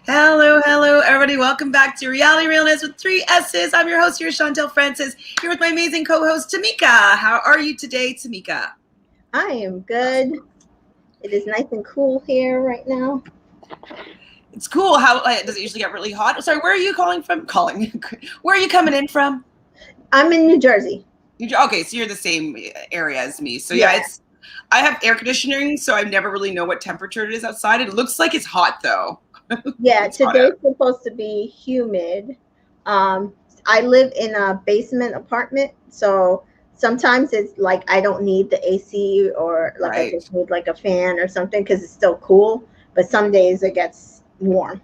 Hello, hello, everybody. Welcome back to Realness with 3 S's. I'm your host here, Chantele Francis, here with my amazing co-host, Tamika. How are you today, Tamika? I am good. It is nice and cool here right now. It's cool. How does it usually get really hot? Sorry, where are you calling from? Where are you coming in from? I'm in New Jersey. Okay, so you're the same area as me. So Yeah. I have air conditioning, so I never really know what temperature it is outside. It looks like it's hot though. Yeah, It's hot today's out. supposed to be humid. I live in a basement apartment, so sometimes it's like I don't need the AC or like I Right. just need like a fan or something because it's still cool. But some days it gets warm.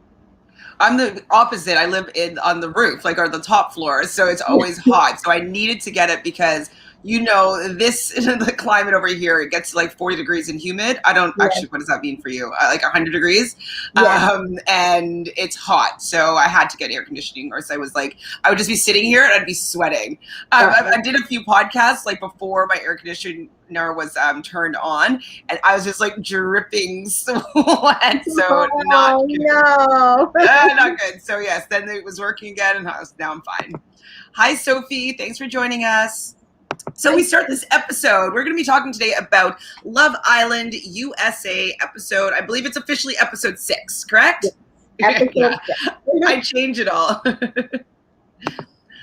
I'm the opposite. I live on the roof, like or the top floor, so it's always hot. So I needed to get it because this the climate over here, it gets like 40 degrees and humid. I don't Yeah, actually. What does that mean for you? Like 100 degrees, yeah. and it's hot. So I had to get air conditioning, or else I would just be sitting here and I'd be sweating. I did a few podcasts like before my air conditioner was turned on, and I was just like dripping sweat. So not Oh good. no. Not good. So yes, then it was working again, and now I'm fine. Hi, Sophie. Thanks for joining us. So we start this episode. We're going to be talking today about Love Island USA episode. I believe it's officially episode 6, correct? Episode Yeah. six. I change it all.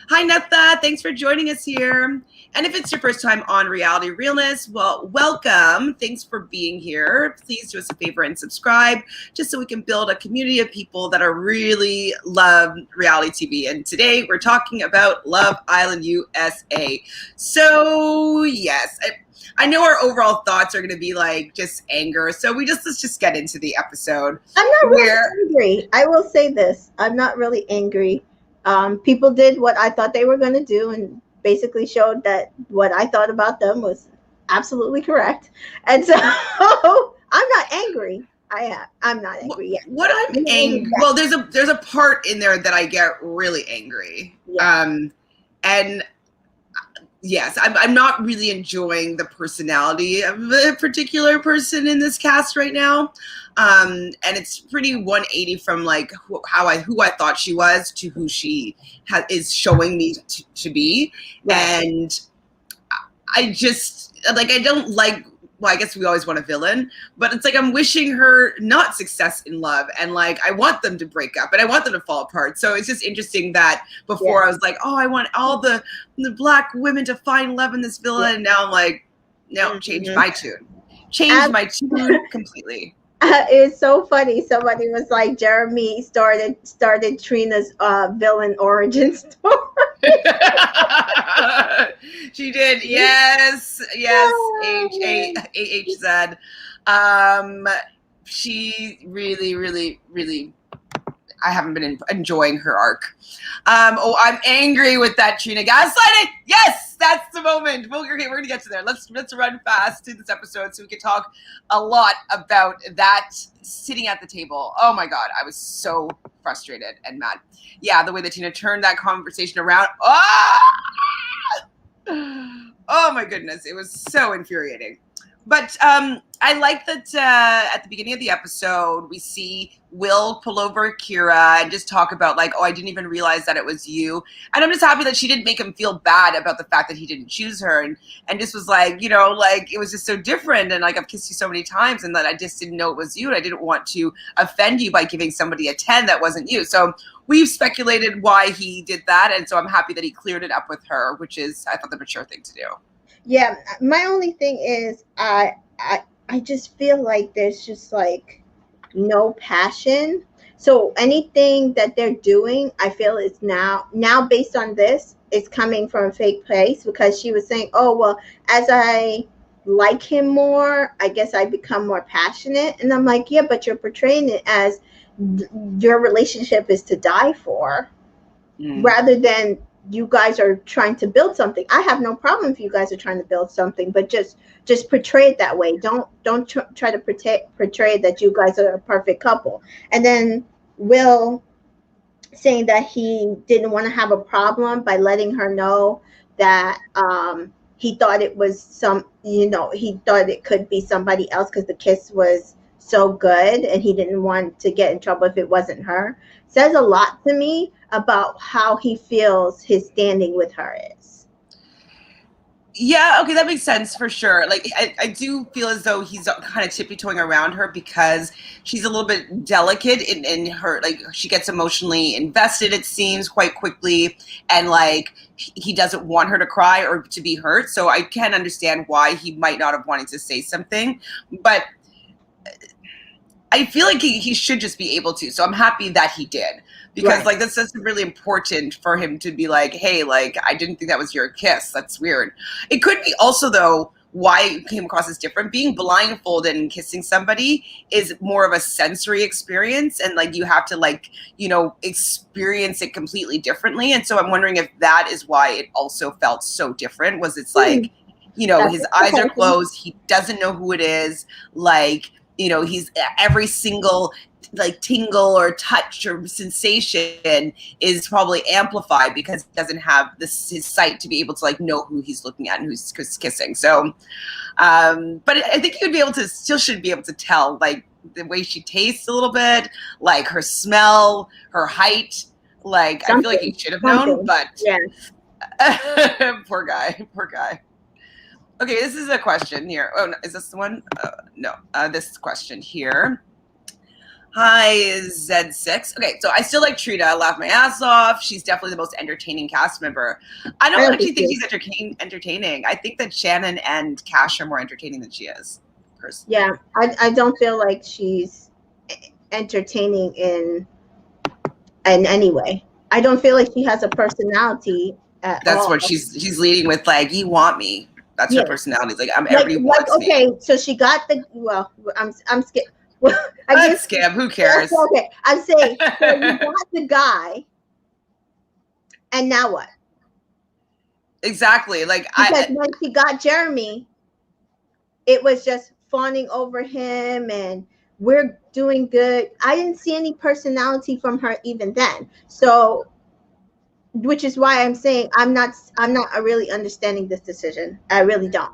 Hi, Netha. Thanks for joining us here. And if it's your first time on Realness, well, welcome. Thanks for being here. Please do us a favor and subscribe just so we can build a community of people that are really love reality TV. And today we're talking about Love Island USA. So, yes, I know our overall thoughts are going to be like just anger. So let's just get into the episode. I'm not really angry. I will say this. I'm not really angry. People did what I thought they were going to do and basically showed that what I thought about them was absolutely correct. And so I'm not angry. I'm not angry yet. What I'm angry. Well, there's a part in there that I get really angry. Yeah. And yes, I'm not really enjoying the personality of a particular person in this cast right now. And it's pretty 180 from like who I thought she was to who she is showing me to be. Right. And I just like I don't like. Well, I guess we always want a villain, but it's like I'm wishing her not success in love, and like I want them to break up and I want them to fall apart. So it's just interesting that before I was like, oh, I want all the black women to find love in this villain, and now I'm like, no, change my tune completely. It's so funny. Somebody was like, Jeremy started Trina's villain origin story. She did. Yes. AHZ. She really, really, really. I haven't been enjoying her arc. I'm angry with that Trina gaslighting. Yes, that's the moment. We're gonna get to there. Let's run fast through this episode so we can talk a lot about that sitting at the table. Oh my god, I was so frustrated and mad. Yeah, the way that Tina turned that conversation around. Oh my goodness, it was so infuriating. But I like that at the beginning of the episode, we see Will pull over Kira and just talk about like, oh, I didn't even realize that it was you. And I'm just happy that she didn't make him feel bad about the fact that he didn't choose her and just was like, like it was just so different. And like, I've kissed you so many times and that I just didn't know it was you. And I didn't want to offend you by giving somebody a 10 that wasn't you. So we've speculated why he did that. And so I'm happy that he cleared it up with her, which is, I thought, the mature thing to do. Yeah, my only thing is I just feel like there's just like no passion. So anything that they're doing, I feel is now based on this, it's coming from a fake place because she was saying, "Oh, well, as I like him more, I guess I become more passionate." And I'm like, "Yeah, but you're portraying it as your relationship is to die for." Rather than you guys are trying to build something. I have no problem if you guys are trying to build something, but just portray it that way. Don't try to portray that you guys are a perfect couple. And then Will saying that he didn't want to have a problem by letting her know that he thought it was he thought it could be somebody else because the kiss was so good and he didn't want to get in trouble if it wasn't her, says a lot to me about how he feels his standing with her is. Yeah, okay, that makes sense for sure. Like, I do feel as though he's kind of tippy-toeing around her because she's a little bit delicate in her, like, she gets emotionally invested, it seems, quite quickly, and, like, he doesn't want her to cry or to be hurt, so I can understand why he might not have wanted to say something, but I feel like he should just be able to. So I'm happy that he did. Because Right. like that's really important for him to be like, hey, like I didn't think that was your kiss. That's weird. It could be also though why it came across as different. Being blindfolded and kissing somebody is more of a sensory experience and like you have to like, you know, experience it completely differently. And so I'm wondering if that is why it also felt so different. Was it's like, you know, That's his the eyes are person. closed, he doesn't know who it is, like, you know, he's every single like tingle or touch or sensation is probably amplified because he doesn't have this his sight to be able to like know who he's looking at and who's kissing. So but I think you would be able to still should be able to tell like the way she tastes a little bit, like her smell, her height. Like I feel like he should have known, Something. but Yeah. poor guy. Okay, this is a question here. Oh, no, is this the one? No, this question here. Hi, Z6. Okay, so I still like Trina. I laugh my ass off. She's definitely the most entertaining cast member. I don't actually think she's entertaining. I think that Shannon and Cash are more entertaining than she is. Personally. Yeah, I don't feel like she's entertaining in any way. I don't feel like she has a personality at That's all. what she's leading with. Like, you want me. That's her personality. It's like everybody like wants okay, me. so she got the I'm scared. Well, I Let's guess skip. Who cares? okay. I'm saying so you got the guy, and now what? Exactly. Like Because when she got Jeremy, it was just fawning over him and we're doing good. I didn't see any personality from her even then. So which is why I'm saying I'm not really understanding this decision. I really don't.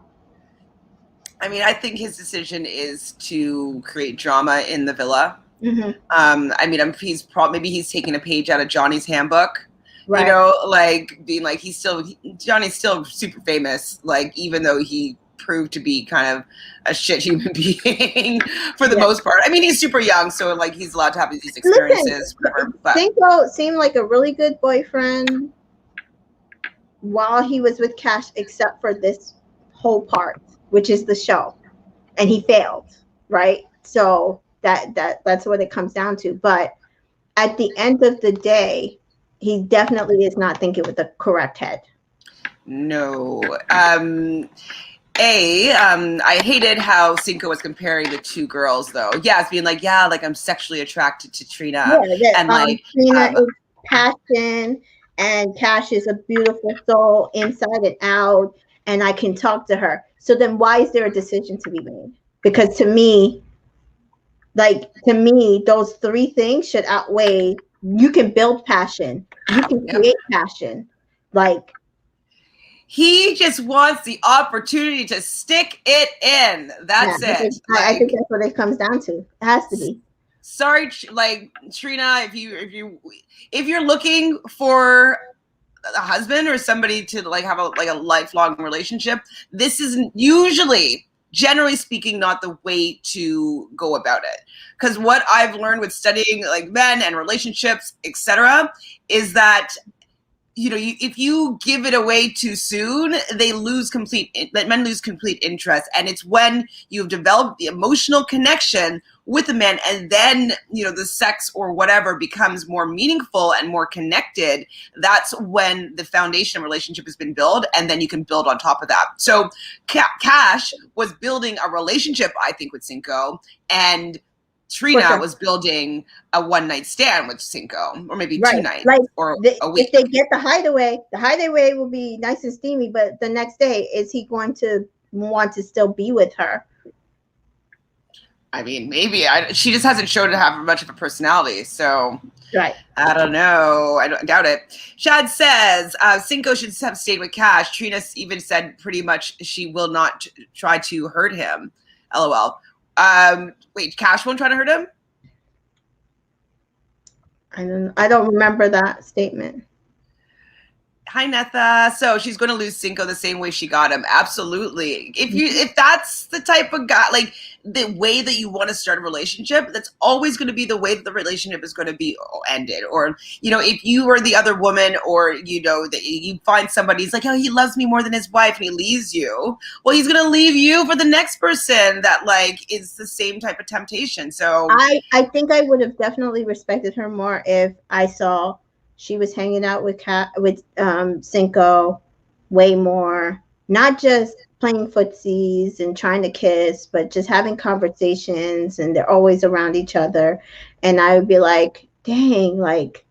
I mean, I think his decision is to create drama in the villa. Mm-hmm. I mean, maybe he's taking a page out of Johnny's handbook. Right. You know, like being like Johnny's still super famous. Like even though he proved to be kind of a shit human being for the most part. I mean, he's super young, so like he's allowed to have these experiences. Listen, Cinco seemed like a really good boyfriend while he was with Cash, except for this whole part, which is the show, and he failed. Right. So that's what it comes down to. But at the end of the day, he definitely is not thinking with the correct head. No. I hated how Cinco was comparing the two girls, though. Yeah, it's being like, yeah, like I'm sexually attracted to Trina, and like Trina is passion, and Cash is a beautiful soul inside and out, and I can talk to her. So then, why is there a decision to be made? Because to me, those three things should outweigh. You can build passion, you can create passion, like. He just wants the opportunity to stick it in. That's it. I think that's what it comes down to. It has to be. Sorry, like Trina, if you're looking for a husband or somebody to like have a lifelong relationship, this isn't usually, generally speaking, not the way to go about it. Because what I've learned with studying like men and relationships, etc., is that if you give it away too soon, men lose complete interest. And it's when you've developed the emotional connection with a man and then, the sex or whatever becomes more meaningful and more connected. That's when the foundation relationship has been built, and then you can build on top of that. So Cash was building a relationship, I think, with Cinco, and Trina was building a one-night stand with Cinco, or maybe 2 nights, or a week. If they get the hideaway will be nice and steamy, but the next day, is he going to want to still be with her? I mean, maybe. She just hasn't shown to have much of a personality, so right. I don't know. I doubt it. Shad says Cinco should have stayed with Cash. Trina even said pretty much she will not try to hurt him. LOL. Wait, Cash won't try to hurt him? I don't remember that statement. Hi Netha. So she's going to lose Cinco the same way she got him. Absolutely. If that's the type of guy, like the way that you want to start a relationship, that's always going to be the way that the relationship is going to be ended. Or, if you are the other woman, or that you find somebody, he's like, oh, he loves me more than his wife, and he leaves you. Well, he's going to leave you for the next person that is the same type of temptation. So I think I would have definitely respected her more if I saw she was hanging out with Cinco way more, not just playing footsies and trying to kiss, but just having conversations, and they're always around each other. And I would be like, dang, like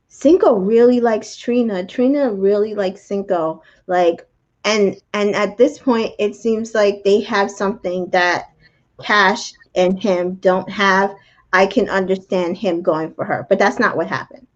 Cinco really likes Trina. Trina really likes Cinco. And at this point it seems like they have something that Cash and him don't have. I can understand him going for her, but that's not what happened.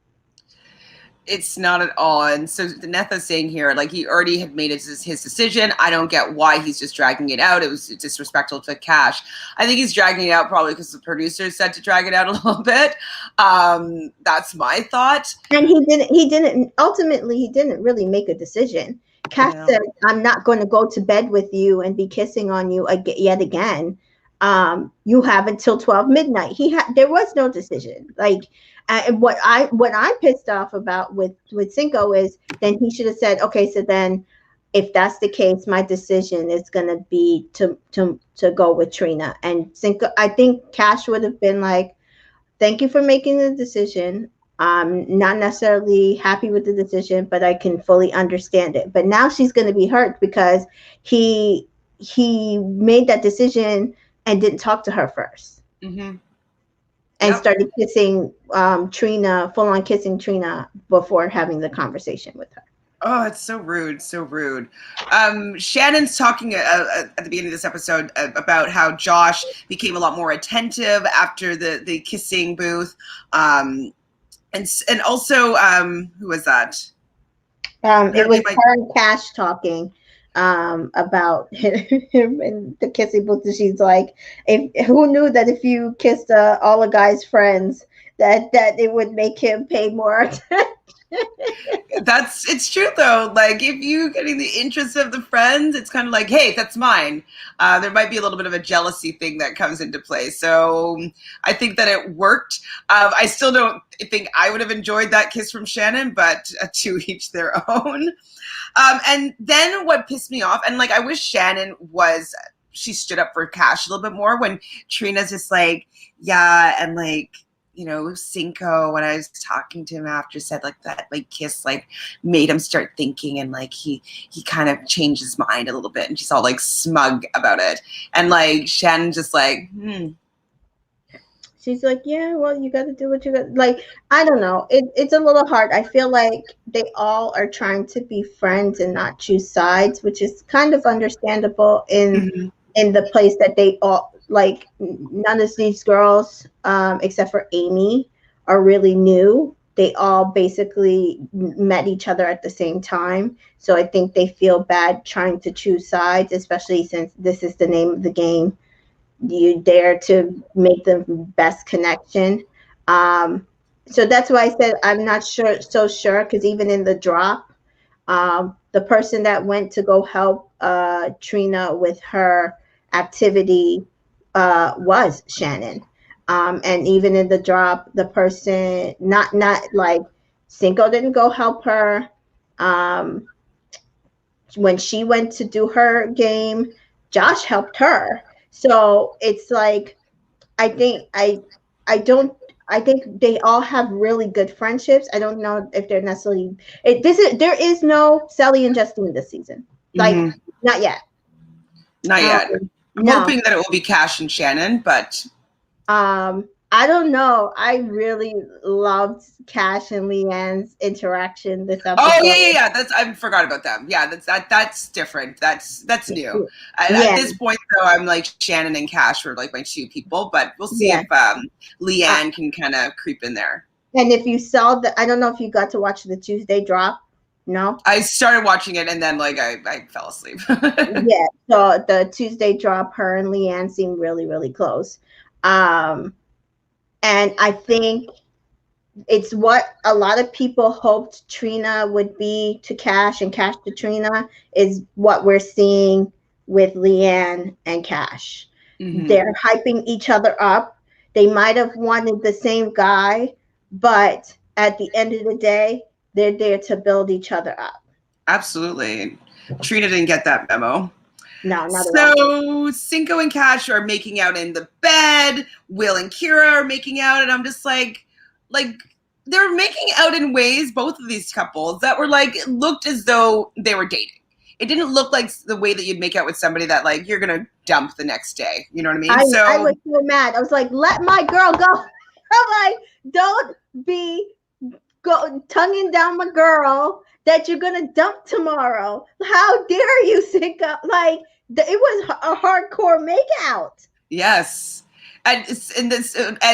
it's not at all. And so Netha's saying here, he already had made his decision. I don't get why he's just dragging it out. It was disrespectful to Cash. I think he's dragging it out probably because the producers said to drag it out a little bit. That's my thought. And ultimately he didn't really make a decision. Cash said, I'm not going to go to bed with you and be kissing on you yet again. You have until 12 midnight. There was no decision. What I'm pissed off about with Cinco is then he should have said, okay, so then if that's the case, my decision is going to be to go with Trina. And Cinco, I think Cash would have been like, thank you for making the decision. I'm not necessarily happy with the decision, but I can fully understand it. But now she's going to be hurt because he made that decision and didn't talk to her 1st. Mm-hmm. And started kissing Trina, full on kissing Trina before having the conversation with her. Oh, it's so rude, so rude. Shannon's talking at the beginning of this episode about how Josh became a lot more attentive after the kissing booth. And also, who was that? It was her and Cash talking about him and the kissing booth. And she's like, who knew that if you kissed all the guy's friends that it would make him pay more attention? It's true though. If you getting the interest of the friends, it's kind of like, hey, that's mine. There might be a little bit of a jealousy thing that comes into play. So I think that it worked. I still don't think I would have enjoyed that kiss from Shannon, but to each their own. And then what pissed me off, and I wish Shannon she stood up for Cash a little bit more when Trina's just like, yeah, and Cinco, when I was talking to him after, said that kiss made him start thinking, and he kind of changed his mind a little bit, and she's all smug about it, and Shannon just She's like, yeah, well, you got to do what you got. I don't know. It's a little hard. I feel like they all are trying to be friends and not choose sides, which is kind of understandable in the place that they all none of these girls, except for Amy, are really new. They all basically met each other at the same time. So I think they feel bad trying to choose sides, especially since this is the name of the game. You dare to make the best connection. So that's why I said I'm not so sure, because even in the drop, the person that went to go help Trina with her activity was Shannon. And even in the drop, the person not Cinco didn't go help her. When she went to do her game, Josh helped her. So it's I think they all have really good friendships. I don't know if they're necessarily there is no Sally and Justine this season. Not yet. Not yet. I'm hoping that it will be Cash and Shannon, but I don't know. I really loved Cash and Leanne's interaction this episode. Oh yeah. I forgot about them. Yeah, that's different. That's new. At this point, though, I'm Shannon and Cash were my two people, but we'll see if Leanne can kind of creep in there. And if you saw I don't know if you got to watch the Tuesday drop. No? I started watching it and then like I fell asleep. Yeah. So the Tuesday drop, her and Leanne seem really, really close. Um, and I think it's what a lot of people hoped Trina would be to Cash, and Cash to Trina is what we're seeing with Leanne and Cash. Hmm. They're hyping each other up. They might have wanted the same guy, but at the end of the day, they're there to build each other up. Absolutely. Trina didn't get that memo. No, not at all. So Cinco and Cash are making out in the bed. Will and Kira are making out, and I'm just like they're making out in ways, both of these couples, that were like looked as though they were dating. It didn't look like the way that you'd make out with somebody that like you're gonna dump the next day. You know what I mean? I was So so mad. I was like, let my girl go. I'm like, don't be tonguing down my girl that you're gonna dump tomorrow. How dare you, Cinco? Like it was a hardcore makeout. yes, and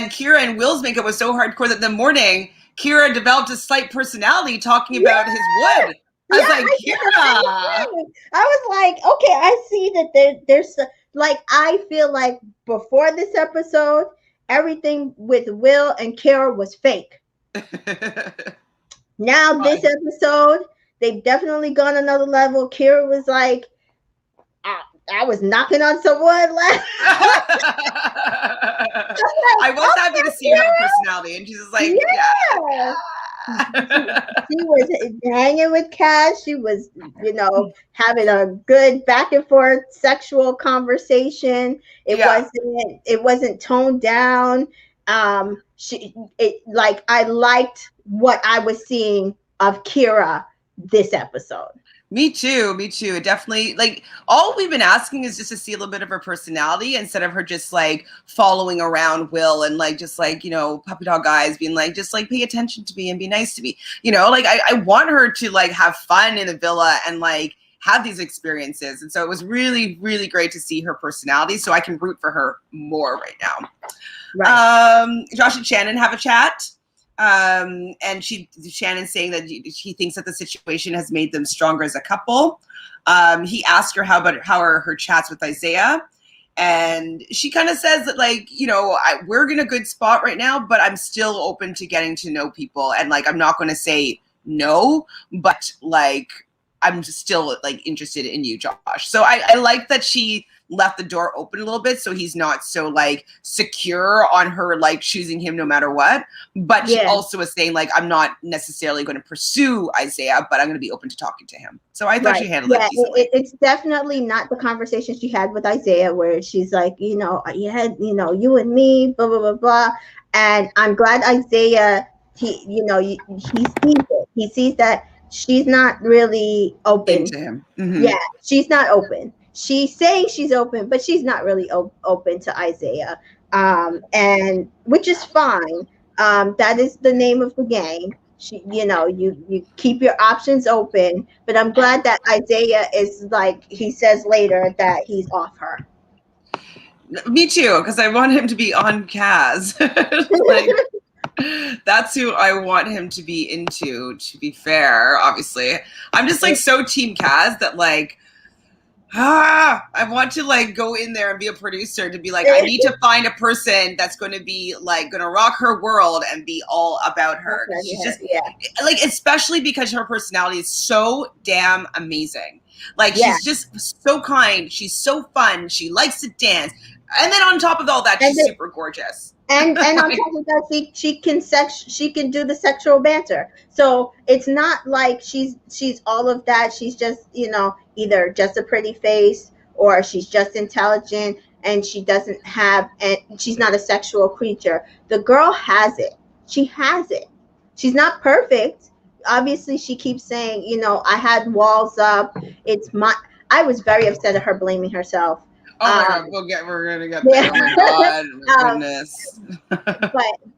Kira and Will's makeup was so hardcore that in the morning Kira developed a slight personality talking about his Yeah, wood. I yeah, was like, I did the same Kira. thing. I was like, okay, I see that there's like I feel like before this episode, everything with Will and Kara was fake. Now this episode, they've definitely gone another level. Kira was like, I was knocking on some wood last. I was happy to see her have a personality, and she's just like, yeah. Yeah. She was hanging with Cash. She was, having a good back and forth sexual conversation. Yeah. It wasn't toned down. I liked what I was seeing of Kira this episode. Me too. Me too. It definitely, like, all we've been asking is just to see a little bit of her personality instead of her just like following around Will and like just like, puppy dog eyes being like, just like pay attention to me and be nice to me. Like I want her to like have fun in the villa and like have these experiences. And so it was really, really great to see her personality. So I can root for her more right now. Right. Josh and Shannon have a chat. And Shannon's saying that she thinks that the situation has made them stronger as a couple. He asked her how are her chats with Isaiah, and she kind of says that like we're in a good spot right now, but I'm still open to getting to know people, and like I'm not going to say no, but like I'm still like interested in you, Josh. So I like that she left the door open a little bit so he's not so like secure on her like choosing him no matter what. But she also is saying like I'm not necessarily going to pursue Isaiah, but I'm going to be open to talking to him. So I thought she handled it decently. It's definitely not the conversation she had with Isaiah where she's like, you and me, blah blah blah blah. And I'm glad Isaiah he sees it. He sees that she's not really open into him. Mm-hmm. Yeah, she's not open. She's saying she's open, but she's not really open to Isaiah, and which is fine. That is the name of the game. You keep your options open, but I'm glad that Isaiah is like he says later that he's off her. Me too, because I want him to be on Kaz. Like, that's who I want him to be into, to be fair, obviously. I'm just like so team Kaz that like I want to like go in there and be a producer to be like, I need to find a person that's going to be like going to rock her world and be all about her. She's just like, especially because her personality is so damn amazing. Like she's just so kind. She's so fun. She likes to dance. And then on top of all that, she's super gorgeous. And on top of that, she can do the sexual banter. So it's not like she's all of that. She's just either just a pretty face or she's just intelligent and she doesn't have and she's not a sexual creature. The girl has it. She has it. She's not perfect. Obviously, she keeps saying, I had walls up. I was very upset at her blaming herself. Oh my God, we're gonna get there. Oh my God, my goodness.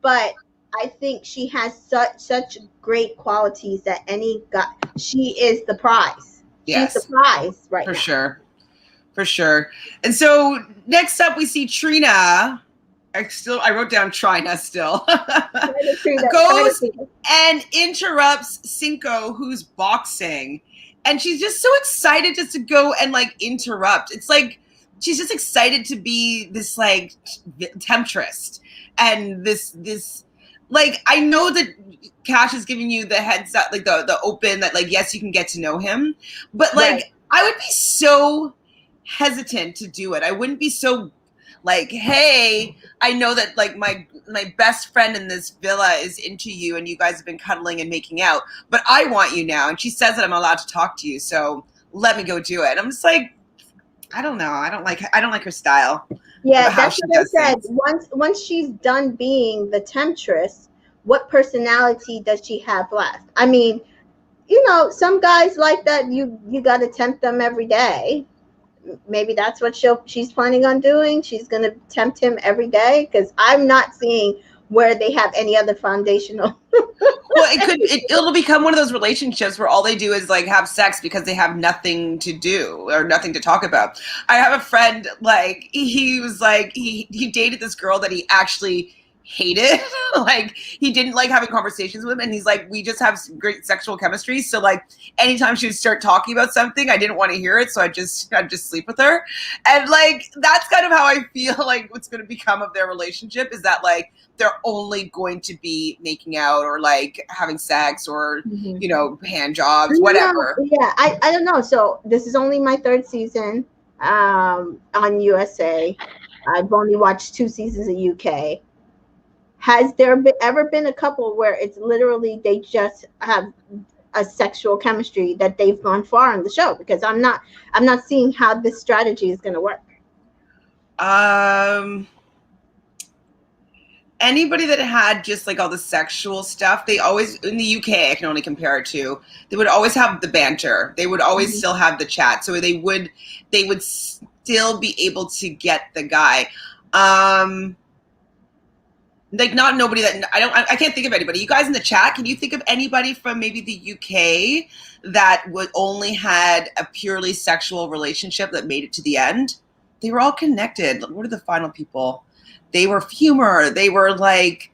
but I think she has such great qualities that she is the prize. She's the prize right now. For sure. And so next up we see Trina I wrote down Trina still. Try Goes to and interrupts Cinco, who's boxing. And she's just so excited just to go and like interrupt. It's like she's just excited to be this like temptress. And this like I know that Cash is giving you the heads up, like the open that like yes, you can get to know him. But like Right. I would be so hesitant to do it. I wouldn't be so like, hey, I know that like my best friend in this villa is into you and you guys have been cuddling and making out, but I want you now. And she says that I'm allowed to talk to you, so let me go do it. And I'm just like, I don't know. I don't like her style. Yeah, How that's she what I does said. things. Once she's done being the temptress, what personality does she have left? I mean, some guys like that. You got to tempt them every day. Maybe that's what she's planning on doing. She's going to tempt him every day, because I'm not seeing where they have any other foundational. Well, it'll become one of those relationships where all they do is like have sex because they have nothing to do or nothing to talk about. I have a friend, like he was like he dated this girl that he actually hated. Like he didn't like having conversations with him, and he's like, we just have great sexual chemistry, so like anytime she would start talking about something I didn't want to hear it, so I'd just sleep with her. And like that's kind of how I feel like what's going to become of their relationship is that like they're only going to be making out or like having sex or hand jobs, whatever. Yeah, I don't know. So this is only my third season on USA. I've only watched 2 seasons of UK. Has there ever been a couple where it's literally they just have a sexual chemistry that they've gone far on the show? Because I'm not seeing how this strategy is going to work. Anybody that had just like all the sexual stuff, they always, in the UK, I can only compare it to, they would always have the banter. They would always still have the chat. So they would still be able to get the guy. Like not nobody that I can't think of anybody. You guys in the chat, can you think of anybody from maybe the UK that would only had a purely sexual relationship that made it to the end? They were all connected. What are the final people? They were humor. They were like,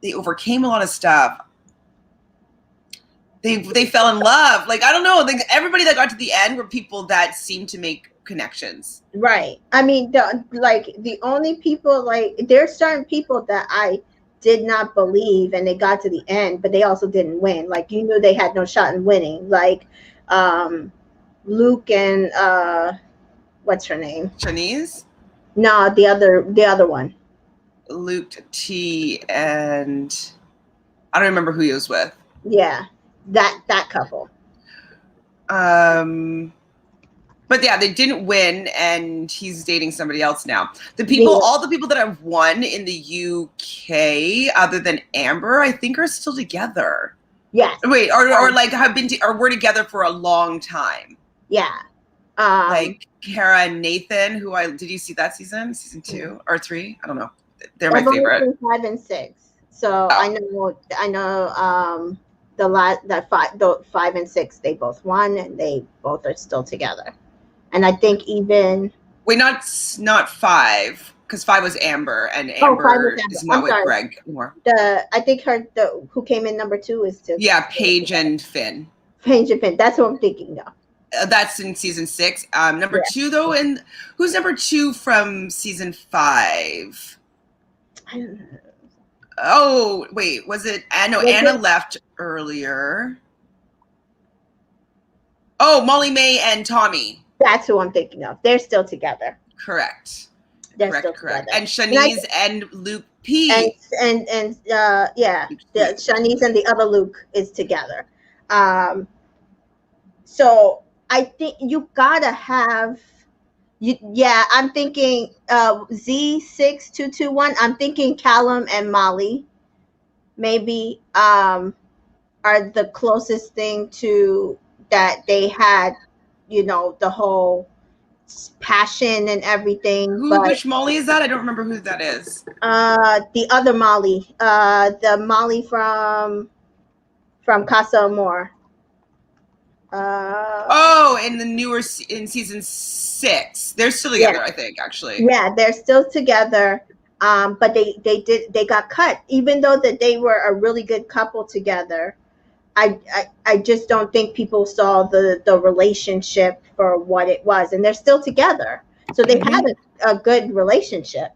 they overcame a lot of stuff. They fell in love. Like, I don't know. Like, everybody that got to the end were people that seemed to make connections. Right. I mean, the only people, like, there's certain people that I did not believe, and they got to the end, but they also didn't win. Like, you knew they had no shot in winning. Like, Luke and what's her name? Shanice? No, the other one. Luke T and I don't remember who he was with. Yeah, that couple. But yeah, they didn't win, and he's dating somebody else now. All the people that have won in the UK, other than Amber, I think are still together. Yes. Wait, or like have been or were together for a long time. Yeah. Like Kara and Nathan, did you see that season 2 or 3? I don't know. They're my favorite. 5 and 6. So I know. The 5 and 6, they both won, and they both are still together. And I think even not 5, because 5 was Amber, and Amber is not with Greg anymore. I think who came in number 2 is still Paige and Finn. Paige and Finn. That's what I'm thinking of. That's in season 6. Number 2 though, and who's number 2 from season 5? I don't know. Oh wait, was it? Anna left earlier. Oh, Molly May and Tommy. That's who I'm thinking of. They're still together. Correct. They're still together. And Shanice and Luke P. And Shanice and the other Luke is together. So I think you gotta have. I'm thinking Z6221. I'm thinking Callum and Molly maybe are the closest thing to that they had, the whole passion and everything. Which Molly is that? I don't remember who that is. The other Molly, the Molly from Casa Amor. In season 6, they're still together. I think actually. Yeah, they're still together. But they got cut, even though that they were a really good couple together. I just don't think people saw the relationship for what it was, and they're still together, so they had a good relationship.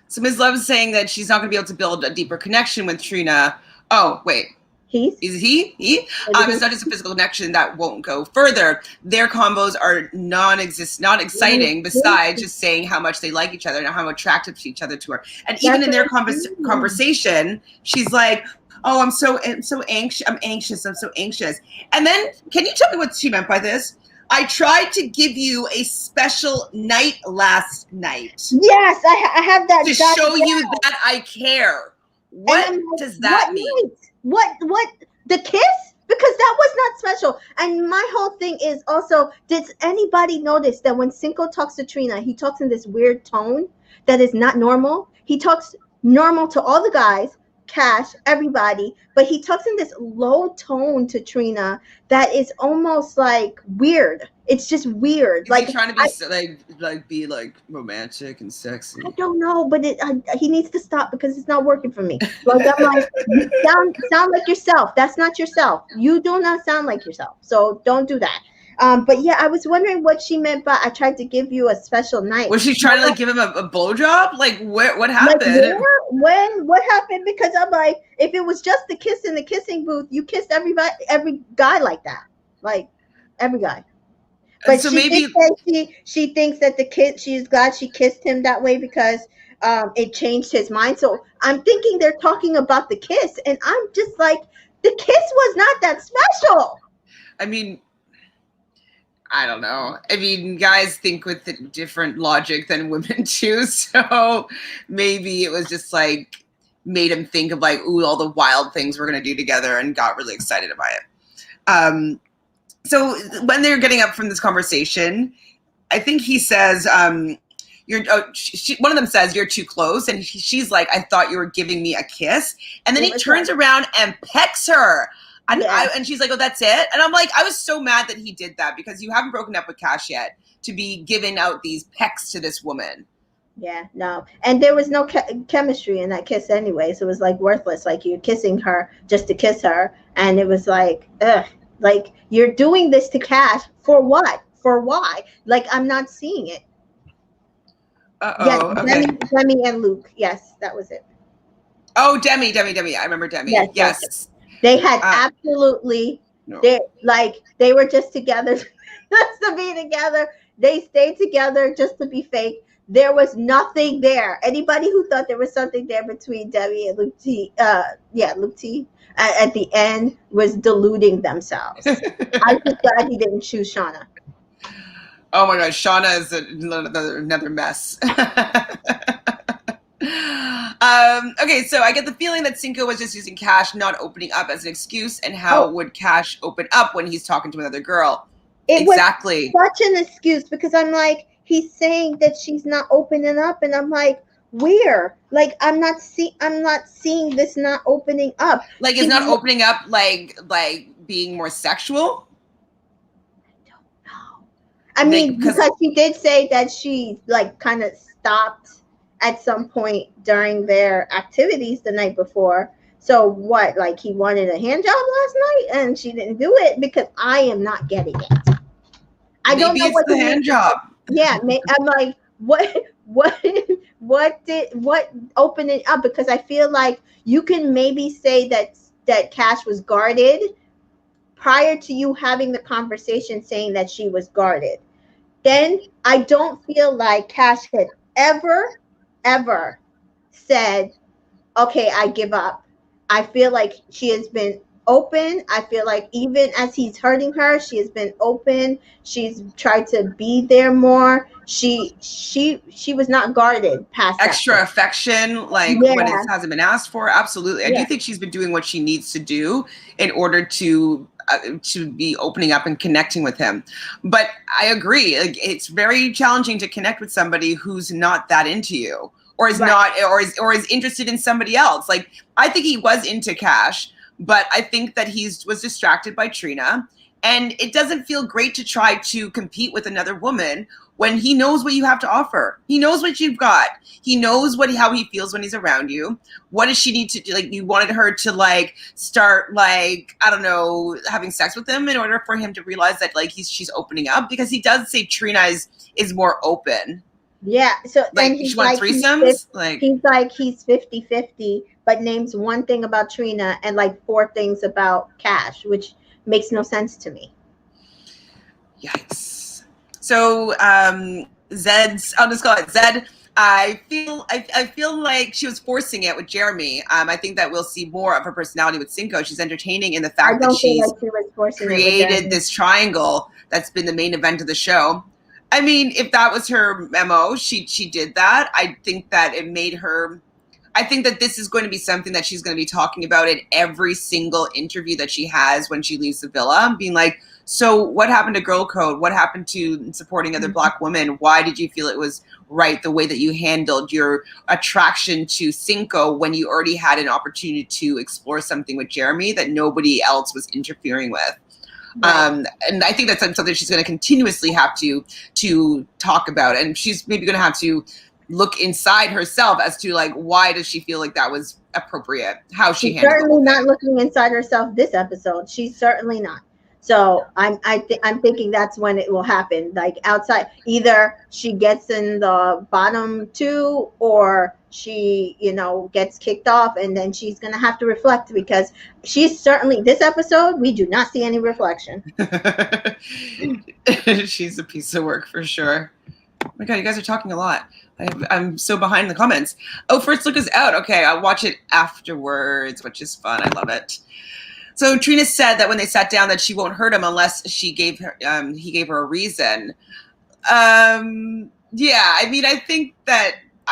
So Ms. Love is saying that she's not going to be able to build a deeper connection with Trina. Oh, wait. Is he? It's not just a physical connection that won't go further. Their combos are not exciting, besides just saying how much they like each other and how attractive to each other to her. And even in their conversation, she's like, oh, I'm so anxious. I'm so anxious. And then, can you tell me what she meant by this? I tried to give you a special night last night. Yes, I have that. To show you that I care. What does that mean? What the kiss? Because that was not special. And my whole thing is also, did anybody notice that when Cinco talks to Trina, he talks in this weird tone that is not normal? He talks normal to all the guys, Cash, everybody, but he talks in this low tone to Trina that is almost like weird. It's just weird. Is he trying to be be romantic and sexy? I don't know, but he needs to stop because it's not working for me. Like I'm like, you sound like yourself. That's not yourself. You do not sound like yourself. So don't do that. But yeah, I was wondering what she meant by I tried to give you a special night. Was she trying to give him a blowjob? Like what happened? When? What happened? Because I'm like, if it was just the kiss in the kissing booth, you kissed every guy like that, like every guy. But so maybe she thinks that the kid, she's glad she kissed him that way because it changed his mind. So I'm thinking they're talking about the kiss, and I'm just like, the kiss was not that special. I mean, I don't know. I mean, guys think with a different logic than women do. So maybe it was just made him think of ooh, all the wild things we're going to do together and got really excited about it. So when they're getting up from this conversation, I think he says, one of them says, you're too close. And she's like, I thought you were giving me a kiss. And then he turns around and pecks her. And she's like, oh, that's it? And I'm like, I was so mad that he did that because you haven't broken up with Cash yet to be giving out these pecks to this woman. Yeah, no. And there was no chemistry in that kiss anyway. So it was worthless. You're kissing her just to kiss her. And it was ugh. You're doing this to Cash for what? For why? I'm not seeing it. Yes, okay. Demi and Luke. Yes, that was it. Oh, Demi. I remember Demi. Yes. They had absolutely, no. They were just together just to be together. They stayed together just to be fake. There was nothing there. Anybody who thought there was something there between Demi and Luke T, Luke T, at the end was deluding themselves. I'm just glad he didn't choose Shauna. Oh my gosh, Shauna is another mess. Okay, so I get the feeling that Cinco was just using Cash not opening up as an excuse, and how would Cash open up when he's talking to another girl? Exactly. Was such an excuse because I'm like, he's saying that she's not opening up, and I'm like, where? I'm not seeing this not opening up. It's not opening up being more sexual? I don't know. I mean, because she did say that she kind of stopped at some point during their activities the night before. So what? He wanted a hand job last night and she didn't do it because I am not getting it. I don't know what the hand job. Yeah, I'm like, what opened it up? Because I feel like you can maybe say that Cash was guarded prior to you having the conversation saying that she was guarded. Then I don't feel like Cash had ever said, okay, I give up. I feel like she has been open. I feel like even as he's hurting her, she has been open. She's tried to be there more. She was not guarded past extra affection, when it hasn't been asked for. Absolutely. I do think she's been doing what she needs to do in order to be opening up and connecting with him. But I agree, it's very challenging to connect with somebody who's not that into you, or is not, or is interested in somebody else. I think he was into Cash, but I think that he was distracted by Trina, And it doesn't feel great to try to compete with another woman when he knows what you have to offer. He knows what you've got. He knows how he feels when he's around you. What does she need to do? Like, you wanted her to like start like, I don't know, having sex with him in order for him to realize that like she's opening up, because he does say Trina is more open. Yeah. So like, and he's she wants like threesomes. he's 50-50, but names one thing about Trina and like four things about Cash, which makes no sense to me. Yikes. So Zed's, I'll just call it Zed. I feel like she was forcing it with Jeremy. I think that we'll see more of her personality with Cinco. She's entertaining in the fact that she's like she was forcing created this triangle that's been the main event of the show. I mean, if that was her MO, she did that. I think that it made her. I think that this is going to be something that she's going to be talking about in every single interview that she has when she leaves the villa, being like, so what happened to Girl Code? What happened to supporting other Black women? Why did you feel it was right the way that you handled your attraction to Cinco when you already had an opportunity to explore something with Jeremy that nobody else was interfering with? Right. And I think that's something she's going to continuously have to talk about. And she's maybe going to have to look inside herself as to like, why does she feel like that was appropriate? How she handled it. Certainly not looking inside herself this episode. She's certainly not. So I'm thinking that's when it will happen. Like outside, either she gets in the bottom two, or she, gets kicked off, and then she's gonna have to reflect, because she's certainly, this episode we do not see any reflection. She's a piece of work for sure. Oh my God, you guys are talking a lot. I'm so behind the comments. Oh, First Look is out. Okay, I'll watch it afterwards, which is fun. I love it. So Trina said that when they sat down that she won't hurt him unless he gave her a reason. Yeah, I mean, I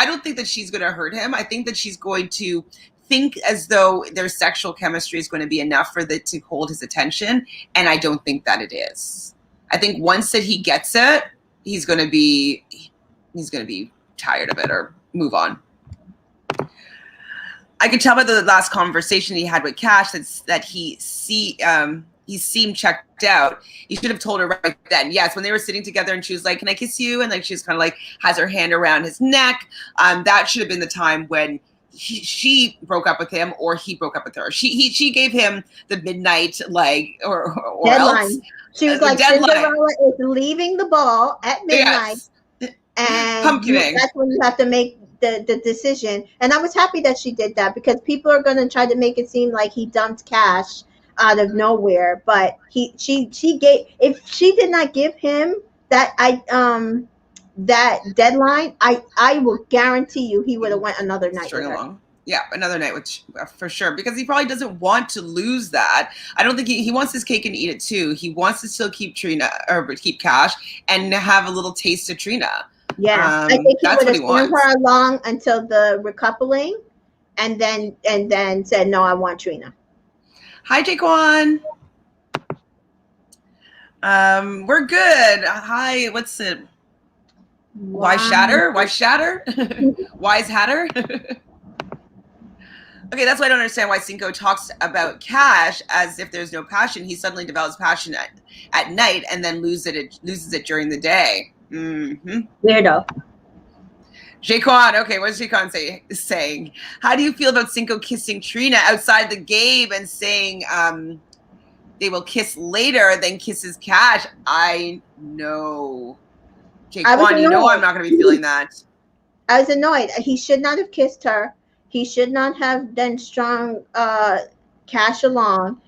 don't think that she's going to hurt him. I think that she's going to think as though their sexual chemistry is going to be enough for it to hold his attention, and I don't think that it is. I think once that he gets it, he's going to be tired of it or move on. I could tell by the last conversation he had with Cash that he seemed checked out. He should have told her right then. Yes, when they were sitting together and she was like, "Can I kiss you?" and like she was kind of like has her hand around his neck. That should have been the time when she broke up with him or he broke up with her. She gave him the midnight or deadline. Else. She was like, Cinderella is leaving the ball at midnight. Yes. And that's when you have to make the decision. And I was happy that she did that, because people are going to try to make it seem like he dumped Cash out of nowhere, but she gave, if she did not give him that that deadline, I will guarantee you he would have went another night with her. Yeah, another night with, for sure, because he probably doesn't want to lose that. I don't think he wants his cake and eat it too. He wants to still keep Trina or keep Cash and have a little taste of Trina. Yeah, I think he would have sent her along until the recoupling, and then said, "No, I want Trina." Hi, Jaquan. We're good. Hi, what's it? Wow. Why shatter? Why shatter? Why's Hatter? Okay, that's why I don't understand why Cinco talks about Cash as if there's no passion. He suddenly develops passion at night and then loses it during the day. Mm-hmm. Weirdo. Jaquan, okay, what's Jaquan saying? How do you feel about Cinco kissing Trina outside the game and saying they will kiss later, then kisses Cash? I know. Jaquan, you know I'm not going to be feeling that. I was annoyed. He should not have kissed her. He should not have done strong Cash along.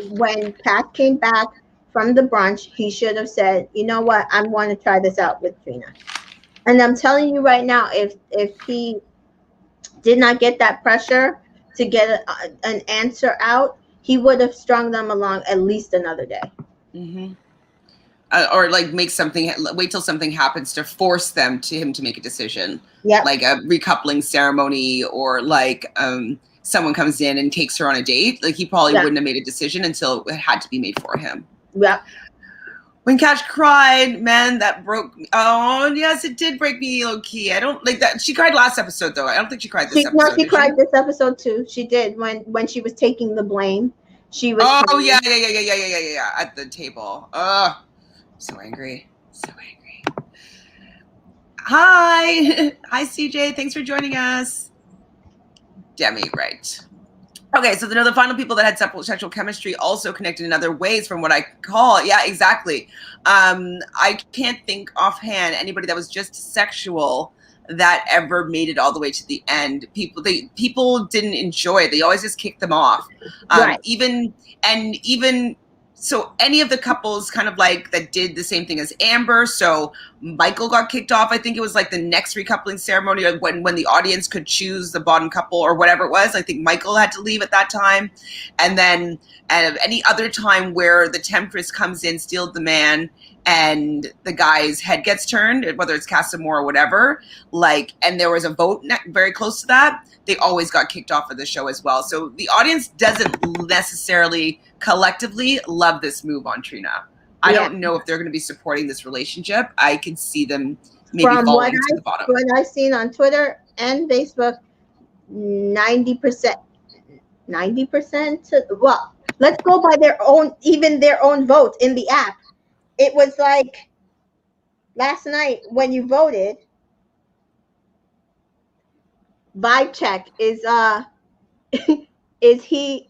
When Pat came back from the brunch, he should have said, "You know what? I want to try this out with Trina." And I'm telling you right now, if he did not get that pressure to get an answer out, he would have strung them along at least another day. Mm-hmm. Or like wait till something happens to force him to make a decision. Yeah, like a recoupling ceremony, or like someone comes in and takes her on a date. Like he probably wouldn't have made a decision until it had to be made for him. Yeah. When Cash cried, man, that broke me. Oh, yes, it did break me low key. I don't like that. She cried last episode, though. I don't think she cried this episode. No, she cried this episode, too. She did when she was taking the blame. She was Oh from yeah. At the table. Oh, so angry. So angry. Hi. Hi, CJ. Thanks for joining us. Demi, right. Okay, so the final people that had sexual chemistry also connected in other ways from what I call it. Yeah, exactly. I can't think offhand anybody that was just sexual that ever made it all the way to the end. People didn't enjoy it. They always just kicked them off. right. Even so any of the couples kind of like that did the same thing as Amber. So Michael got kicked off. I think it was like the next recoupling ceremony, or when the audience could choose the bottom couple or whatever it was. I think Michael had to leave at that time. And then any other time where the temptress comes in, steals the man, and the guy's head gets turned, whether it's Casamore or whatever, and there was a vote very close to that, they always got kicked off of the show as well. So the audience doesn't necessarily collectively love this move on Trina. I don't know if they're going to be supporting this relationship. I can see them maybe falling to the bottom. What I've seen on Twitter and Facebook, 90%. Well, let's go by their own vote in the app. It was like last night when you voted. Vibe check is is he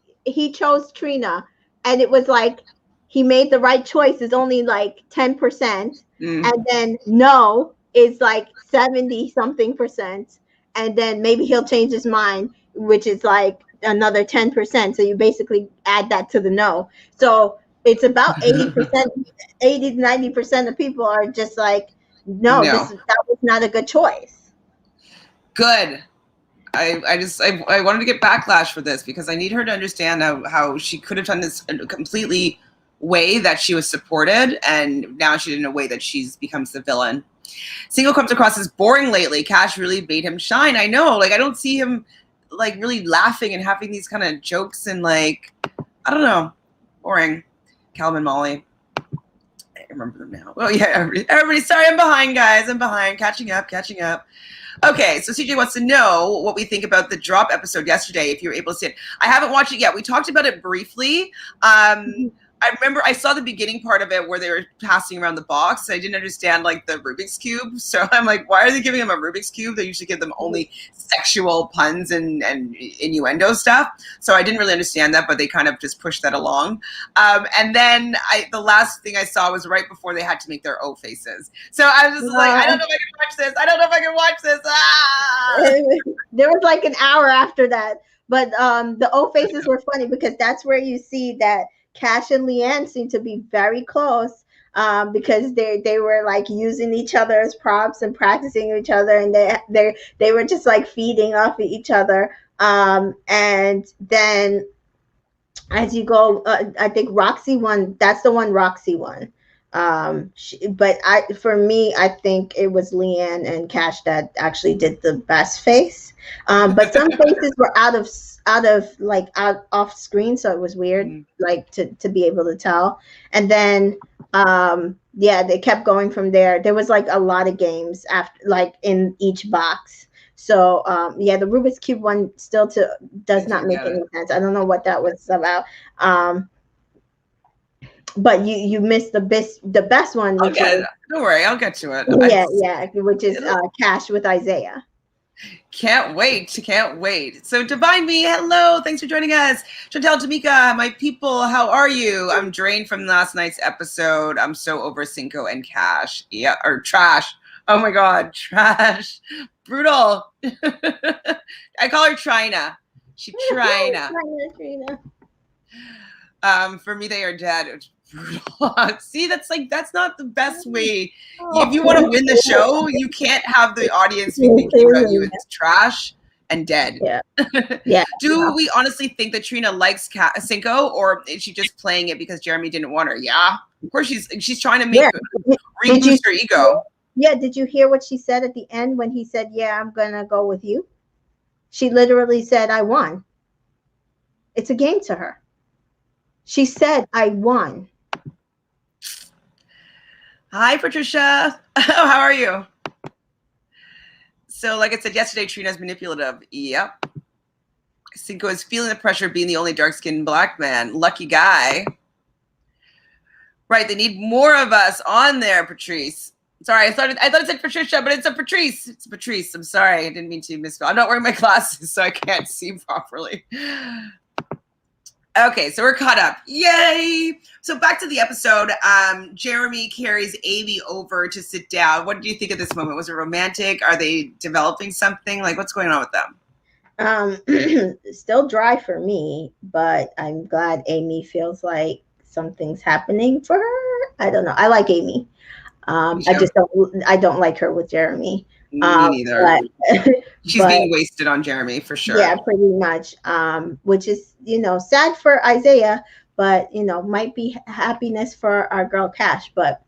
chose Trina, and it was like he made the right choice is only like 10%, and then no is like 70 something percent, and then maybe he'll change his mind, which is like another 10%. So you basically add that to the no. So it's about 80%, 80 to 90% of people are just like, no. That was not a good choice. Good. I wanted to get backlash for this because I need her to understand how she could have done this in a completely way that she was supported, and now she did in a way that she's becomes the villain. Single comes across as boring lately. Cash really made him shine. I know, I don't see him really laughing and having these kind of jokes and I don't know, boring. Calvin and Molly. I remember them now. Oh yeah, everybody. Sorry, I'm behind, guys. I'm behind. Catching up. Okay, so CJ wants to know what we think about the drop episode yesterday, if you were able to see it. I haven't watched it yet. We talked about it briefly. I remember I saw the beginning part of it where they were passing around the box. I didn't understand the Rubik's Cube. So I'm like, why are they giving them a Rubik's Cube? They usually give them only sexual puns and innuendo stuff. So I didn't really understand that, but they kind of just pushed that along. And then the last thing I saw was right before they had to make their O faces. So I was just like, I don't know if I can watch this. I don't know if I can watch this. There was like an hour after that. But the O faces were funny because that's where you see that Cash and Leanne seem to be very close, because they were using each other as props and practicing each other, and they were just feeding off of each other. And then as you go, I think Roxy won. That's the one Roxy won. But for me, I think it was Leanne and Cash that actually did the best face. But some faces were out off screen, so it was weird, to be able to tell. And then, they kept going from there. There was a lot of games after, in each box. So the Rubik's Cube one still does not make any sense. I don't know what that was about. But you missed the best one. Which don't worry, I'll get to it. Which is Cash with Isaiah. Can't wait. So Divine Me, hello. Thanks for joining us. Chantele, Tamika, my people, how are you? I'm drained from last night's episode. I'm so over Cinco and Cash. Yeah, or Trash. Oh my God, Trash. Brutal. I call her Trina. She's Trina. For me, they are dead. It's brutal. See, that's not the best way. If you want to win the show, you can't have the audience be thinking about you as trash and dead. Yeah. Do we honestly think that Trina likes Cinco, or is she just playing it because Jeremy didn't want her? Yeah, of course she's trying to reboost her ego. Yeah. Did you hear what she said at the end when he said, "Yeah, I'm gonna go with you"? She literally said, "I won." It's a game to her. She said, "I won." Hi, Patricia. How are you? So, like I said yesterday, Trina's manipulative. Yep. Cinco is feeling the pressure of being the only dark-skinned black man. Lucky guy. Right, they need more of us on there, Patrice. Sorry, I thought it said Patricia, but it's a Patrice. It's Patrice. I'm sorry. I didn't mean to misspell. I'm not wearing my glasses, so I can't see properly. Okay, so we're caught up. Yay! So back to the episode. Jeremy carries Amy over to sit down. What do you think of this moment? Was it romantic? Are they developing something? Like, what's going on with them? Still dry for me, but I'm glad Amy feels like something's happening for her. I don't know. I like Amy. I don't like her with Jeremy. Me neither. She's being wasted on Jeremy for sure. Yeah, pretty much. Which is, sad for Isaiah, but might be happiness for our girl Cash. But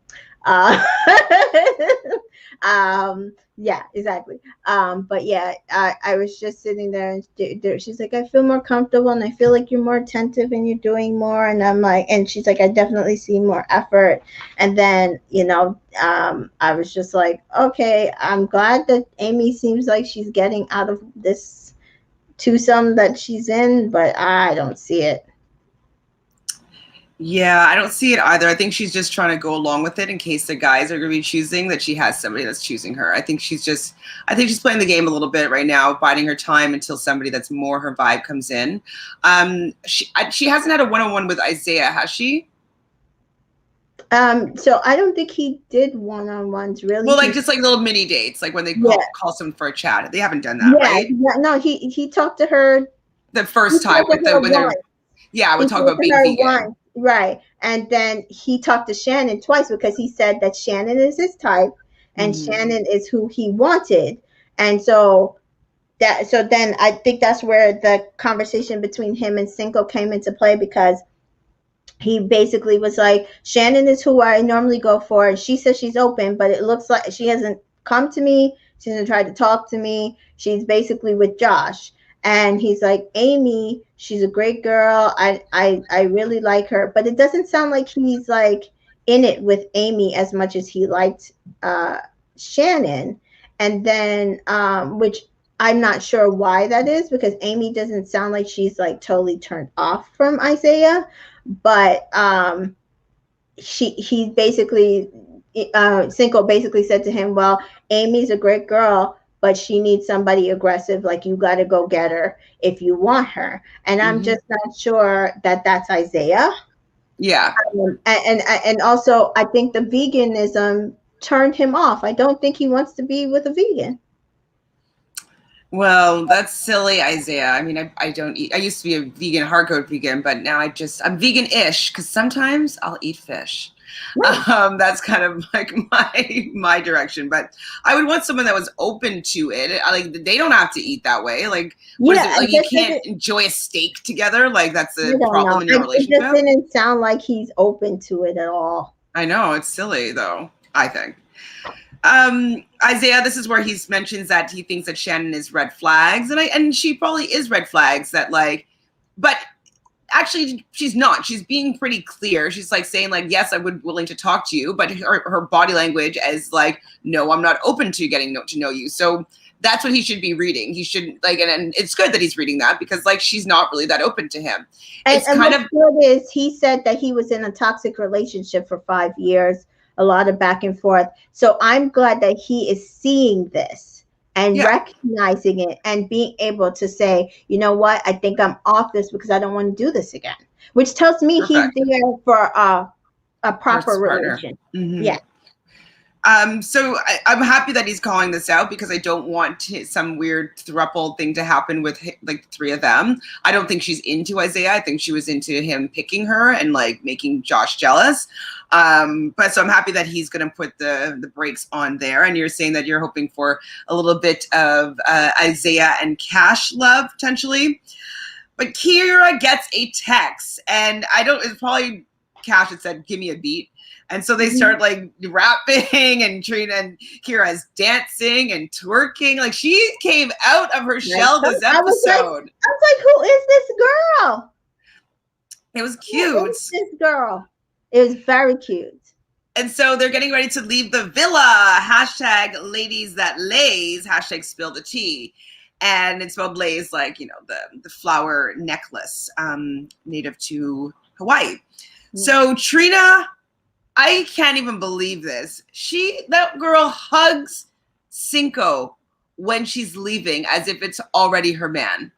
yeah, exactly. But yeah, I was just sitting there and she's like, I feel more comfortable and I feel like you're more attentive and you're doing more. And I'm like, and she's like, I definitely see more effort. And then, I was just like, okay, I'm glad that Amy seems like she's getting out of this twosome that she's in, but I don't see it. Yeah, I don't see it either. I think she's just trying to go along with it in case the guys are going to be choosing, that she has somebody that's choosing her. I think she's playing the game a little bit right now, biding her time until somebody that's more her vibe comes in. She hasn't had a one-on-one with Isaiah, has she? So I don't think he did one-on-ones really. Well, like just like little mini dates, like when they call someone for a chat. They haven't done that, right? No, he talked to her the first time with the when they're we talk about being vegan. Right. And then he talked to Shannon twice because he said that Shannon is his type and Shannon is who he wanted. And so then I think that's where the conversation between him and Cinco came into play, because he basically was like, Shannon is who I normally go for. And she says she's open, but it looks like she hasn't come to me. She hasn't tried to talk to me. She's basically with Josh. And he's like, Amy, she's a great girl. I really like her. But it doesn't sound like he's like in it with Amy as much as he liked Shannon. And then, which I'm not sure why that is, because Amy doesn't sound like she's like totally turned off from Isaiah. But he basically, Cinco basically said to him, well, Amy's a great girl, but she needs somebody aggressive. Like, you got to go get her if you want her. And I'm just not sure that that's Isaiah. Yeah. And also, I think the veganism turned him off. I don't think he wants to be with a vegan. Well, that's silly, Isaiah. I mean, I don't eat. I used to be a vegan, hardcore vegan, but now I'm vegan-ish because sometimes I'll eat fish. Right. That's kind of like my direction. But I would want someone that was open to it. Like, they don't have to eat that way. Like, what is it? Like, you can't enjoy a steak together. Like, that's the problem in your relationship. It just didn't sound like he's open to it at all. I know, it's silly though, I think. Isaiah, this is where he mentions that he thinks that Shannon is red flags, and she probably is red flags, that like, but actually she's not. She's being pretty clear. She's like saying like, yes, I would be willing to talk to you, but her body language is like, no, I'm not open to getting to know you. So that's what he should be reading. He should like, and it's good that he's reading that, because like, she's not really that open to him. And what's good is he said that he was in a toxic relationship for 5 years. A lot of back and forth. So I'm glad that he is seeing this and recognizing it and being able to say, you know what, I think I'm off this because I don't want to do this again. Which tells me he's there for a proper relation. Yeah. So I'm happy that he's calling this out, because I don't want some weird throuple thing to happen with like the three of them. I don't think she's into Isaiah. I think she was into him picking her and like making Josh jealous. But so I'm happy that he's going to put the brakes on there. And you're saying that you're hoping for a little bit of Isaiah and Cash love potentially. But Kira gets a text, and it's probably Cash that said, give me a beat. And so they start like rapping, and Trina and Kira's dancing and twerking. Like, she came out of her shell this episode. I was like, who is this girl? It was cute. Who is this girl? It was very cute. And so they're getting ready to leave the villa. #ladies that lays. #spill the tea. and it's spelled lei is like, the flower necklace, native to Hawaii. So Trina, I can't even believe this. That girl hugs Cinco when she's leaving as if it's already her man.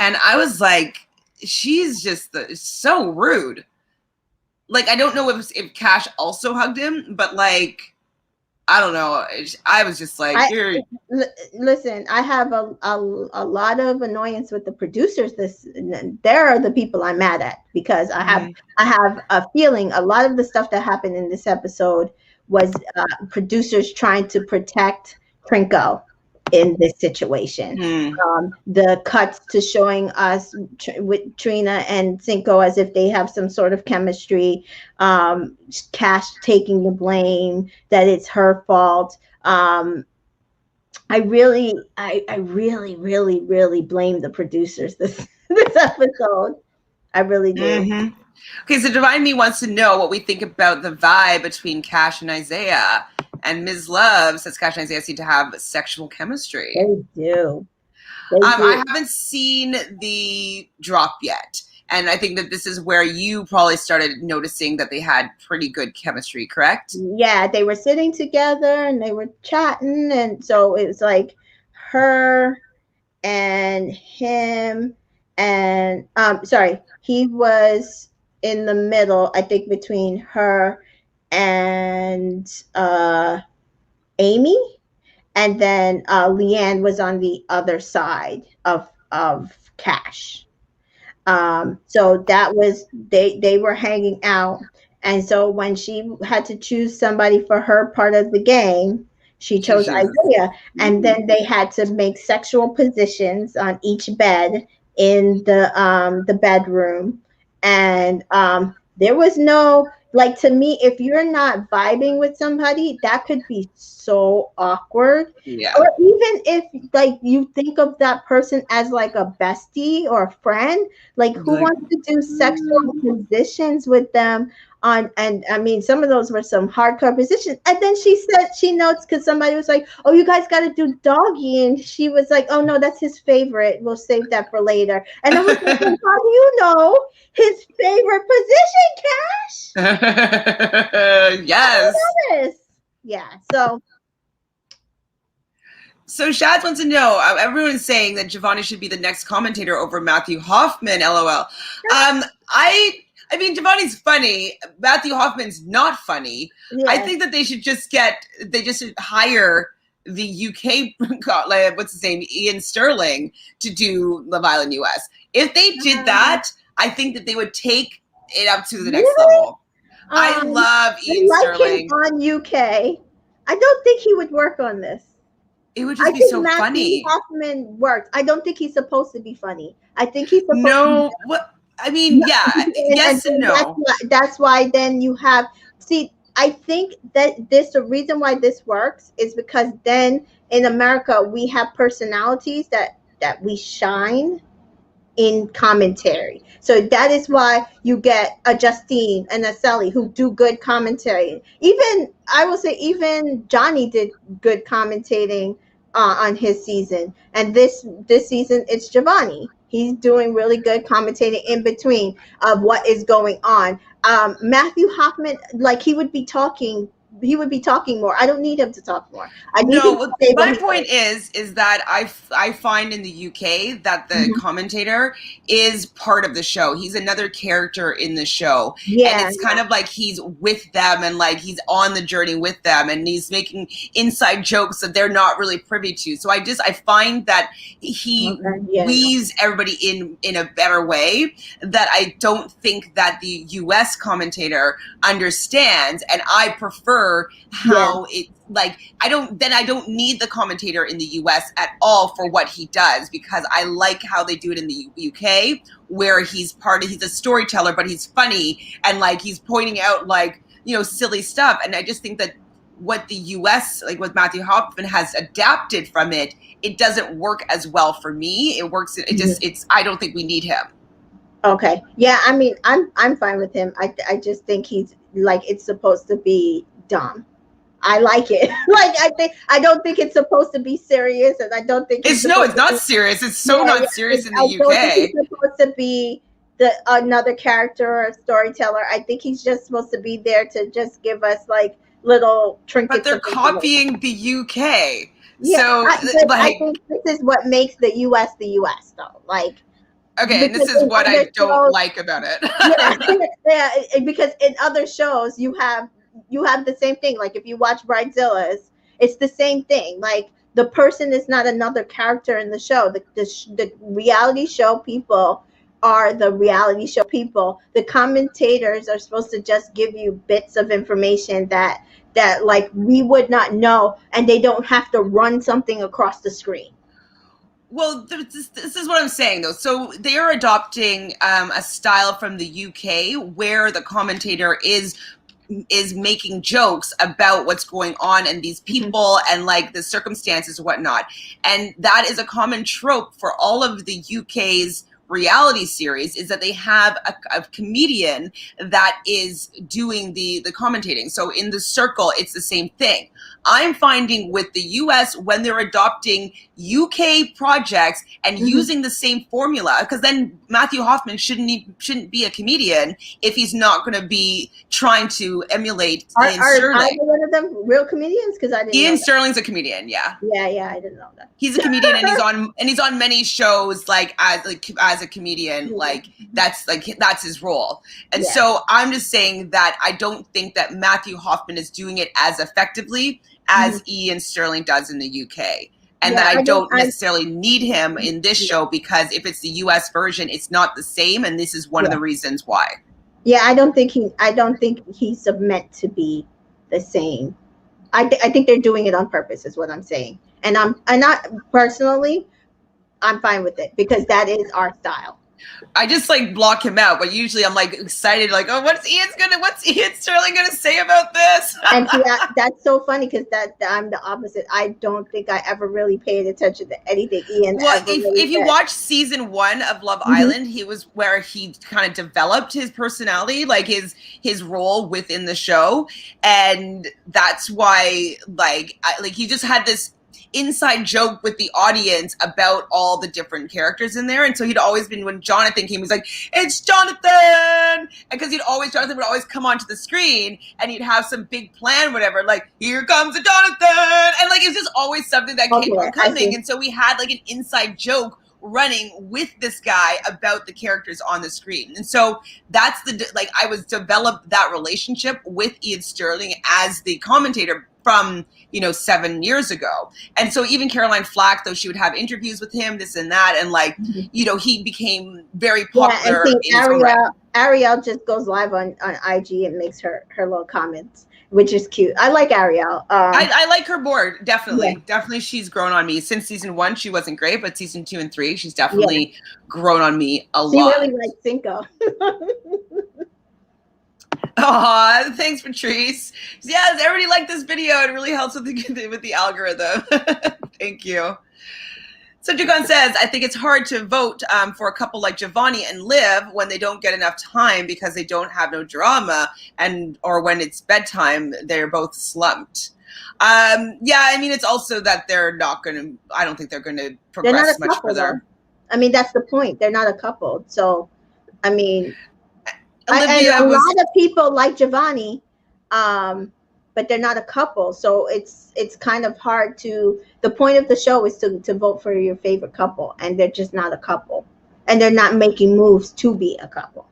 And I was like, she's just so rude. Like, I don't know if Cash also hugged him, but like, I don't know. I was just like, listen, I have a lot of annoyance with the producers. There are the people I'm mad at, because I have a feeling a lot of the stuff that happened in this episode was producers trying to protect Trinko in this situation. The cuts to showing us with Trina and Cinco as if they have some sort of chemistry, Cash taking the blame that it's her fault. I really, really blame the producers this episode. I really do. Okay, so Divine Me wants to know what we think about the vibe between Cash and Isaiah. And Ms. Love says Cash and Isaiah seem to have sexual chemistry. They do. I haven't seen the drop yet. And I think that this is where you probably started noticing that they had pretty good chemistry, correct? Yeah, they were sitting together and they were chatting. And so it was like her and him and, he was in the middle, I think, between her and Amy. And then Leanne was on the other side of Cash. So that was, they were hanging out. And so when she had to choose somebody for her part of the game, she chose Isaiah. And then they had to make sexual positions on each bed in the bedroom. And there was no, like, to me, if you're not vibing with somebody, that could be so awkward. Yeah. Or even if, like, you think of that person as like a bestie or a friend, like, who wants to do sexual positions with them on? And I mean, some of those were some hardcore positions. And then she said she notes, because somebody was like, oh, you guys got to do doggy, and she was like, oh no, that's his favorite, we'll save that for later. And I was like, well, how do you know his favorite position, Cash? Yes. Yeah. So Shaz wants to know, everyone's saying that Giovanni should be the next commentator over Matthew Hoffman, LOL. I mean, Giovanni's funny. Matthew Hoffman's not funny. Yeah. I think that they should hire the UK, what's his name, Ian Sterling, to do Love Island US. If they did that, I think that they would take it up to the next level. I love Ian Sterling. Him on UK. I don't think he would work on this. It would just be so Matthew funny. Hoffman works. I don't think he's supposed to be funny. I think he's supposed to be what? I mean, yeah, yes and no. That's why then you have, see, I think that the reason why this works is because then in America, we have personalities that we shine in commentary. So that is why you get a Justine and a Sally who do good commentary. Even, I will say, even Johnny did good commentating on his season. And this season, it's Giovanni. He's doing really good commentating in between of what is going on. Matthew Hoffman, like, he would be talking more. I don't need him to talk more. My point is that I find in the UK that the commentator is part of the show. He's another character in the show. Yeah, and it's kind of like he's with them and like he's on the journey with them and he's making inside jokes that they're not really privy to. So I find that he weaves everybody in a better way that I don't think that the US commentator understands, and I prefer how it's like I don't need the commentator in the US at all for what he does, because I like how they do it in the UK, where he's a storyteller, but he's funny and like he's pointing out like, silly stuff. And I just think that what the US, like what Matthew Hoffman has adapted from it doesn't work as well for me. I don't think we need him. Okay. Yeah, I mean, I'm fine with him. I just think he's like, it's supposed to be dumb. I like it. Like I don't think it's supposed to be serious, and I don't think It's not serious. It's so not serious in the I don't think he's UK. supposed to be the another character or storyteller. I think he's just supposed to be there to just give us like little But trinkets they're of information. copying the UK. Yeah, So but I like, think this is what makes the U.S. though. Like okay, and this because is in what I other don't shows, like about it. yeah, yeah, because in other shows you have the same thing. Like if you watch Bridezilla's, it's the same thing. Like the person is not another character in the show. The reality show people are the reality show people. The commentators are supposed to just give you bits of information that like we would not know, and they don't have to run something across the screen. Well, this is what I'm saying, though. So they are adopting a style from the UK where the commentator is making jokes about what's going on and these people and like the circumstances and whatnot. And that is a common trope for all of the UK's reality series, is that they have a comedian that is doing the commentating. So in The Circle, it's the same thing. I'm finding with the US, when they're adopting UK projects and using the same formula, because then Matthew Hoffman shouldn't be a comedian if he's not going to be trying to emulate Ian Sterling. Are one of them real comedians? Because I didn't know Ian that. Sterling's a comedian, yeah. Yeah, I didn't know that. He's a comedian and he's on many shows like as a comedian, like that's his role. And so I'm just saying that I don't think that Matthew Hoffman is doing it as effectively as Ian Sterling does in the UK. And that I don't necessarily need him in this show, because if it's the US version, it's not the same, and this is one of the reasons why. Yeah, I don't think he's meant to be the same. I think they're doing it on purpose, is what I'm saying. And I'm not personally, I'm fine with it because that is our style. I just like block him out, but usually I'm like excited, like, oh, what's Ian Sterling gonna say about this? And see, that's so funny because I'm the opposite. I don't think I ever really paid attention to anything Ian. Well, if you watch season 1 of Love Island, he was where he kind of developed his personality, like his role within the show, and that's why like he just had this inside joke with the audience about all the different characters in there. And so he'd always been, when Jonathan came, he was like, it's Jonathan, because Jonathan would always come onto the screen and he'd have some big plan, whatever, like, here comes a Jonathan, and like it was just always something that kept on coming. And so we had like an inside joke running with this guy about the characters on the screen. And so that's I was developed that relationship with Ian Sterling as the commentator from 7 years ago. And so even Caroline Flack, though, she would have interviews with him, this and that, and like he became very popular. Yeah, Ariel just goes live on IG and makes her little comments, which is cute. I like Ariel. I like her more, definitely. She's grown on me since season 1. She wasn't great, but season 2 and 3, she's definitely grown on me a lot. She really likes Cinco. Aw, thanks, Patrice. Yes, everybody liked this video. It really helps with the algorithm. Thank you. So Dugan says, I think it's hard to vote for a couple like Giovanni and Liv when they don't get enough time because they don't have no drama, or when it's bedtime, they're both slumped. Yeah, I mean, it's also that they're not going to, I don't think they're going to progress much further. I mean, that's the point. They're not a couple. So, I mean, a lot of people like Giovanni, but they're not a couple. So it's kind of hard to, the point of the show is to vote for your favorite couple, and they're just not a couple. And they're not making moves to be a couple.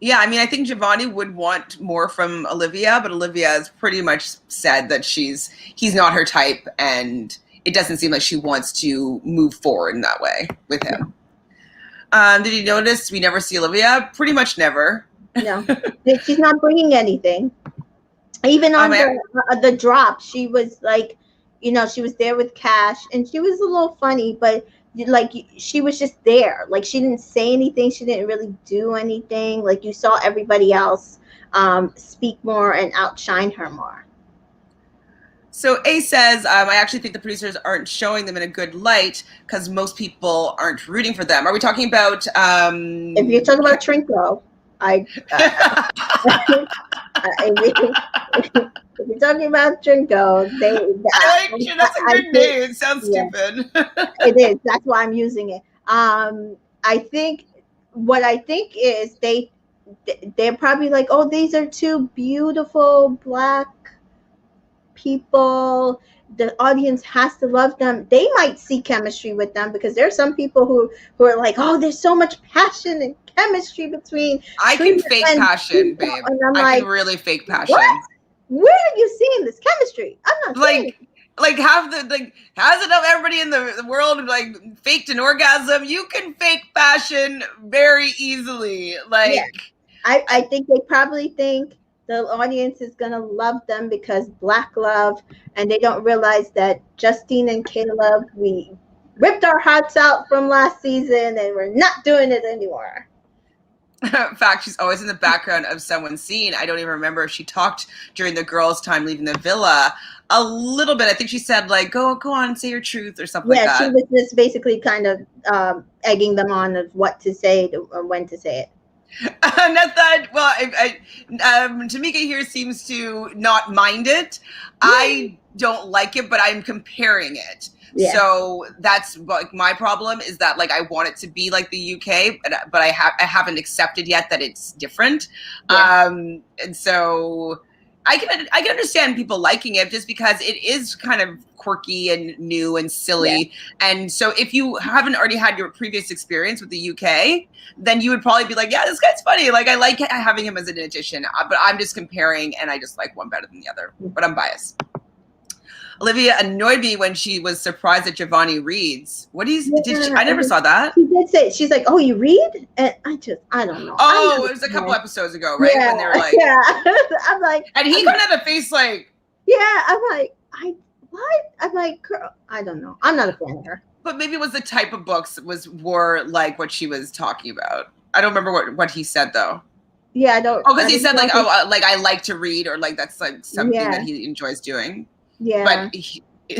Yeah, I mean, I think Giovanni would want more from Olivia, but Olivia has pretty much said that he's not her type, and it doesn't seem like she wants to move forward in that way with him. Did you notice we never see Olivia? Pretty much never. No, she's not bringing anything. Even on the drop, she was like, she was there with Cash, and she was a little funny, but like she was just there. Like she didn't say anything. She didn't really do anything. Like you saw everybody else speak more and outshine her more. So A says, I actually think the producers aren't showing them in a good light because most people aren't rooting for them. Are we talking about? If you're talking about Trinko, If you're talking about Trinko, I like that's a good think, name. It sounds yeah, stupid. it is. That's why I'm using it. I think what I think is they're probably like, oh, these are two beautiful black people. The audience has to love them. They might see chemistry with them because there's some people who are like, oh, there's so much passion and chemistry between I can Trina fake and passion, Trinko. babe. And I'm I can like, really fake what? passion. Where are you seeing this chemistry? I'm not seeing it. Like has enough everybody in the world like faked an orgasm. You can fake passion very easily. Yeah, I think they probably think the audience is gonna love them because black love, and they don't realize that Justine and Caleb, we ripped our hearts out from last season, and we're not doing it anymore. In fact, she's always in the background of someone's scene. I don't even remember if she talked during the girls' time leaving the villa a little bit. I think she said like, "Go on, and say your truth" or something like Yeah, she that. was just basically kind of egging them on of what to say and when to say it. Not that. Well, Tamika here seems to not mind it. I don't like it, but I'm comparing it. Yeah. So that's like my problem is that like I want it to be like the UK, but I haven't accepted yet that it's different. Yeah. And so I can understand people liking it just because it is kind of quirky and new and silly. Yeah. And so if you haven't already had your previous experience with the UK, then you would probably be like, yeah, this guy's funny. Like I like having him as an addition, but I'm just comparing and I just like one better than the other, but I'm biased. Olivia annoyed me when she was surprised that Giovanni reads. What is? Yeah, I never saw that. She did say, she's like, "Oh, you read?" And I don't know. Oh, it was a couple episodes ago, right? Yeah, when they were like, yeah. I'm like, and he kind of had a face like, yeah. I'm like, what? I'm like, girl, I don't know. I'm not a fan of her. But maybe it was the type of books were like what she was talking about. I don't remember what he said though. Yeah, I don't. Oh, because he said like, oh, like I like to read, or like that's like something that he enjoys doing. Yeah. But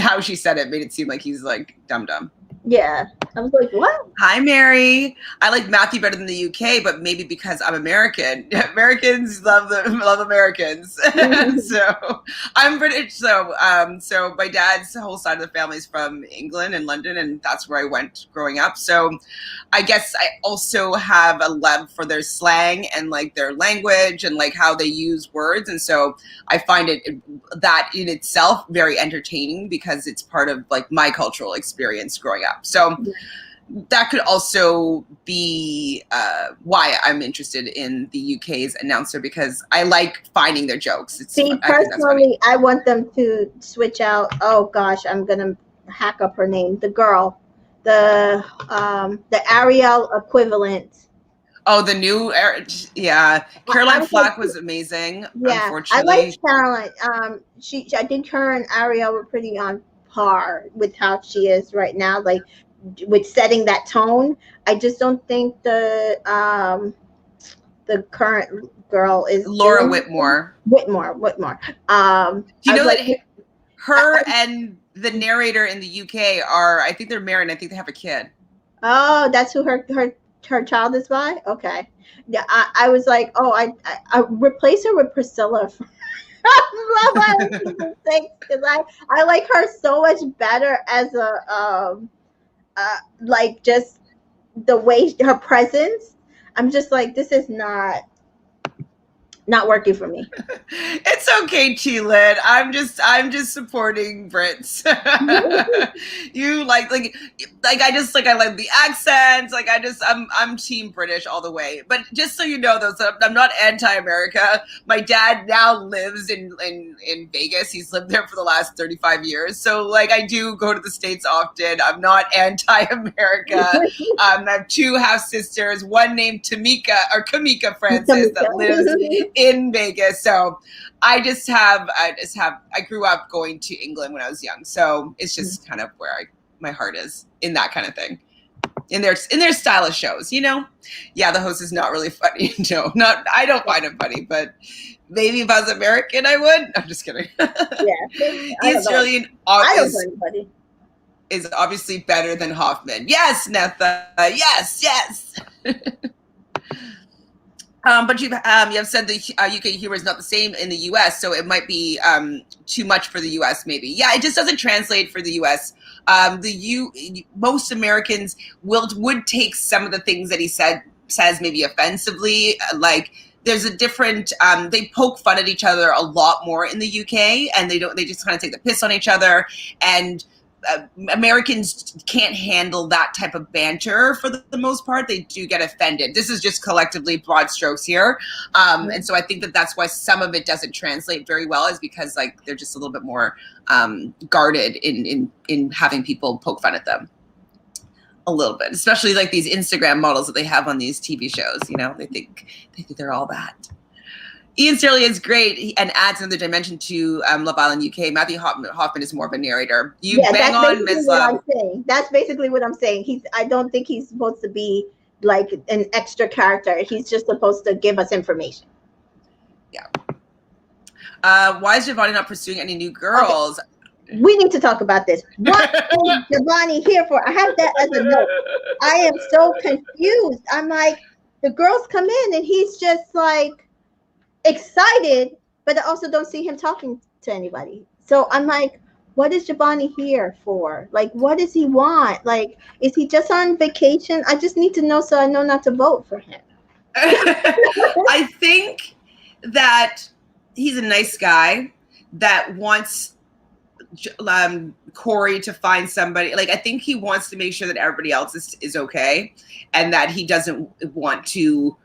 how she said it made it seem like he's like dumb. Yeah. I was like, what? Hi, Mary. I like Matthew better than the UK, but maybe because I'm American. Americans love Americans. So I'm British. So so my dad's whole side of the family is from England and London, and that's where I went growing up. So I guess I also have a love for their slang and like their language and like how they use words. And so I find that in itself very entertaining because it's part of like my cultural experience growing up. So that could also be why I'm interested in the UK's announcer, because I like finding their jokes. Personally, I want them to switch out. Oh gosh, I'm gonna hack up her name. The girl, the Ariel equivalent. Oh, the new, yeah. Caroline Flack was amazing. Yeah, unfortunately. I like Caroline. I think her and Ariel were pretty on par with how she is right now. Like with setting that tone. I just don't think the current girl is Laura Whitmore. Whitmore. Do you know that her and the narrator in the UK are? I think they're married. And I think they have a kid. Oh, that's who her child is by. Okay, yeah. I was like, oh, I replace her with Priscilla. Because I like her so much better as a like just the way her presence. I'm just like, this is not working for me. It's okay, Cheelan. I'm just supporting Brits. You like I like the accents. Like I'm team British all the way. But just so you know, though, so I'm not anti-America. My dad now lives in Vegas. He's lived there for the last 35 years. So like I do go to the States often. I'm not anti-America. I have two half sisters, one named Kamika Francis that lives in Vegas. So I grew up going to England when I was young. So it's just kind of where my heart is in that kind of thing. In their style of shows, you know? Yeah, the host is not really funny. No, I don't find him funny, but maybe if I was American, I would. I'm just kidding. Yeah. Australian is obviously better than Hoffman. Yes, Netha. Yes. But you have said the UK humor is not the same in the US, so it might be too much for the US. Maybe, yeah, it just doesn't translate for the US. Most Americans would take some of the things that he says maybe offensively. Like there's a different. They poke fun at each other a lot more in the UK, and they don't. They just kind of take the piss on each other, and Americans can't handle that type of banter for the most part. They do get offended. This is just collectively broad strokes here. And so I think that that's why some of it doesn't translate very well, is because like they're just a little bit more guarded in having people poke fun at them a little bit, especially like these Instagram models that they have on these TV shows. You know, they think they're all that. Ian Sterling is great and adds another dimension to Love Island UK. Matthew Hoffman is more of a narrator. Bang on, Ms. Love. That's basically what I'm saying. I don't think he's supposed to be like an extra character. He's just supposed to give us information. Yeah. Why is Giovanni not pursuing any new girls? Okay. We need to talk about this. What is Giovanni here for? I have that as a note. I am so confused. I'm like, the girls come in and he's just like excited, but I also don't see him talking to anybody. So I'm like, what is Giovanni here for? Like, what does he want? Like, is he just on vacation? I just need to know so I know not to vote for him. I think that he's a nice guy that wants Corey to find somebody. Like, I think he wants to make sure that everybody else is okay, and that he doesn't want to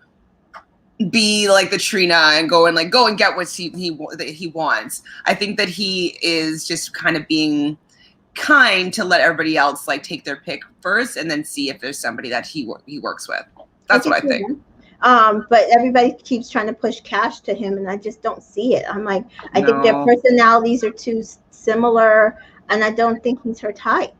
be like the Trina and go and get what he wants. I think that he is just kind of being kind to let everybody else like take their pick first, and then see if there's somebody that he works with. That's what I think. But everybody keeps trying to push Cash to him, and I just don't see it. I'm like, I think their personalities are too similar, and I don't think he's her type.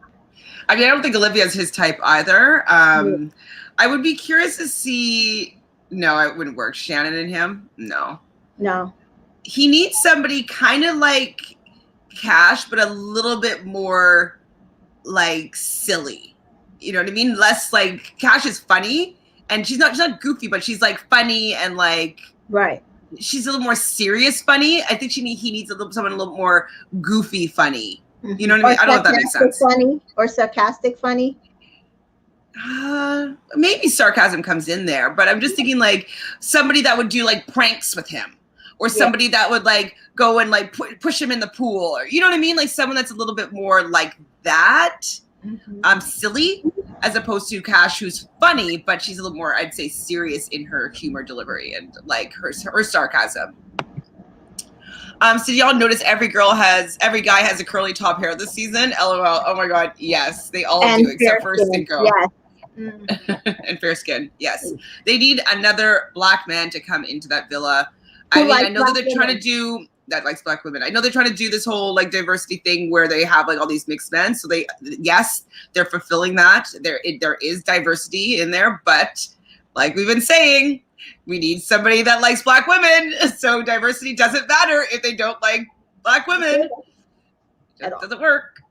I mean, I don't think Olivia's his type either. I would be curious to see. No, it wouldn't work. Shannon and him? No. He needs somebody kind of like Cash, but a little bit more like silly. You know what I mean? Less like Cash is funny, and she's not goofy, but she's like funny and like right. She's a little more serious funny. I think he needs someone a little more goofy funny. You know what I mean? I don't know if that makes sense. Funny or sarcastic funny. Maybe sarcasm comes in there, but I'm just thinking like somebody that would do like pranks with him, or somebody that would like go and like push him in the pool, or you know what I mean, like someone that's a little bit more like that, silly, as opposed to Cash, who's funny, but she's a little more, I'd say, serious in her humor delivery and like her sarcasm. So do y'all notice every guy has a curly top hair this season? LOL. Oh my god, yes, they all do except for Cinco. Yes. And fair skin, yes. They need another black man to come into that villa. I know that they're trying to do that, likes black women. I know they're trying to do this whole like diversity thing where they have like all these mixed men. So they're fulfilling that. There is diversity in there, but like we've been saying, we need somebody that likes black women. So diversity doesn't matter if they don't like black women. It doesn't work.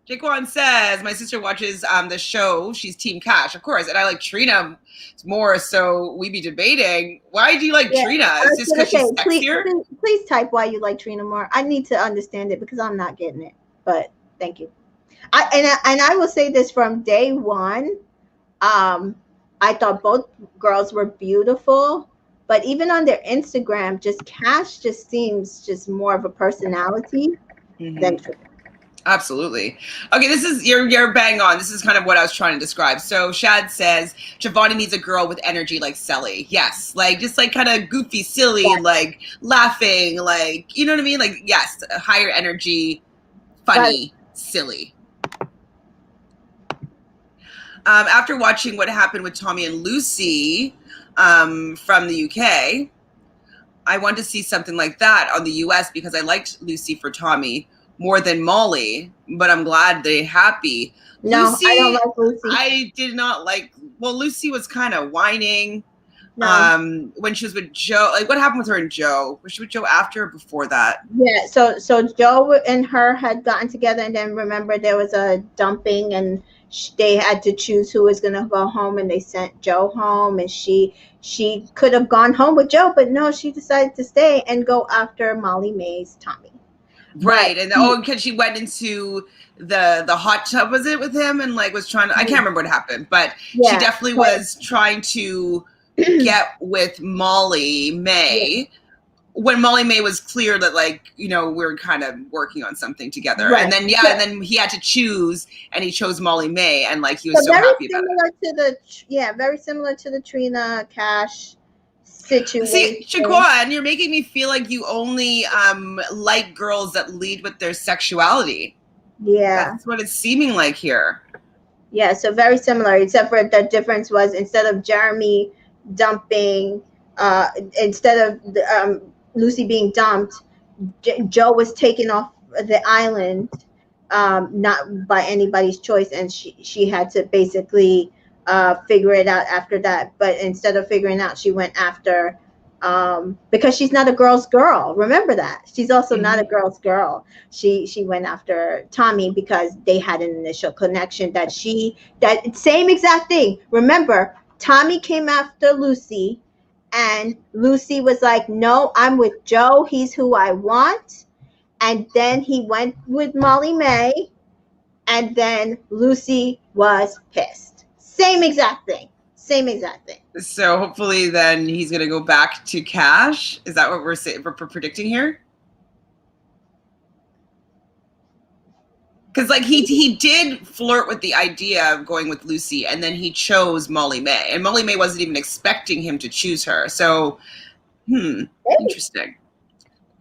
Jaquan says, my sister watches the show. She's Team Cash, of course. And I like Trina more, so we be debating. Why do you like Trina? Is this because she's sexier? Please type why you like Trina more. I need to understand it because I'm not getting it. But thank you. I will say this from day one. I thought both girls were beautiful. But even on their Instagram, just Cash just seems just more of a personality than Trina. Absolutely. Okay, this is you're bang on. This is kind of what I was trying to describe. So Shad says Giovanni needs a girl with energy like Selly. Yes, like just like kind of goofy, silly, like laughing, like you know what I mean. Like yes, higher energy, funny, silly. After watching what happened with Tommy and Lucy from the UK, I want to see something like that on the US because I liked Lucy for Tommy more than Molly, but I'm glad they're happy. No, Lucy, I don't like Lucy. I did not like. Well, Lucy was kind of whining. No. When she was with Joe. Like, what happened with her and Joe? Was she with Joe after or before that? Yeah, so Joe and her had gotten together, and then remember there was a dumping, and they had to choose who was going to go home, and they sent Joe home, and she could have gone home with Joe, but no, she decided to stay and go after Molly May's Tommy. But Right, and because she went into the hot tub, was it, with him, and like was trying to, I can't remember what happened, but she yeah, definitely but was trying to get with Molly yeah, May when Molly May was clear that, like, you know, we're kind of working on something together. right. And then So, and then he had to choose, and he chose Molly May, and like he so was so happy about it. very similar to the Trina Cash See, situation. Shaquan, you're making me feel like you only like girls that lead with their sexuality. Yeah. That's what it's seeming like here. Yeah, so very similar, except for the difference was instead of Jeremy dumping, instead of Lucy being dumped, Joe was taken off the island, not by anybody's choice, and she had to basically figure it out after that. But instead of figuring out, she went after, because she's not a girl's girl. Remember that she's also not a girl's girl. She went after Tommy because they had an initial connection. That same exact thing. Remember, Tommy came after Lucy, and Lucy was like, "No, I'm with Joe. He's who I want." And then he went with Molly May, and then Lucy was pissed. Same exact thing. Same exact thing. So hopefully then he's going to go back to Cash. Is that what we're saying? We're predicting here? Because like he did flirt with the idea of going with Lucy, and then he chose Molly May, and Molly May wasn't even expecting him to choose her. So, interesting.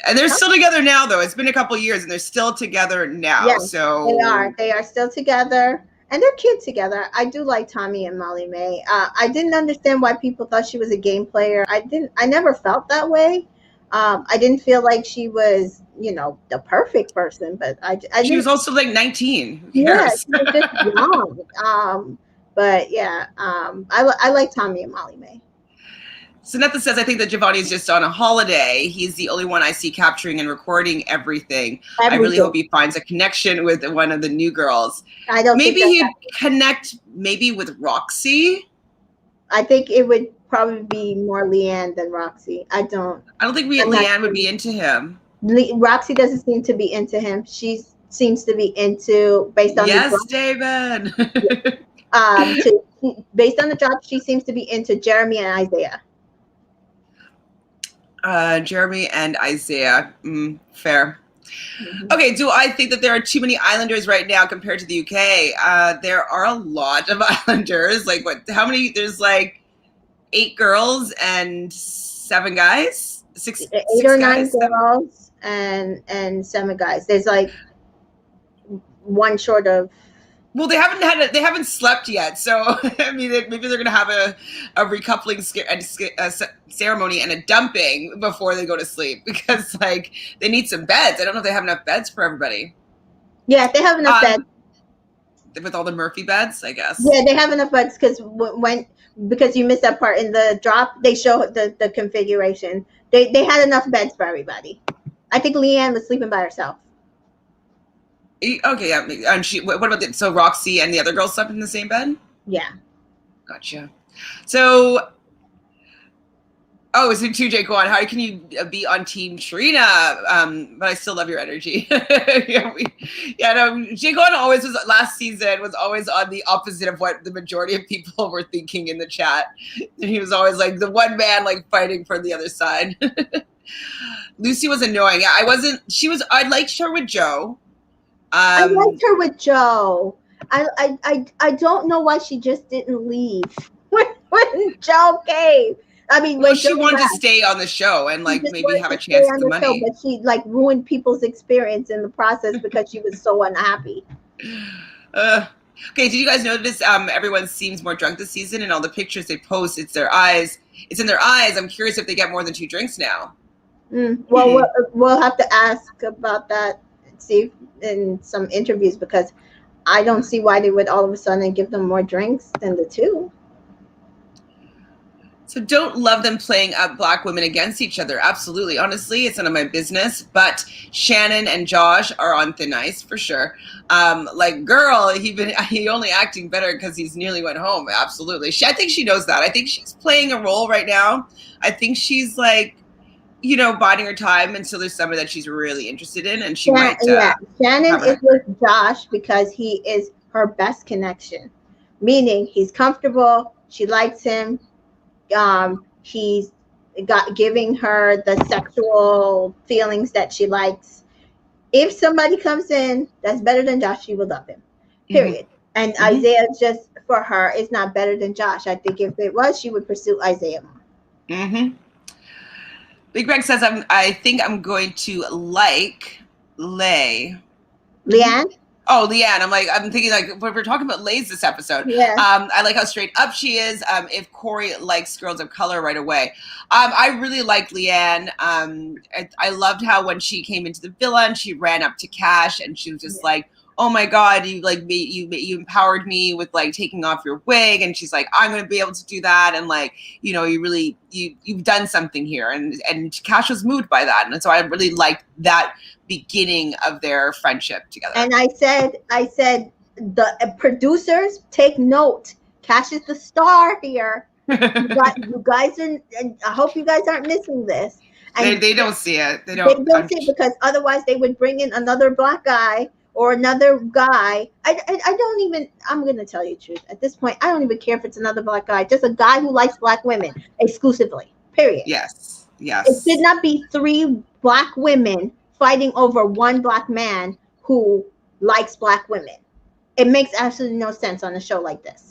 And they're still together now, though. It's been a couple years, and they're still together now. Yeah, So they are. They are still together, and they're cute together. I do like Tommy and Molly May. I didn't understand why people thought she was a game player. I never felt that way. I didn't feel like she was, the perfect person, but I she didn't. was also like 19. Who Yeah, cares? she was just young. But yeah, I like Tommy and Molly May. Samantha says, I think that Giovanni is just on a holiday. He's the only one I see capturing and recording everything. I really hope he finds a connection with one of the new girls. I don't maybe think he'd connect maybe with Roxy. I think it would probably be more Leanne than Roxy. I don't think Leanne would be into him. Roxy doesn't seem to be into him. She seems to be into, based on David. Based on the drop, she seems to be into Jeremy and Isaiah. Jeremy and Isaiah. Fair. Okay, do I think that there are too many Islanders right now compared to the UK? There are a lot of Islanders. Like, how many? There's like 8 girls and 7 guys? 8 or 9 girls and 7 guys. There's like one short of. Well, they haven't slept yet, so I mean, maybe they're gonna have a recoupling ceremony and a dumping before they go to sleep, because like they need some beds. I don't know if they have enough beds for everybody. Yeah, they have enough beds with all the Murphy beds, I guess. Yeah, they have enough beds because you missed that part in the drop. They show the configuration. They had enough beds for everybody. I think Leanne was sleeping by herself. Okay, yeah. And what about so Roxy and the other girls slept in the same bed? Yeah. Gotcha. So, so 2J, go on. How can you be on Team Trina? But I still love your energy. Jake always was, last season was always on the opposite of what the majority of people were thinking in the chat. And he was always like the one man like fighting for the other side. Lucy was annoying. Yeah, I liked her with Joe. I liked her with Joe. I don't know why she just didn't leave when Joe came. I mean, well, she wanted to stay on the show and like maybe have a chance at the money. But she like ruined people's experience in the process because she was so unhappy. Okay, did you guys notice everyone seems more drunk this season, and all the pictures they post, it's in their eyes. I'm curious if they get more than 2 drinks now. Well, we'll have to ask about that, see in some interviews, because I don't see why they would all of a sudden give them more drinks than the 2. So don't love them playing up black women against each other. Absolutely. Honestly, it's none of my business. But Shannon and Josh are on thin ice for sure. Like, girl, he only acting better because he's nearly went home. Absolutely. I think she knows that. I think she's playing a role right now. I think she's like, you know, biding her time until there's somebody that she's really interested in, and she might. Shannon is with Josh because he is her best connection, meaning he's comfortable. She likes him. He's giving her the sexual feelings that she likes. If somebody comes in that's better than Josh, she will love him. Period. Mm-hmm. And mm-hmm. Isaiah just for her is not better than Josh. I think if it was, she would pursue Isaiah more. Mm-hmm. Big Greg says I think I'm going to like Leanne. Oh, Leanne. I'm thinking like when we're talking about Lays this episode. Yeah. I like how straight up she is. If Corey likes girls of color right away. I really liked Leanne. I loved how when she came into the villa and she ran up to Cash and she was just like, oh my God, you empowered me with like taking off your wig. And she's like, I'm going to be able to do that. And like, you know, you've done something here. And Cash was moved by that. And so I really liked that beginning of their friendship together. And I said, the producers take note. Cash is the star here. You guys are, and I hope you guys aren't missing this. And they don't see it. They don't see it because otherwise they would bring in another black guy or another guy. I don't even, I'm going to tell you the truth. At this point, I don't even care if it's another black guy. Just a guy who likes black women exclusively. Period. Yes. It should not be 3 black women fighting over one black man who likes black women. It makes absolutely no sense on a show like this.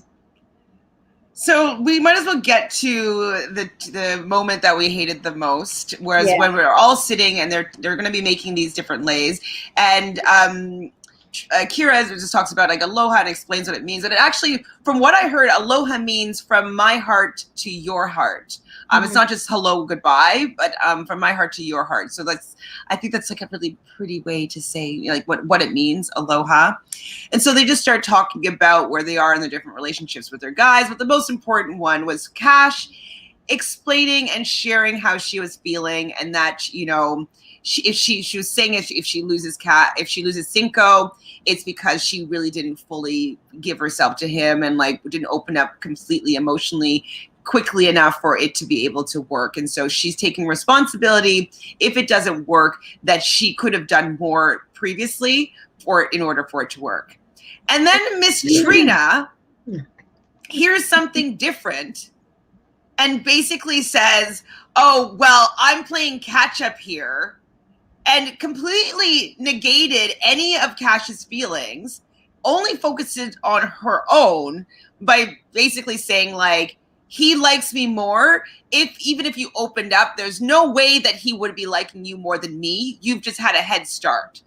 So we might as well get to the moment that we hated the most, whereas when we're all sitting and they're going to be making these different lays, and Kira just talks about like aloha and explains what it means. And it actually, from what I heard, aloha means from my heart to your heart. It's not just hello, goodbye, but from my heart to your heart. So I think that's like a really pretty way to say like what it means, aloha. And so they just start talking about where they are in their different relationships with their guys. But the most important one was Cash explaining and sharing how she was feeling, and that, you know, she was saying if she loses Cinco, it's because she really didn't fully give herself to him and like didn't open up completely emotionally quickly enough for it to be able to work. And so she's taking responsibility if it doesn't work, that she could have done more previously in order for it to work. And then Miss Trina hears something different and basically says, oh, well, I'm playing catch up here, and completely negated any of Cash's feelings, only focuses on her own by basically saying like, he likes me more. Even if you opened up, there's no way that he would be liking you more than me. You've just had a head start.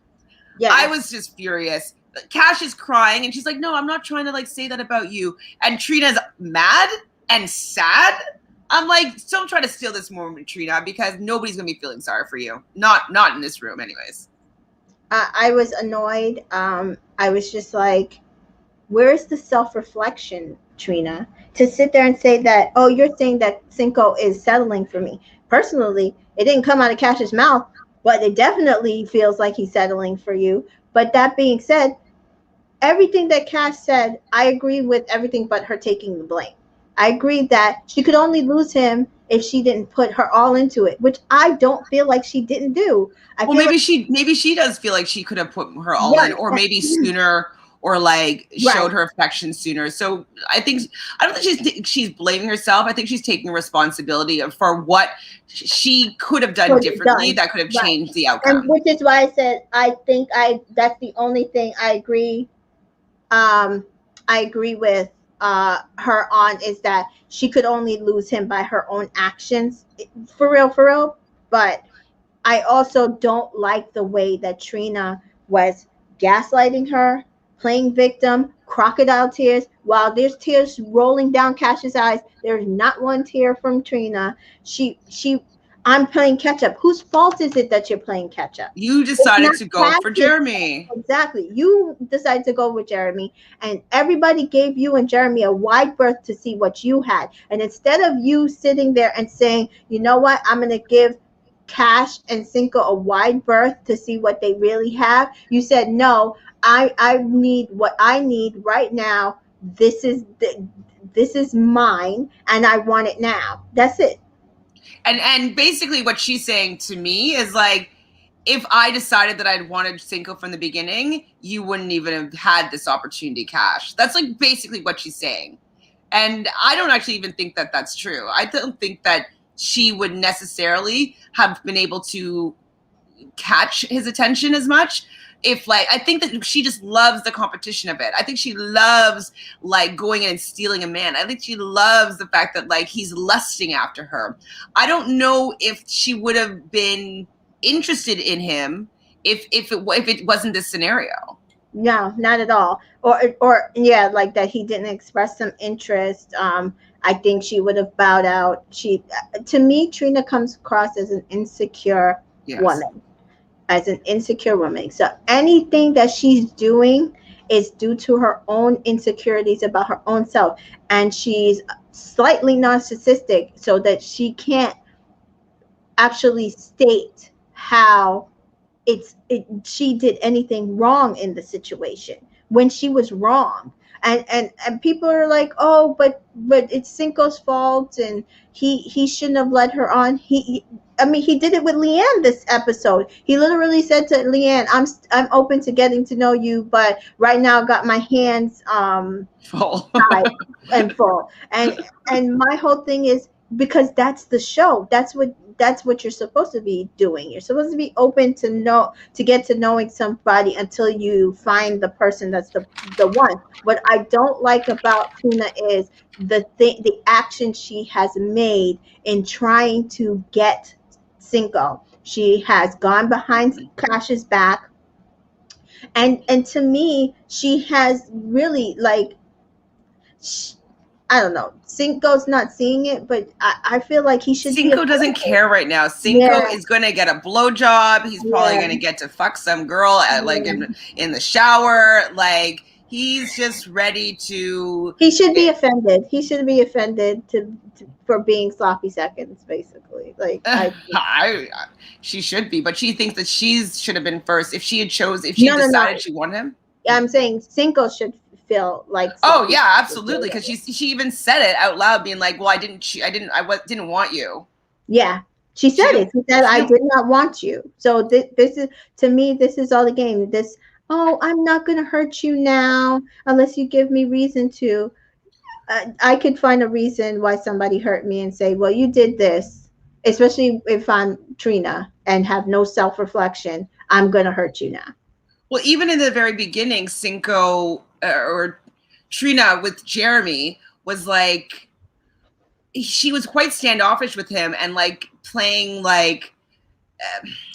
Yeah. I was just furious. Cash is crying and she's like, no, I'm not trying to like say that about you. And Trina's mad and sad. I'm like, don't try to steal this moment, Trina, because nobody's gonna be feeling sorry for you. Not in this room, anyways. I was annoyed. I was just like, where's the self-reflection, Trina? To sit there and say that, oh, you're saying that Cinco is settling for me. Personally, it didn't come out of Cash's mouth, but it definitely feels like he's settling for you. But that being said, everything that Cash said, I agree with everything but her taking the blame. I agree that she could only lose him if she didn't put her all into it, which I don't feel like she didn't do. Maybe she does feel like she could have put her all in, or maybe sooner, or like showed her affection sooner. So I don't think she's blaming herself. I think she's taking responsibility for what she could have done differently that could have changed the outcome. And which is why I said that's the only thing I agree. I agree with her on, is that she could only lose him by her own actions, for real. But I also don't like the way that Trina was gaslighting her, playing victim, crocodile tears. While there's tears rolling down Cash's eyes, there's not one tear from Trina. I'm playing catch up. Whose fault is it that you're playing catch up? You It's decided not to go for Cass's Jeremy. fault. Exactly. You decided to go with Jeremy, and everybody gave you and Jeremy a wide berth to see what you had. And instead of you sitting there and saying, you know what, I'm going to give Cash and Cinco a wide berth to see what they really have, you said, no, I need what I need right now. This is mine, and I want it now. That's it. And basically what she's saying to me is like, if I decided that I'd wanted Cinco from the beginning, you wouldn't even have had this opportunity, Cash. That's like basically what she's saying. And I don't actually even think that that's true. I don't think that she would necessarily have been able to catch his attention as much. If like, I think that she just loves the competition of it. I think she loves like going in and stealing a man. I think she loves the fact that like he's lusting after her. I don't know if she would have been interested in him if it wasn't this scenario. No, not at all. Or yeah, like that he didn't express some interest. I think she would have bowed out. She, to me, Trina comes across as an insecure Yes. woman, as an insecure woman. So anything that she's doing is due to her own insecurities about her own self, and she's slightly narcissistic, so that she can't actually state how she did anything wrong in the situation when she was wrong. And people are like, oh, but it's Cinco's fault, and he shouldn't have led her on. I mean, he did it with Leanne this episode. He literally said to Leanne, I'm open to getting to know you, but right now I got my hands Full. tied and full. And my whole thing is, because that's the show. That's what you're supposed to be doing. You're supposed to be open to get to knowing somebody until you find the person that's the one. What I don't like about Tina is the action she has made in trying to get Cinco. She has gone behind Cash's back, and to me, she has really like, I don't know. Cinco's not seeing it, but I feel like he should be Cinco doesn't care right now. Yeah, Cinco is going to get a blowjob. He's probably yeah, going to get to fuck some girl at like yeah. in the shower. Like he's just ready to. He should be offended. He should be offended for being sloppy seconds, basically. Like She should be, but she thinks that she should have been first. If she no. decided she wanted him. I'm saying Cinco should feel like. Oh yeah, absolutely. Because she even said it out loud, being like, "Well, I didn't want you." Yeah, she said it. She said, "I did not want you." So this is, to me, this is all the game. This, oh, I'm not going to hurt you now unless you give me reason to. I could find a reason why somebody hurt me and say, "Well, you did this," especially if I'm Trina and have no self-reflection. I'm going to hurt you now. Well, even in the very beginning, Cinco or Trina with Jeremy was like, she was quite standoffish with him and like playing like,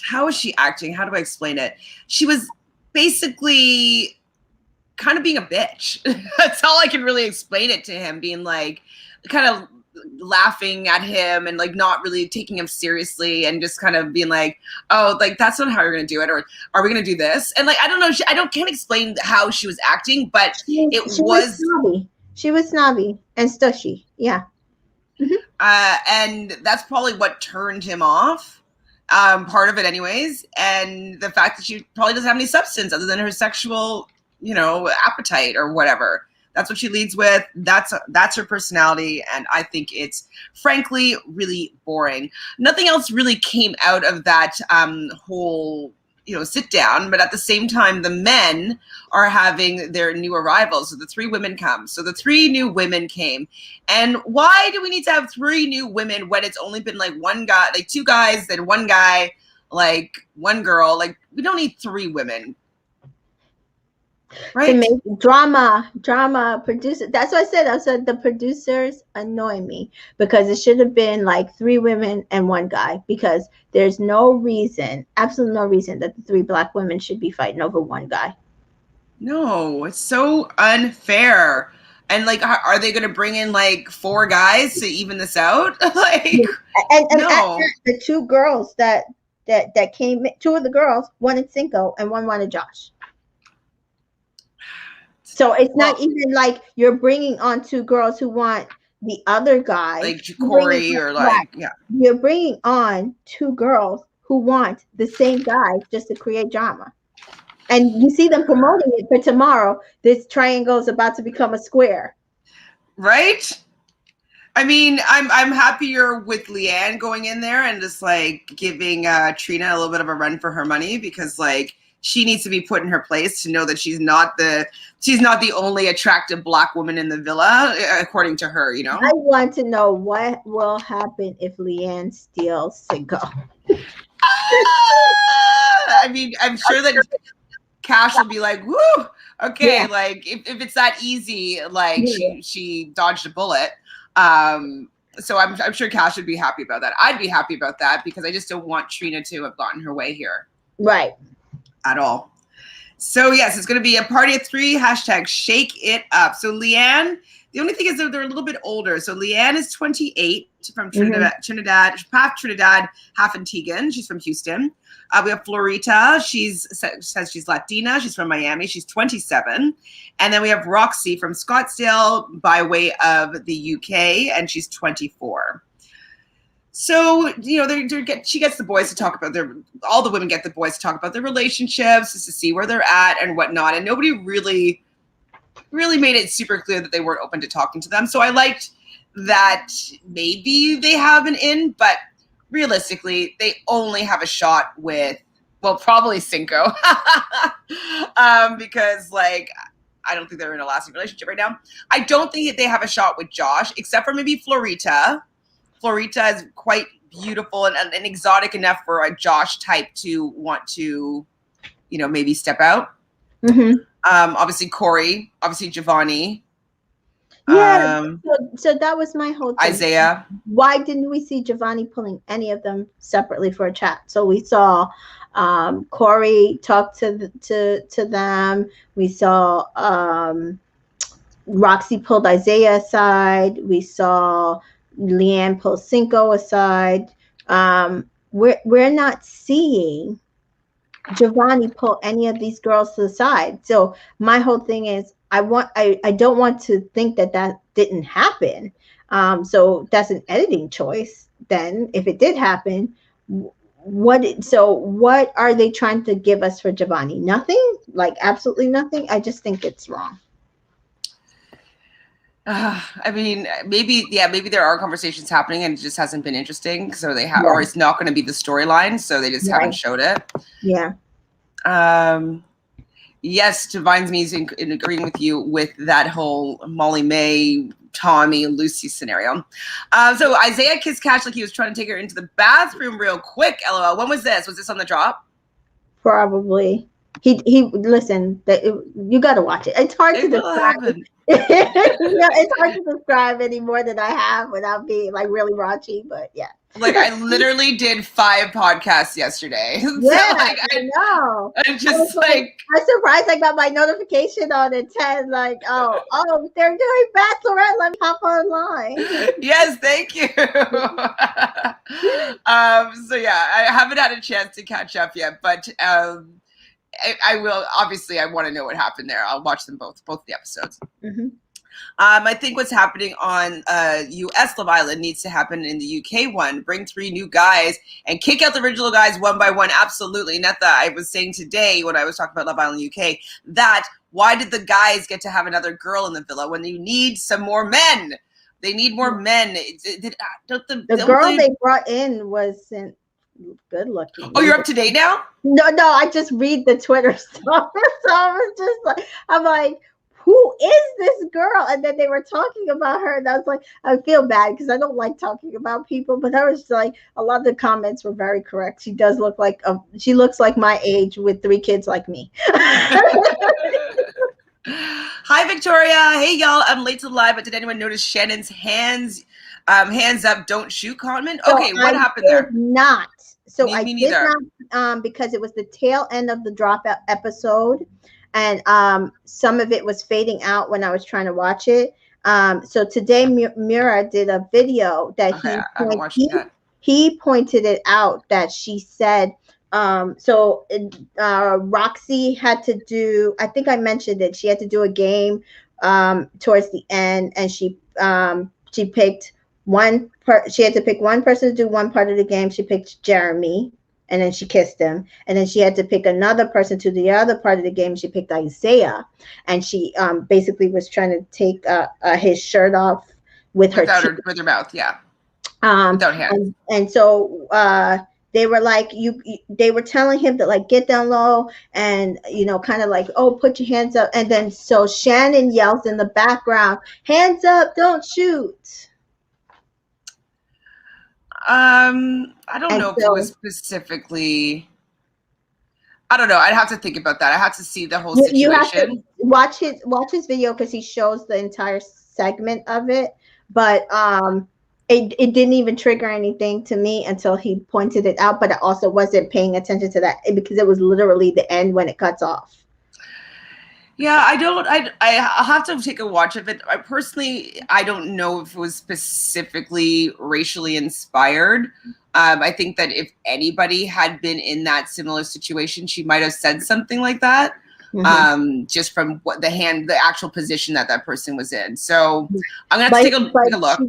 how was she acting? How do I explain it? She was basically kind of being a bitch. That's all I can really explain it to him, being like kind of laughing at him and like not really taking him seriously and just kind of being like, oh, like that's not how you're gonna do it, or are we gonna do this? And like I don't know, can't explain how she was acting, but she was snobby. She was snobby and stushy. Yeah. And that's probably what turned him off. Part of it anyways, and the fact that she probably doesn't have any substance other than her sexual, appetite or whatever. That's what she leads with. That's her personality, and I think it's frankly really boring. Nothing else really came out of that whole sit down, but at the same time, the men are having their new arrivals. So the three women come. So the three new women came, and why do we need to have three new women when it's only been like one guy, like two guys, then one guy, like one girl? Like we don't need three women. Right. To make drama producer. That's what I said the producers annoy me, because it should have been like three women and one guy, because there's no reason, absolutely no reason, that the three black women should be fighting over one guy. No, it's so unfair. And like, are they going to bring in like 4 guys to even this out? Like, Yeah. And no. the 2 girls that came, 2 of the girls wanted Cinco and one wanted Josh. So it's not even like you're bringing on 2 girls who want the other guy. Like Corey or like, yeah. You're bringing on 2 girls who want the same guy just to create drama. And you see them promoting it for tomorrow. This triangle is about to become a square. Right? I mean, I'm happier with Leanne going in there and just like giving Trina a little bit of a run for her money, because like she needs to be put in her place to know that she's not the only attractive Black woman in the villa, according to her, you know? I want to know what will happen if Leanne steals Cinco. I mean, I'm sure that Cash will be like, woo, okay, yeah. Like if it's that easy, like she dodged a bullet. So I'm sure Cash would be happy about that. I'd be happy about that, because I just don't want Trina to have gotten her way here. Right. At all. So yes, it's going to be a party of 3, #shake it up. So Leanne, the only thing is that they're a little bit older. So Leanne is 28 from Trinidad, half Trinidad, half Antiguan. She's from Houston. We have Florita. Says she's Latina. She's from Miami. She's 27. And then we have Roxy from Scottsdale by way of the UK, and she's 24. So, you know, she gets the boys to talk about all the women get the boys to talk about their relationships, just to see where they're at and whatnot. And nobody really made it super clear that they weren't open to talking to them. So I liked that maybe they have an in, but realistically, they only have a shot with, well, probably Cinco. Because like, I don't think they're in a lasting relationship right now. I don't think they have a shot with Josh, except for maybe Florita. Florita is quite beautiful and exotic enough for a Josh type to want to, you know, maybe step out. Mm-hmm. Obviously Corey, obviously Giovanni. Yeah, so that was my whole thing. Isaiah. Why didn't we see Giovanni pulling any of them separately for a chat? So we saw Corey talk to them. We saw Roxy pulled Isaiah aside. We saw Leanne pull Cinco aside. We're not seeing Giovanni pull any of these girls to the side. So my whole thing is, I don't want to think that didn't happen. So that's an editing choice. Then if it did happen, what are they trying to give us for Giovanni? Nothing? Like absolutely nothing? I just think it's wrong. I mean, maybe there are conversations happening and it just hasn't been interesting. So they have, or it's not going to be the storyline. So they just haven't showed it. Yeah. Yes, Divine's me in agreeing with you with that whole Molly May, Tommy, and Lucy scenario. So Isaiah kissed Cash like he was trying to take her into the bathroom real quick. LOL. When was this? Was this on the drop? Probably. He listen. You got to watch it. It's hard to describe. It's hard to describe any more than I have without being like really raunchy. But yeah. Like I literally did 5 podcasts yesterday. Yeah, so, like, I know. I'm just like I'm surprised I got my notification on at 10. Like, oh, they're doing Bachelorette. Let me hop online. Yes, thank you. So yeah, I haven't had a chance to catch up yet, but I will. Obviously, I want to know what happened there. I'll watch them both the episodes. Mm-hmm. I think what's happening on U.S. Love Island needs to happen in the U.K. one. Bring 3 new guys and kick out the original guys one by one. Absolutely. Not that I was saying today when I was talking about Love Island UK, that why did the guys get to have another girl in the villa when you need some more men? They need more men. The girl they brought in wasn't good looking. Oh, you're up to date now? No, I just read the Twitter stuff. So I was just like, I'm like, who is this girl? And then they were talking about her, and I was like, I feel bad because I don't like talking about people, but I was like, a lot of the comments were very correct. She does look like she looks like my age with 3 kids like me. Hi, Victoria. Hey, y'all. I'm late to the live, but did anyone notice Shannon's hands up, don't shoot comment? Okay, what happened there? Not. So me I neither. did not, because it was the tail end of the drop episode. And some of it was fading out when I was trying to watch it. So today Mira did a video that Okay, I haven't watched it yet. he pointed it out that she said, so Roxy had to do, I think I mentioned it, she had to do a game towards the end, and she picked she had to pick one person to do one part of the game. She picked Jeremy, and then she kissed him, and then she had to pick another person to the other part of the game. She picked Isaiah, and she basically was trying to take his shirt off with her teeth. With her mouth, yeah. Without hands. And so they were like, they were telling him to like get down low, and kind of like, oh, put your hands up. And then so Shannon yells in the background, hands up, don't shoot. I don't know if it was specifically. I don't know. I'd have to think about that. I have to see the whole situation. You have to watch his video, because he shows the entire segment of it. But it didn't even trigger anything to me until he pointed it out. But I also wasn't paying attention to that because it was literally the end when it cuts off. Yeah, I'll have to take a watch of it. I don't know if it was specifically racially inspired. I think that if anybody had been in that similar situation, she might have said something like that. Mm-hmm. Just from what the actual position that person was in. So I'm gonna have to take a look.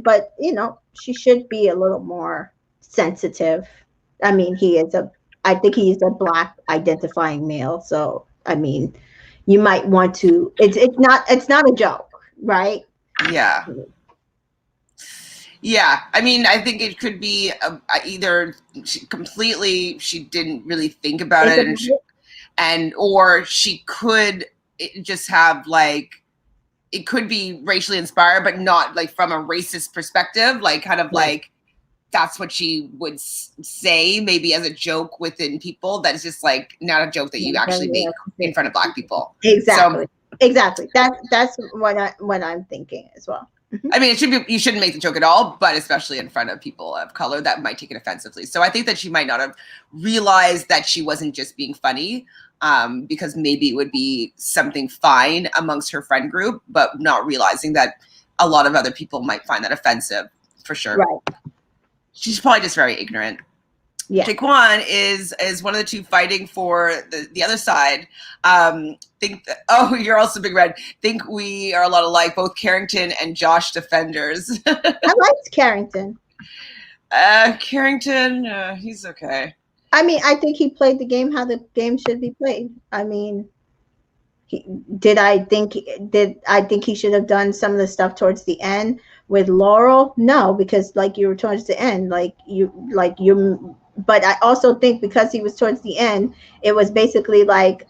But she should be a little more sensitive. I mean, I think he is a Black identifying male. So I mean, you might want to. It's not a joke, right? Yeah. Yeah, I mean, I think it could be either she didn't really think about it, or she could just have like, it could be racially inspired, but not like from a racist perspective, like kind of like that's what she would say maybe as a joke within people. That's just like not a joke that you actually make in front of Black people. Exactly. So, exactly. That's what I'm thinking as well. I mean, you shouldn't make the joke at all, but especially in front of people of color that might take it offensively. So I think that she might not have realized that she wasn't just being funny, because maybe it would be something fine amongst her friend group, but not realizing that a lot of other people might find that offensive, for sure. Right. She's probably just very ignorant. Yeah. Jaquan is one of the two fighting for the other side. You're also Big Red. Think we are a lot alike, both Carrington and Josh defenders. I liked Carrington. Carrington, he's okay. I mean, I think he played the game how the game should be played. I mean, I think he should have done some of the stuff towards the end with Laurel? No, because like you were towards the end, but I also think because he was towards the end, it was basically like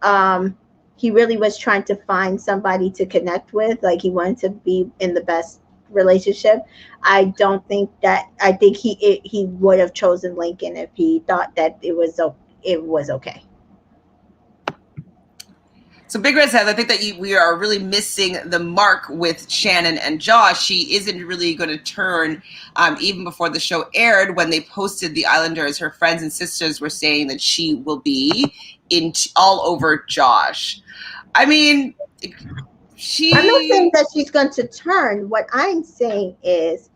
he really was trying to find somebody to connect with. Like he wanted to be in the best relationship. I think he would have chosen Lincoln if he thought that it was okay. So Big Red says, I think that we are really missing the mark with Shannon and Josh. She isn't really going to turn, even before the show aired, when they posted the Islanders, her friends and sisters were saying that she will be all over Josh. I mean, I'm not saying that she's going to turn. What I'm saying is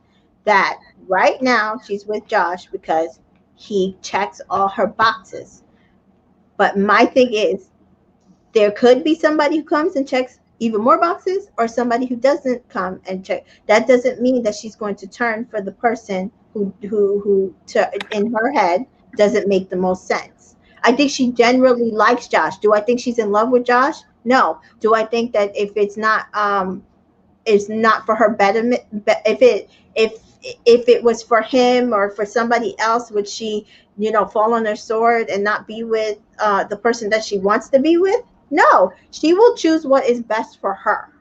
that right now she's with Josh because he checks all her boxes. But my thing is, there could be somebody who comes and checks even more boxes, or somebody who doesn't come and check. That doesn't mean that she's going to turn for the person who in her head doesn't make the most sense. I think she generally likes Josh. Do I think she's in love with Josh? No. Do I think that if it's not for her betterment, if it was for him or for somebody else, would she, fall on her sword and not be with the person that she wants to be with? No, she will choose what is best for her.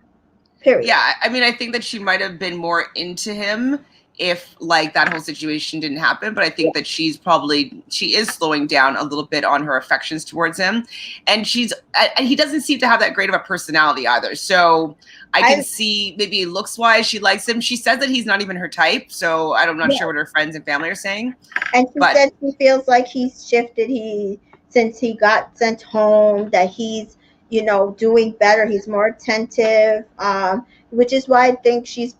Period. Yeah, I mean, I think that she might have been more into him if like that whole situation didn't happen, but I think that she is slowing down a little bit on her affections towards him, and he doesn't seem to have that great of a personality either. So I can see maybe looks wise she likes him. She says that he's not even her type, so I'm not sure what her friends and family are saying. And she said she feels like he's shifted. Since he got sent home, that he's doing better. He's more attentive, which is why I think she's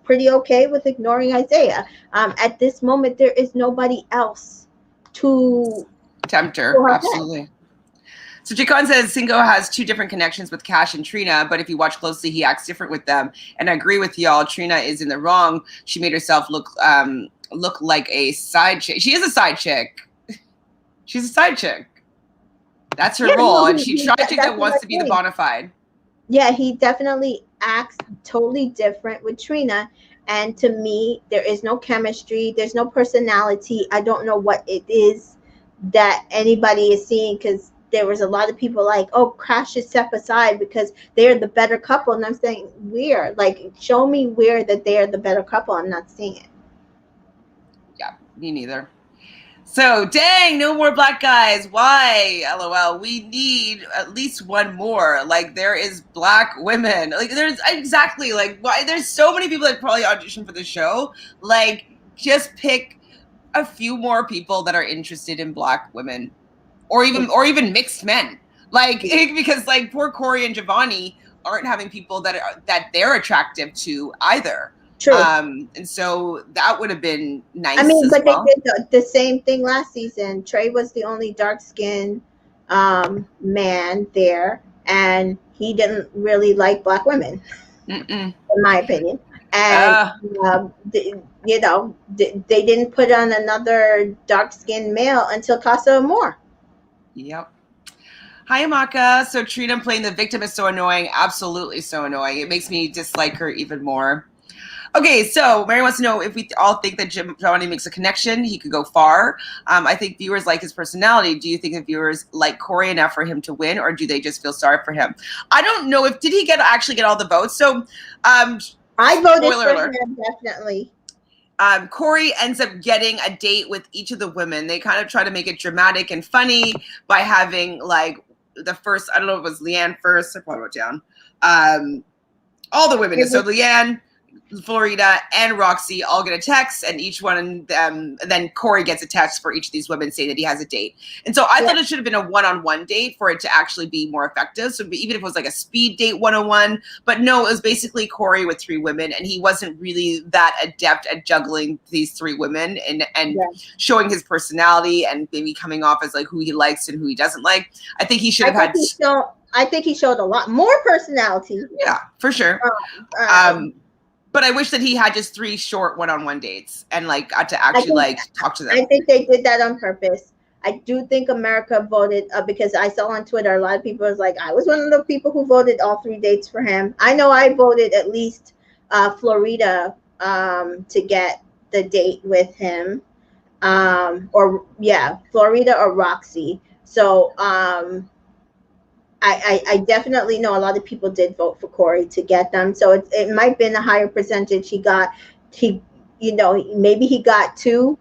pretty okay with ignoring Isaiah. At this moment, there is nobody else to tempt her. pull her head. Absolutely. So Jacon says Cinco has two different connections with Cash and Trina, but if you watch closely, he acts different with them. And I agree with y'all. Trina is in the wrong. She made herself look like a side chick. She is a side chick. She's a side chick. That's her role, and she tried to get wants to be the bona fide. Yeah, he definitely acts totally different with Trina. And to me, there is no chemistry. There's no personality. I don't know what it is that anybody is seeing, because there was a lot of people like, oh, Crash is set aside because they're the better couple. And I'm saying, where? Like, show me where that they're the better couple. I'm not seeing it. Yeah, me neither. So, dang, no more black guys. Why? LOL. We need at least one more. Like, there is black women. Like, there's exactly, like, why? There's so many people that probably audition for the show. Like, just pick a few more people that are interested in black women. Or even mixed men, like, because like poor Corey and Giovanni aren't having people that they're attractive to either. True. And so that would have been nice. I mean, but well. they did the same thing last season. Trey was the only dark-skinned man there, and he didn't really like black women, in my opinion. And they didn't put on another dark-skinned male until Casa Amor. Yep. Hi, Amaka. So Trina playing the victim is so annoying. Absolutely so annoying. It makes me dislike her even more. Okay, so Mary wants to know if we all think that Giovanni makes a connection. He could go far. I think viewers like his personality. Do you think that viewers like Corey enough for him to win, or do they just feel sorry for him? I don't know if did he actually get all the votes. So I voted for him, definitely. Corey ends up getting a date with each of the women. They kind of try to make it dramatic and funny by having like the first, I don't know if it was Leanne first, I probably wrote down. All the women. So Leanne, Florida, and Roxy all get a text, and each one of them, and then Corey gets a text for each of these women saying that he has a date. And so I thought it should have been a one-on-one date for it to actually be more effective. So even if it was like a speed date 101, but no, it was basically Corey with three women, and he wasn't really that adept at juggling these three women and showing his personality and maybe coming off as like who he likes and who he doesn't like. I think he should have had. I think he showed a lot more personality. Yeah, for sure. But I wish that he had just 3 short one-on-one dates and like got to actually talk to them. I think they did that on purpose. I do think America voted because I saw on Twitter a lot of people was like, I was one of the people who voted all 3 dates for him. I know I voted at least Florida to get the date with him, Florida or Roxy. So I definitely know a lot of people did vote for Corey to get them. So it might have been a higher percentage he got. Maybe he got 2.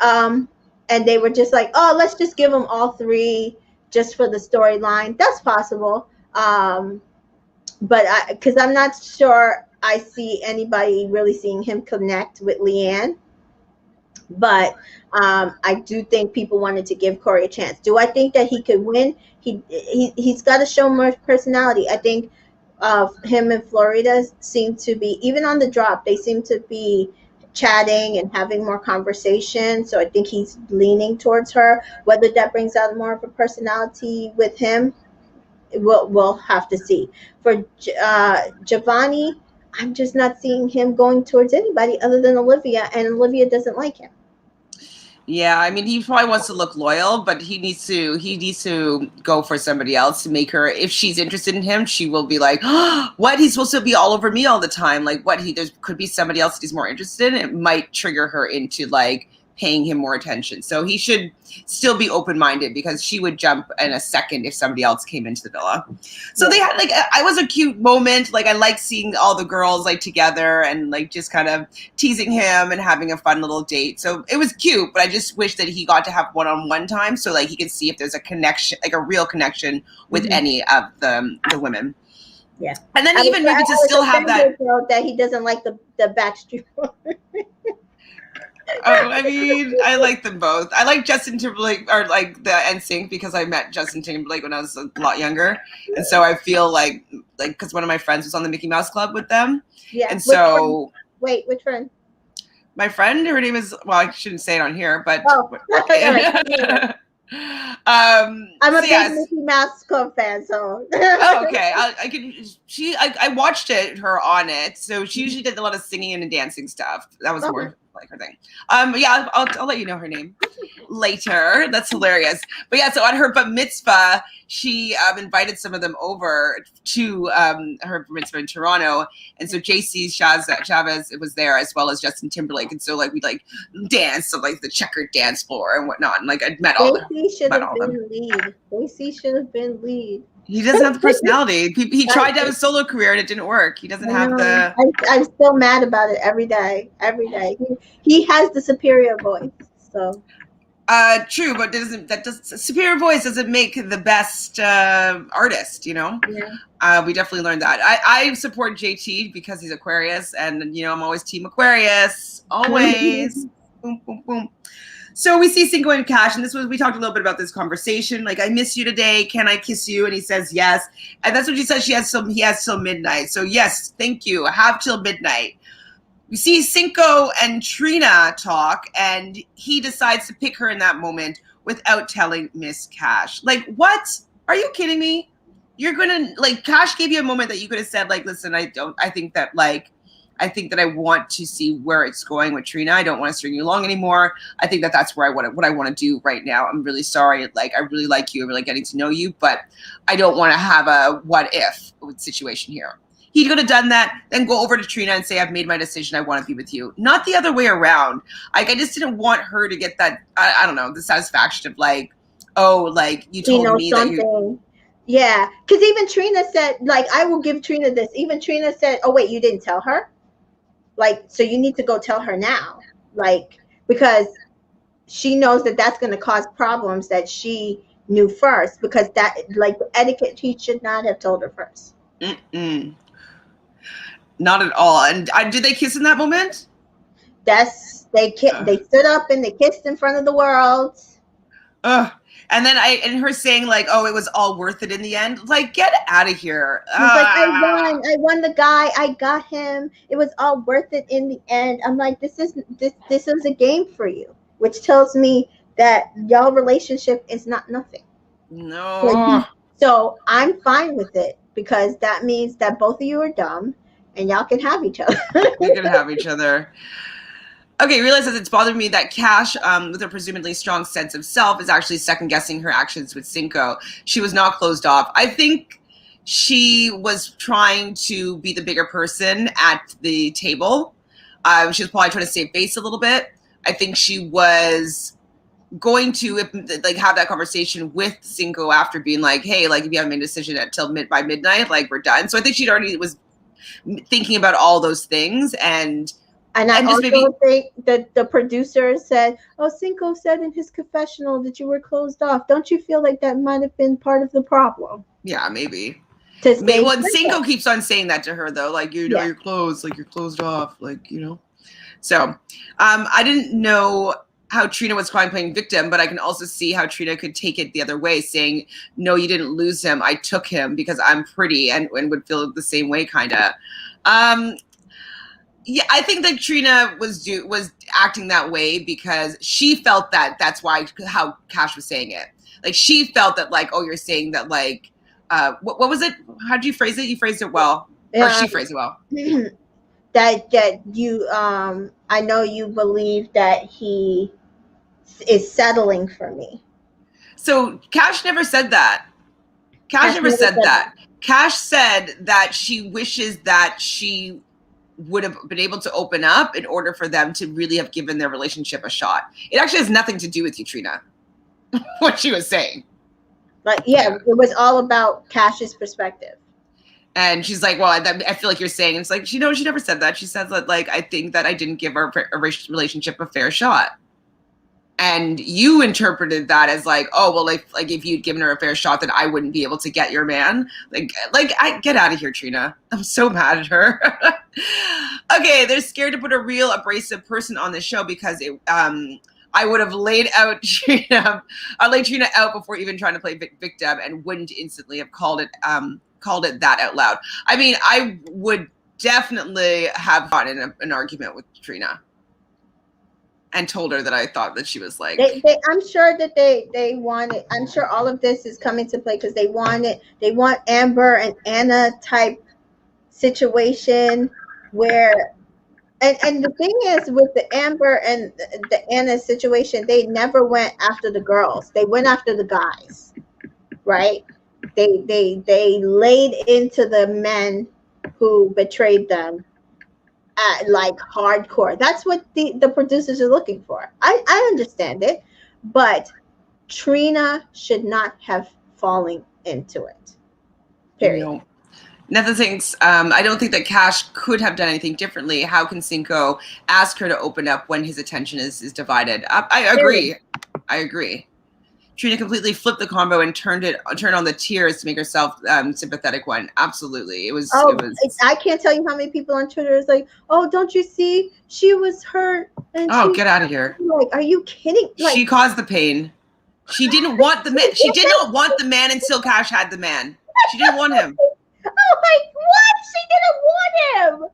And they were just like, oh, let's just give them all 3 just for the storyline. That's possible. But because I'm not sure I see anybody really seeing him connect with Leanne. But I do think people wanted to give Corey a chance. Do I think that he could win? He's got to show more personality. I think him and Florida seem to be, even on the drop, they seem to be chatting and having more conversation. So I think he's leaning towards her. Whether that brings out more of a personality with him, we'll have to see. For Giovanni, I'm just not seeing him going towards anybody other than Olivia, and Olivia doesn't like him. Yeah, I mean, he probably wants to look loyal, but he needs to go for somebody else to make her, if she's interested in him, she will be like, oh, what? He's supposed to be all over me all the time. Like, what? There could be somebody else that he's more interested in. It might trigger her into like paying him more attention. So he should still be open-minded, because she would jump in a second if somebody else came into the villa. So they had it was a cute moment. Like, I like seeing all the girls like together and like just kind of teasing him and having a fun little date. So it was cute, but I just wish that he got to have one-on-one time so like he could see if there's a connection, like a real connection with any of the women. Yeah. And then maybe to still have that he doesn't like the Backstreet Boys. I mean, I like them both. I like Justin Timberlake or like the NSYNC because I met Justin Timberlake when I was a lot younger, and so I feel like because one of my friends was on the Mickey Mouse Club with them, Yeah. and Which one? so Wait, which one? my friend, her name is I shouldn't say it on here, but Oh, all right. I'm so a big yes. Mickey Mouse Club fan, so. Oh, okay. I watched her on it. So she usually did a lot of singing and dancing stuff. That was more like her thing. Yeah, I'll let you know her name later. That's hilarious. But yeah, so on her bat mitzvah, she invited some of them over to her bat mitzvah in Toronto, and so JC Chavez was there as well as Justin Timberlake, and so like we like danced on like the checkered dance floor and whatnot, and like I met all them. JC should have been lead. JC should have been lead. He doesn't have the personality. He tried to have a solo career and it didn't work. He doesn't have the. I'm still mad about it every day. Every day, he has the superior voice. So. True, but superior voice doesn't make the best artist. You know. Yeah. We definitely learned that. I support JT because he's Aquarius, and you know I'm always Team Aquarius. Always. Boom, boom, boom. So we see Cinco and Cash, and we talked a little bit about this conversation. Like, I miss you today. Can I kiss you? And he says yes. And that's what she says. He has till midnight. So yes, thank you. Have till midnight. We see Cinco and Trina talk, and he decides to pick her in that moment without telling Miss Cash. Like, what? Are you kidding me? You're gonna Cash gave you a moment that you could have said, like, listen, I think that I want to see where it's going with Trina. I don't want to string you along anymore. I think that's where what I want to do right now. I'm really sorry. Like, I really like you. I really getting to know you, but I don't want to have a what if situation here. He could have done that, then go over to Trina and say, I've made my decision. I want to be with you. Not the other way around. Like, I just didn't want her to get that, I don't know, the satisfaction of like, oh, like you told me something. That you. Yeah. Because even Trina said, like, I will give Trina this. Even Trina said, oh, wait, you didn't tell her? Like, so you need to go tell her now, like, because she knows that that's going to cause problems that she knew first, because that, like, etiquette, he should not have told her first. Not at all. And did they kiss in that moment? They stood up and they kissed in front of the world. And then and her saying like, oh, it was all worth it in the end. Like, get out of here. She's like, I won the guy. I got him. It was all worth it in the end. I'm like, this is a game for you, which tells me that y'all relationship is not nothing. No. So I'm fine with it, because that means that both of you are dumb and y'all can have each other. You can have each other. Okay, Realnesss says it's bothered me that Cash, with her presumably strong sense of self, is actually second-guessing her actions with Cinco. She was not closed off. I think she was trying to be the bigger person at the table. She was probably trying to save face a little bit. I think she was going to have that conversation with Cinco after being like, hey, like, if you haven't made a decision by midnight, like, we're done. So I think she'd already was thinking about all those things, and I also think that the producer said, oh, Cinco said in his confessional that you were closed off. Don't you feel like that might have been part of the problem? Yeah, maybe. And Cinco keeps on saying that to her, though, like, you're closed, like, you're closed off, like, you know. So I didn't know how Trina was playing victim, but I can also see how Trina could take it the other way, saying, no, you didn't lose him. I took him because I'm pretty, and would feel the same way, kind of. Yeah, I think that Trina was acting that way because she felt that that's how Cash was saying it. Like, she felt that, like, oh, you're saying that, like, what was it? How did you phrase it? You phrased it well. Or she phrased it well. That you, I know you believe that he is settling for me. So Cash never said that. Cash never said that. Cash said that she wishes that she would have been able to open up in order for them to really have given their relationship a shot. It actually has nothing to do with you, Trina, what she was saying. But yeah, it was all about Cash's perspective. And she's like, well, I feel like you're saying, it's like, she never said that. She says that, like, I think that I didn't give our relationship a fair shot. And you interpreted that as like, oh, well, if you'd given her a fair shot, then I wouldn't be able to get your man. I get out of here, Trina. I'm so mad at her. Okay, they're scared to put a real abrasive person on the show because I would have laid out Trina. I laid Trina out before even trying to play victim, and wouldn't instantly have called it that out loud. I mean, I would definitely have gotten an argument with Trina and told her that I thought that she was like. I'm sure that they wanted. I'm sure all of this is coming to play because they want Amber and Anna type situation where. And the thing is, with the Amber and the Anna situation, they never went after the girls. They went after the guys, right? They laid into the men who betrayed them like hardcore. That's what the producers are looking for. I understand it, but Trina should not have fallen into it. Period. No. Another things, I don't think that Cash could have done anything differently. How can Cinco ask her to open up when his attention is divided? I agree. I agree. Trina completely flipped the combo and turned on the tears to make herself sympathetic one. Absolutely. It was. I can't tell you how many people on Twitter is like, oh, don't you see? She was hurt. And get out of here. Like, are you kidding? Like, she caused the pain. She didn't want the man. She did not want the man until Cash had the man. She didn't want him. Oh my, what? She didn't want him.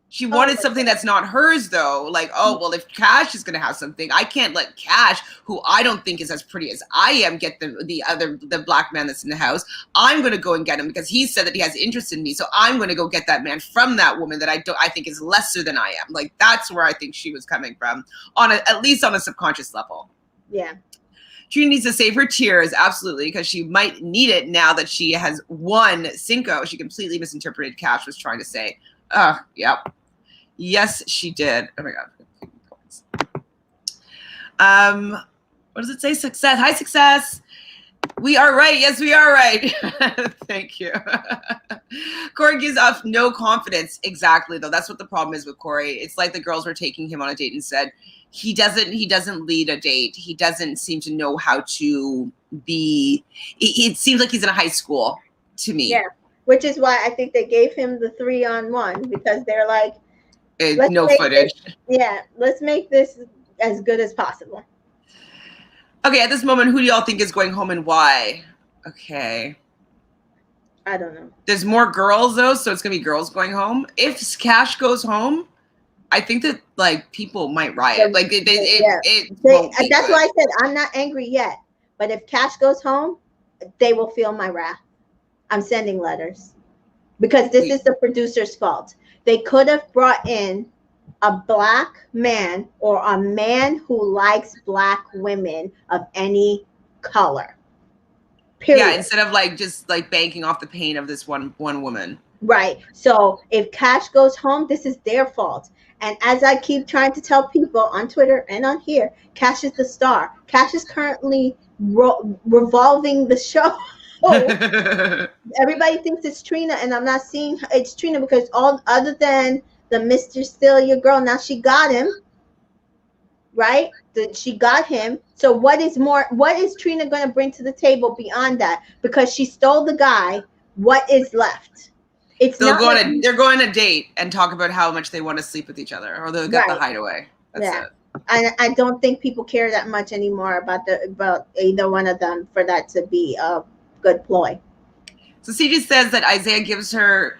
She wanted something that's not hers, though. Like, oh, well, if Cash is going to have something, I can't let Cash, who I don't think is as pretty as I am, get the black man that's in the house. I'm going to go and get him because he said that he has interest in me. So I'm going to go get that man from that woman that I think is lesser than I am. Like, that's where I think she was coming from, at least on a subconscious level. Yeah. Trina needs to save her tears, absolutely, because she might need it now that she has won Cinco. She completely misinterpreted Cash was trying to say. Yep. Yes, she did. Oh my God. What does it say? Success. Hi, success. We are right. Yes, we are right. Thank you. Corey gives off no confidence. Exactly, though. That's what the problem is with Corey. It's like the girls were taking him on a date and said, he doesn't lead a date. He doesn't seem to know how to be. It seems like he's in a high school to me. Yeah, which is why I think they gave him the 3-on-1 because they're like, no footage. Let's make this as good as possible. Okay, at this moment, who do y'all think is going home and why? Okay. I don't know. There's more girls, though, so it's going to be girls going home. If Cash goes home, I think that, like, people might riot. Like, that's why I said I'm not angry yet. But if Cash goes home, they will feel my wrath. I'm sending letters. Because this is the producer's fault. They could have brought in a black man or a man who likes black women of any color. Period. Yeah, instead of just banking off the pain of this one woman. Right. So if Cash goes home, this is their fault. And as I keep trying to tell people on Twitter and on here, Cash is the star. Cash is currently revolving the show. Everybody thinks it's Trina, and I'm not seeing it's Trina because all other than the Mr. Still Your Girl, now she got him, right? She got him. So what is Trina going to bring to the table beyond that? Because she stole the guy. What is left? They're going on a date and talk about how much they want to sleep with each other, or they'll get the hideaway. That's it. And I don't think people care that much anymore about either one of them for that to be a good ploy. So CJ says that Isaiah gives her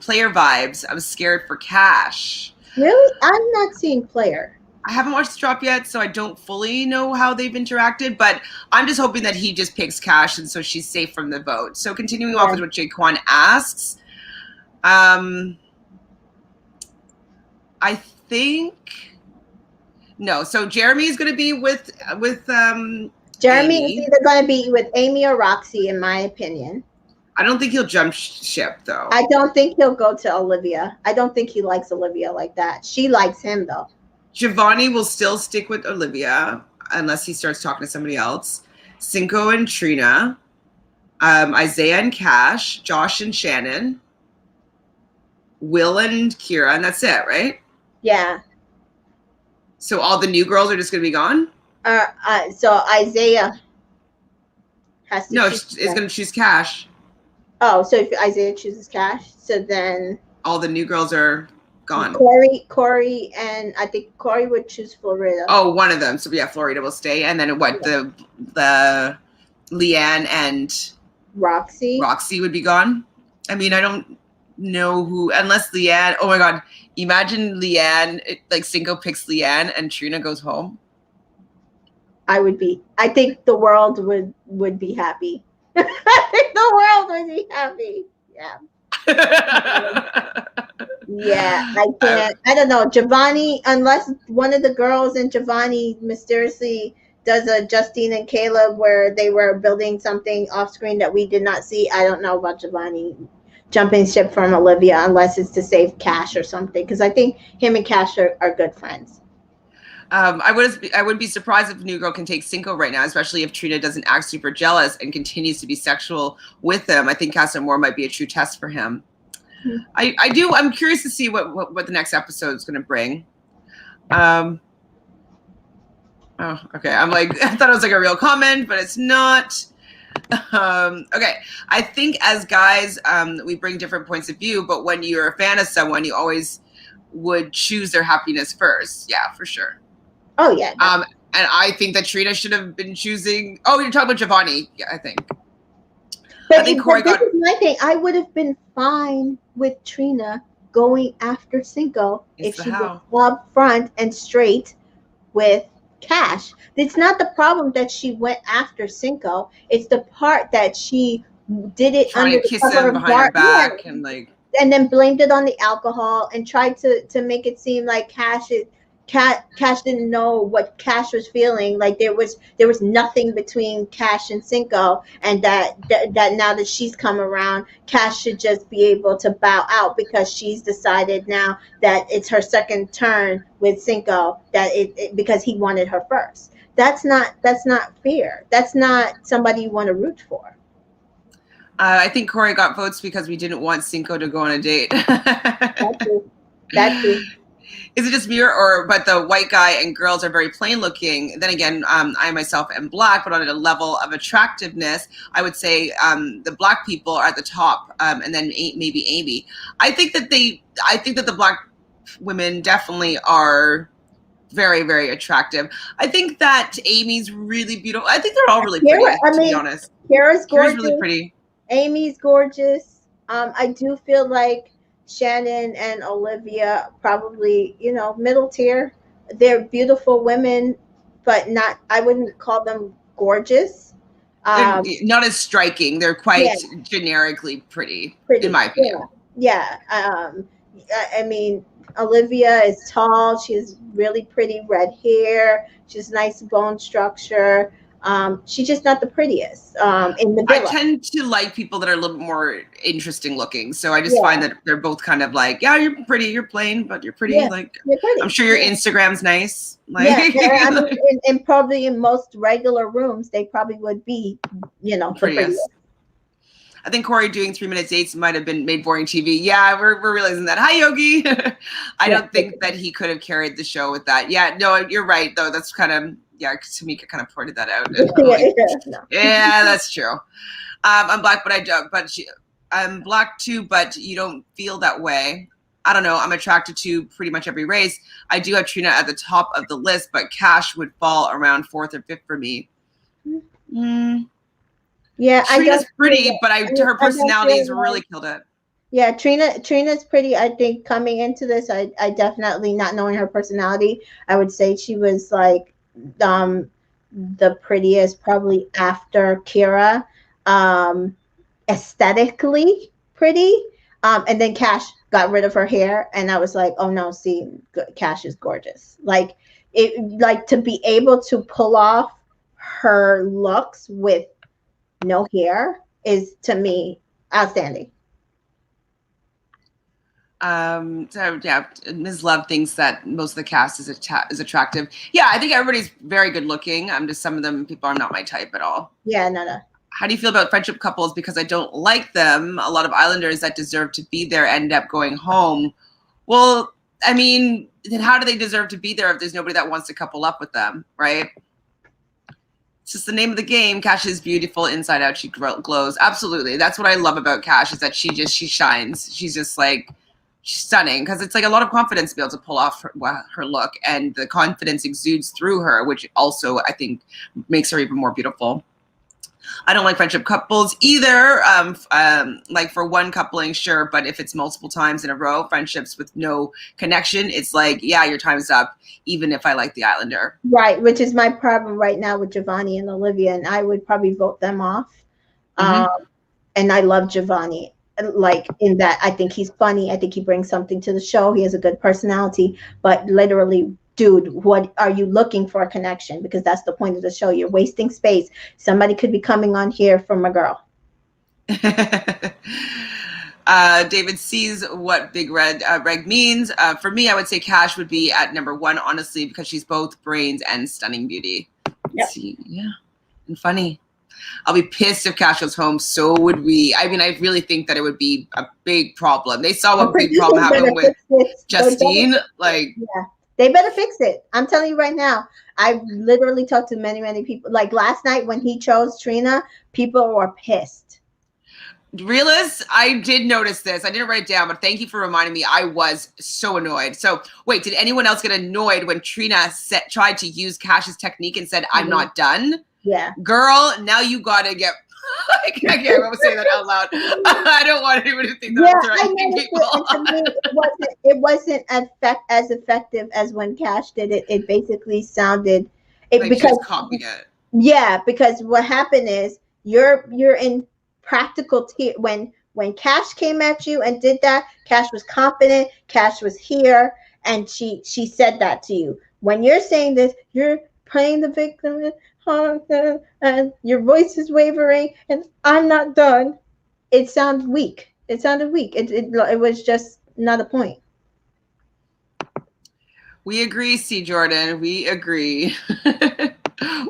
player vibes. I'm scared for Cash. Really? I'm not seeing player. I haven't watched the drop yet, so I don't fully know how they've interacted, but I'm just hoping that he just picks Cash, and so she's safe from the vote. So continuing off with what Jaquan asks, I think no. So Jeremy is going to be with Jeremy Amy. is either going to be with Amy or Roxy, in my opinion. I don't think he'll jump ship, though. I don't think he'll go to Olivia. I don't think he likes Olivia like that. She likes him, though. Giovanni will still stick with Olivia unless he starts talking to somebody else. Cinco and Trina, Isaiah and Cash, Josh and Shannon, Will and Kira, and that's it, right? Yeah. So all the new girls are just going to be gone? So Isaiah has to No, choose. is going to choose Cash. Oh, so if Isaiah chooses Cash, so then All the new girls are gone. Corey, and I think Corey would choose Florida. Oh, one of them. So yeah, Florida will stay, and then what? Yeah. The Leanne and Roxy would be gone. I mean, I don't know who, unless Leanne. Oh my God, imagine Leanne, like Cinco picks Leanne and Trina goes home. I think the world would be happy. I think the world would be happy. Yeah. Yeah, I can't. I don't know. Giovanni, unless one of the girls in Giovanni mysteriously does a Justine and Caleb where they were building something off screen that we did not see. I don't know about Giovanni jumping ship from Olivia unless it's to save Cash or something. Because I think him and Cash are good friends. I would be surprised if New Girl can take Cinco right now, especially if Trina doesn't act super jealous and continues to be sexual with him. I think Casa Moore might be a true test for him. Mm-hmm. I'm curious to see what the next episode is going to bring. Oh, okay. I'm like, I thought it was like a real comment, but it's not. Okay. I think as guys, we bring different points of view, but when you're a fan of someone, you always would choose their happiness first. Yeah, for sure. Oh, yeah. And I think that Trina should have been choosing. Oh, you're talking about Giovanni. Yeah, I think. But I think Corey got. Is my thing. I would have been fine with Trina going after Cinco if she was up front and straight with Cash. It's not the problem that she went after Cinco. It's the part that she did it trying under to kiss him behind her back and like. And then blamed it on the alcohol and tried to make it seem like Cash didn't know what Cash was feeling. Like there was nothing between Cash and Cinco, and that now that she's come around, Cash should just be able to bow out because she's decided now that it's her second turn with Cinco, that because he wanted her first. That's not fair. That's not somebody you want to root for. I think Corey got votes because we didn't want Cinco to go on a date. That's true. Is it just me but the white guy and girls are very plain looking. Then again, I myself am black, but on a level of attractiveness, I would say the black people are at the top, and then maybe Amy. I think that the black women definitely are very, very attractive. I think that Amy's really beautiful. I think they're all really pretty, to be honest. Kara's gorgeous. really pretty. Amy's gorgeous. I do feel like Shannon and Olivia probably, middle tier. They're beautiful women, but I wouldn't call them gorgeous. They're not as striking. They're quite generically pretty, in my opinion. Yeah. I mean, Olivia is tall. She has really pretty red hair. She has nice bone structure. She's just not the prettiest in the villa. I tend to like people that are a little bit more interesting looking. So I just find that they're both kind of like, yeah, you're pretty, you're plain, but you're pretty. Like, you're pretty. I'm sure your Instagram's nice. Like, I mean, and probably in most regular rooms, they probably would be, prettiest. I think Corey doing 3-minute dates might have been made boring TV. Yeah, we're realizing that. Hi, Yogi. I don't think that he could have carried the show with that. Yeah, no, you're right, though. That's kind of, Tamika kind of pointed that out. Yeah, that's true. I'm black, I'm black too, but you don't feel that way. I don't know. I'm attracted to pretty much every race. I do have Trina at the top of the list, but Cash would fall around 4th or 5th for me. Yeah, Trina's pretty, but her personality has really killed it. Yeah, Trina's pretty. I think coming into this, I definitely, not knowing her personality, I would say she was like the prettiest probably after Kira, aesthetically pretty, and then Cash got rid of her hair, and I was like, oh no, see, Cash is gorgeous. Like to be able to pull off her looks with no hair is, to me, outstanding. So yeah, Ms. Love thinks that most of the cast is attractive. Yeah, I think everybody's very good looking. Just some of them people are not my type at all. Yeah, no. How do you feel about friendship couples? Because I don't like them. A lot of Islanders that deserve to be there end up going home. Well, I mean, then how do they deserve to be there if there's nobody that wants to couple up with them, right? It's just the name of the game. Cash is beautiful inside out. She glows. Absolutely. That's what I love about Cash, is that she shines. She's just like stunning, because it's like a lot of confidence to be able to pull off her look, and the confidence exudes through her, which also I think makes her even more beautiful. I don't like friendship couples either. Like for one coupling, sure, but if it's multiple times in a row, friendships with no connection, it's like, yeah, your time's up, even if I like the Islander. Right, which is my problem right now with Giovanni and Olivia, and I would probably vote them off. And I love Giovanni. Like, in that, I think he's funny. I think he brings something to the show. He has a good personality. But literally, dude, what are you looking for a connection? Because that's the point of the show. You're wasting space. Somebody could be coming on here from a girl. David sees what Big Red Reg means. For me, I would say Cash would be at number one, honestly, because she's both brains and stunning beauty. Yep. See, yeah, and funny. I'll be pissed if Cash goes home. So would we. I mean, I really think that it would be a big problem. They saw what big problem happened with Justine. Like, yeah, they better fix it. I'm telling you right now. I literally talked to many, many people. Like last night when he chose Trina, people were pissed. Realist, I did notice this. I didn't write it down, but thank you for reminding me. I was so annoyed. So, wait, did anyone else get annoyed when Trina tried to use Cash's technique and said, I'm not done? Yeah. Girl, now you got to get... I can't say that out loud. I don't want anyone to think that I'm threatening people. It wasn't as effective as when Cash did it. It basically sounded... because copying it. Yeah, because what happened is you're in practical when Cash came at you and did that. Cash was confident. Cash was here, and she said that to you. When you're saying this, you're playing the victim, and your voice is wavering, and I'm not done. It sounded weak. It was just not a point. We agree, C. Jordan. We agree.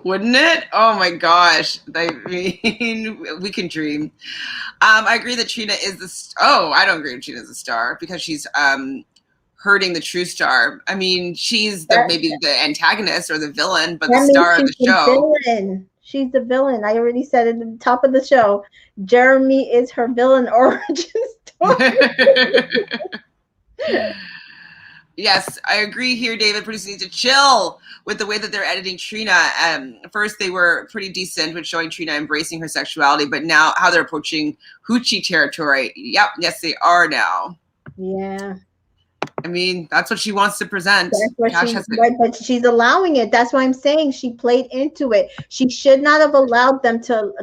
Wouldn't it? Oh my gosh. I mean, we can dream. I agree that Trina is I don't agree with Trina as a star, because she's hurting the true star. I mean, she's maybe the antagonist or the villain, but the star of the show. Villain. She's the villain. I already said at the top of the show. Jeremy is her villain origin story. Yes, I agree here, David. Producers need to chill with the way that they're editing Trina. First, they were pretty decent with showing Trina embracing her sexuality, but now how they're approaching Hoochie territory. Yep, yes, they are now. Yeah. I mean, that's what she wants to present. But she's allowing it. That's why I'm saying she played into it. She should not have allowed them to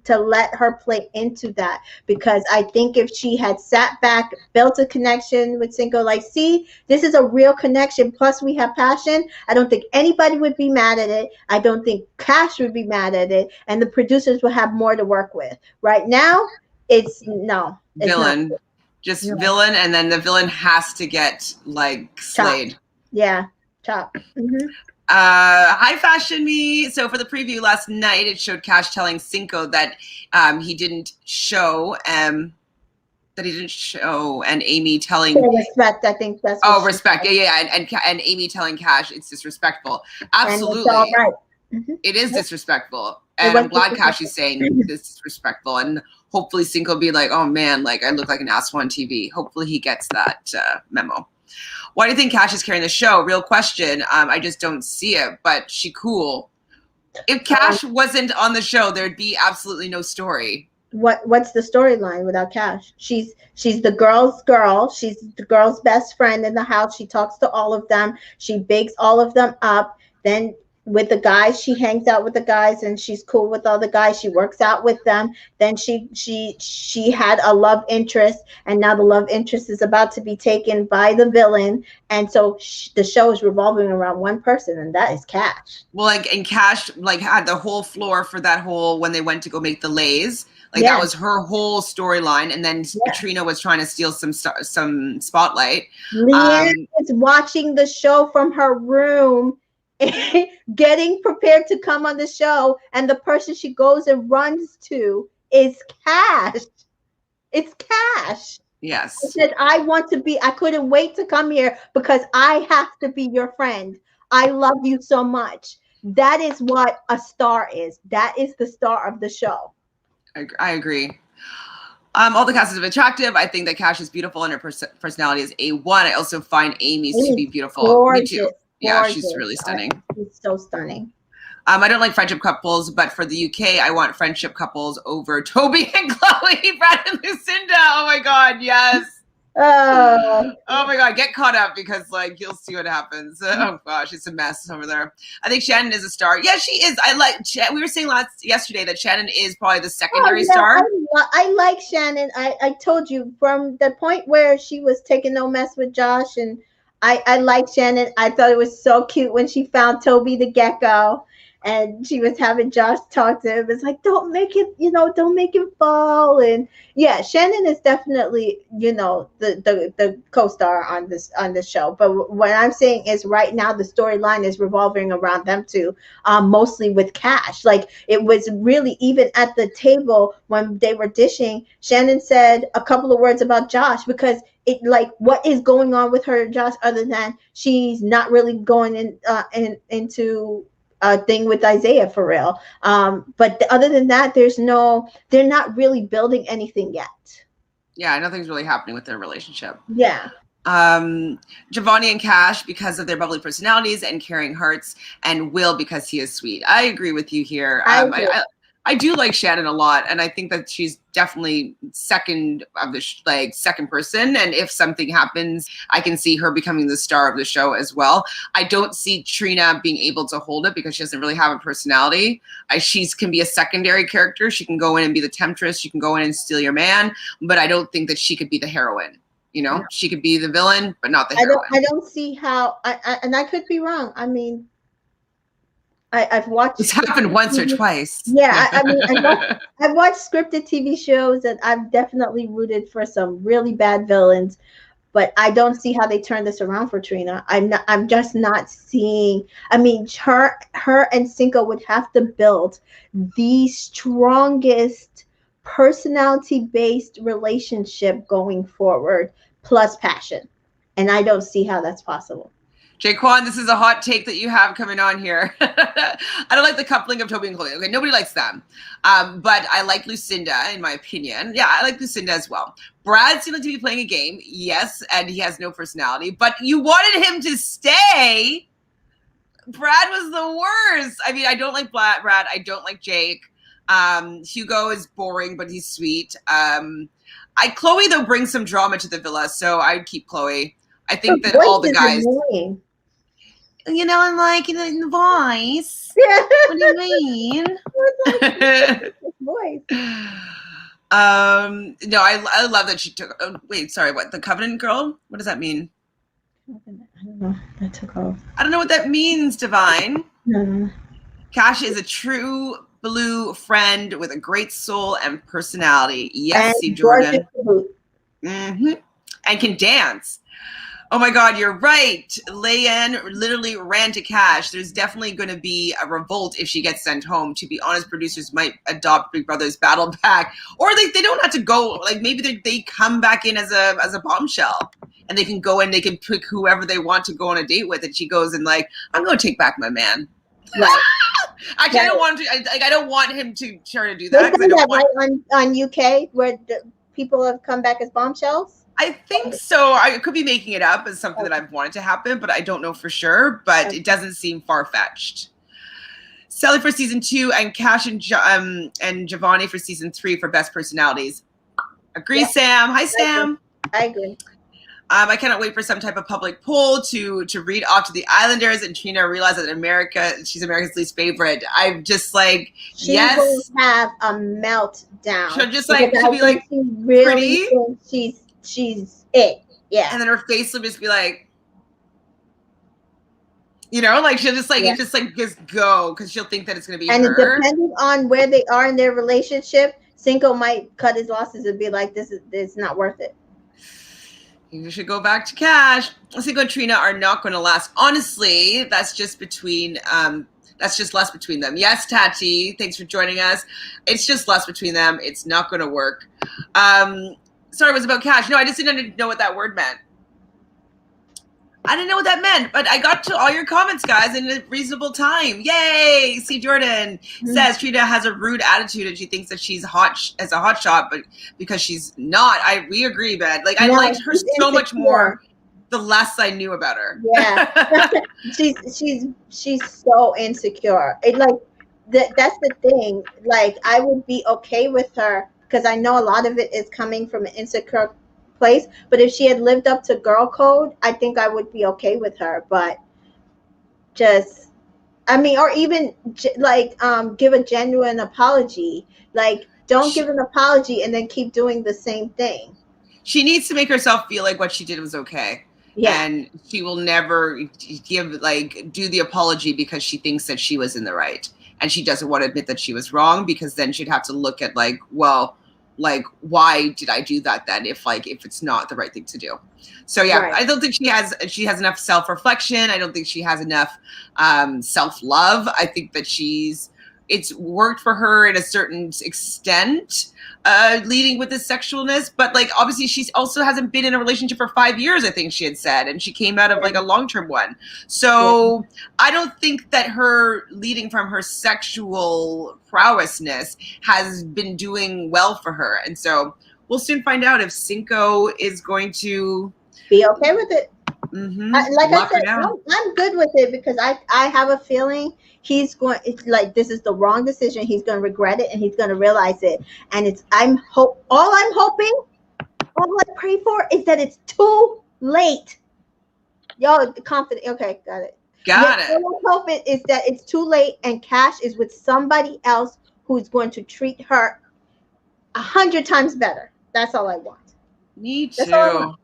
let her play into that, because I think if she had sat back, built a connection with Cinco, like, see, this is a real connection. Plus, we have passion. I don't think anybody would be mad at it. I don't think Cash would be mad at it, and the producers will have more to work with. Right now, it's villain. Just villain, and then the villain has to get like slayed. Chopped. Yeah, chop. Mm-hmm. High fashion me. So for the preview last night, it showed Cash telling Cinco that he didn't show, and Amy telling respect. I think that's respect. Yeah, and Amy telling Cash it's disrespectful. Absolutely, and it's all right. Mm-hmm. It is disrespectful, and I'm glad Cash is saying this is disrespectful, and hopefully Cinco will be like, oh man, like I look like an asshole on TV. Hopefully he gets that memo. Why do you think Cash is carrying the show? Real question. I just don't see it, but she cool. If Cash wasn't on the show, there'd be absolutely no story. What's the storyline without Cash? She's the girl's girl. She's the girl's best friend in the house. She talks to all of them. She bigs all of them up. Then with the guys, she hangs out with the guys, and she's cool with all the guys. She works out with them. Then she had a love interest, and now the love interest is about to be taken by the villain, and so the show is revolving around one person, and that is Cash. Well, and Cash had the whole floor for that whole when they went to go make the lays. That was her whole storyline, and then Trina was trying to steal some spotlight. Leanne is watching the show from her room, getting prepared to come on the show, and the person she goes and runs to is Cash. It's Cash. Yes. She said, I couldn't wait to come here because I have to be your friend. I love you so much. that is what a star is. That is the star of the show. I agree. All the cast is attractive. I think that Cash is beautiful and her personality is A1. I also find Amy's to be beautiful. Gorgeous, Me too. Yeah, she's really stunning. She's so stunning. I don't like friendship couples, but for the UK, I want friendship couples over Toby and Chloe, Brad and Lucinda. Oh my God, yes. Oh my God, get caught up because like you'll see what happens. Oh gosh, it's a mess over there. I think Shannon is a star. Yeah, she is. We were saying yesterday that Shannon is probably the secondary star. I like Shannon. I told you from the point where she was taking no mess with Josh, and I like Shannon. I thought it was so cute when she found Toby the gecko. And she was having Josh talk to him. It's like, don't make him fall. And yeah, Shannon is definitely, the co-star on this show. But what I'm saying is right now the storyline is revolving around them two, mostly with Cash. Like it was really even at the table when they were dishing, Shannon said a couple of words about Josh because it like what is going on with her and Josh other than she's not really going into thing with Isaiah for real. But other than that, they're not really building anything yet. Yeah, nothing's really happening with their relationship. Yeah. Giovanni and Cash Because of their bubbly personalities and caring hearts, and Will because he is sweet. I agree with you here. I do like Shannon a lot, and I think that she's definitely second person. And if something happens, I can see her becoming the star of the show as well. I don't see Trina being able to hold it because she doesn't really have a personality. She can be a secondary character. She can go in and be the temptress. She can go in and steal your man, but I don't think that she could be the heroine. She could be the villain, but not the heroine. I don't see how. And I could be wrong. I mean, I've watched. It's happened once or twice. Yeah, I've watched scripted TV shows, and I've definitely rooted for some really bad villains. But I don't see how they turn this around for Trina. I'm just not seeing. I mean, her and Cinco would have to build the strongest personality-based relationship going forward, plus passion, and I don't see how that's possible. Jaquan, this is a hot take that you have coming on here. I don't like the coupling of Toby and Chloe. Okay, nobody likes them. But I like Lucinda, in my opinion. Yeah, I like Lucinda as well. Brad seemed like to be playing a game. Yes, and he has no personality. But you wanted him to stay. Brad was the worst. I mean, I don't like Brad. I don't like Jake. Hugo is boring, but he's sweet. Chloe, though, brings some drama to the villa, so I'd keep Chloe. I think that all the guys... Annoying. I'm like, in the voice. Yeah. What do you mean? Voice. No, I love that she took... Oh, wait, sorry, what? The Covenant girl? What does that mean? I don't know. That took off. I don't know what that means, Divine. No. Cash is a true blue friend with a great soul and personality. Yes, see, Jordan. Mm-hmm. And can dance. Oh my God, you're right. Leanne literally ran to Cash. There's definitely going to be a revolt if she gets sent home. To be honest, producers might adopt Big Brother's battle pack, or they don't have to go. Like maybe they come back in as a bombshell, and they can go and they can pick whoever they want to go on a date with. And she goes and like, I'm going to take back my man. Right. Actually, I don't want to. I don't want him to try to do that. I don't want on UK where the people have come back as bombshells. I think so. I could be making it up as something that I've wanted to happen, but I don't know for sure. But it doesn't seem far-fetched. Sally for season 2 and Cash and Giovanni for season 3 for best personalities. Agree, yeah. Sam. Hi, Sam. I agree. I cannot wait for some type of public poll to read off to the Islanders and Trina realize that she's America's least favorite. I'm just like, yes. She will have a meltdown. She'll just like, she'll be like, really pretty. She's it. Yeah. And then her face will just be like, like she'll just like, just go because she'll think that it's going to be her. And depending on where they are in their relationship, Cinco might cut his losses and be like, it's not worth it. You should go back to Cash. Cinco and Trina are not going to last. Honestly, that's just less between them. Yes, Tati, thanks for joining us. It's just less between them. It's not going to work. Sorry, it was about Cash. No, I just didn't know what that word meant. I didn't know what that meant, but I got to all your comments, guys, in a reasonable time. Yay! C. Jordan says Trina has a rude attitude and she thinks that she's hot as a hot shot, but because she's not. We agree, Ben. Like, I liked her so much more the less I knew about her. Yeah. she's so insecure. It like that's the thing. Like, I would be okay with her because I know a lot of it is coming from an insecure place. But if she had lived up to girl code, I think I would be okay with her. But just, I mean, or even like give a genuine apology. Like, don't give an apology and then keep doing the same thing. She needs to make herself feel like what she did was okay. Yeah. And she will never do the apology because she thinks that she was in the right. And she doesn't want to admit that she was wrong, because then she'd have to look at like, well, like, why did I do that then if it's not the right thing to do? So yeah, right. I don't think she has enough self-reflection. I don't think she has enough self-love. I think that it's worked for her in a certain extent, leading with this sexualness, but like obviously she also hasn't been in a relationship for 5 years, I think she had said, and she came out of like a long-term one. So I don't think that her leading from her sexual prowessness has been doing well for her. And so we'll soon find out if Cinco is going to be okay with it. Mm-hmm. I said, I'm good with it because I have a feeling he's going. It's like this is the wrong decision. He's going to regret it and he's going to realize it. And all I pray for is that it's too late. Y'all confident? Okay, got it. Got it. All I hope is that it's too late and Cash is with somebody else who's going to treat her 100 times better. That's all I want. Me too.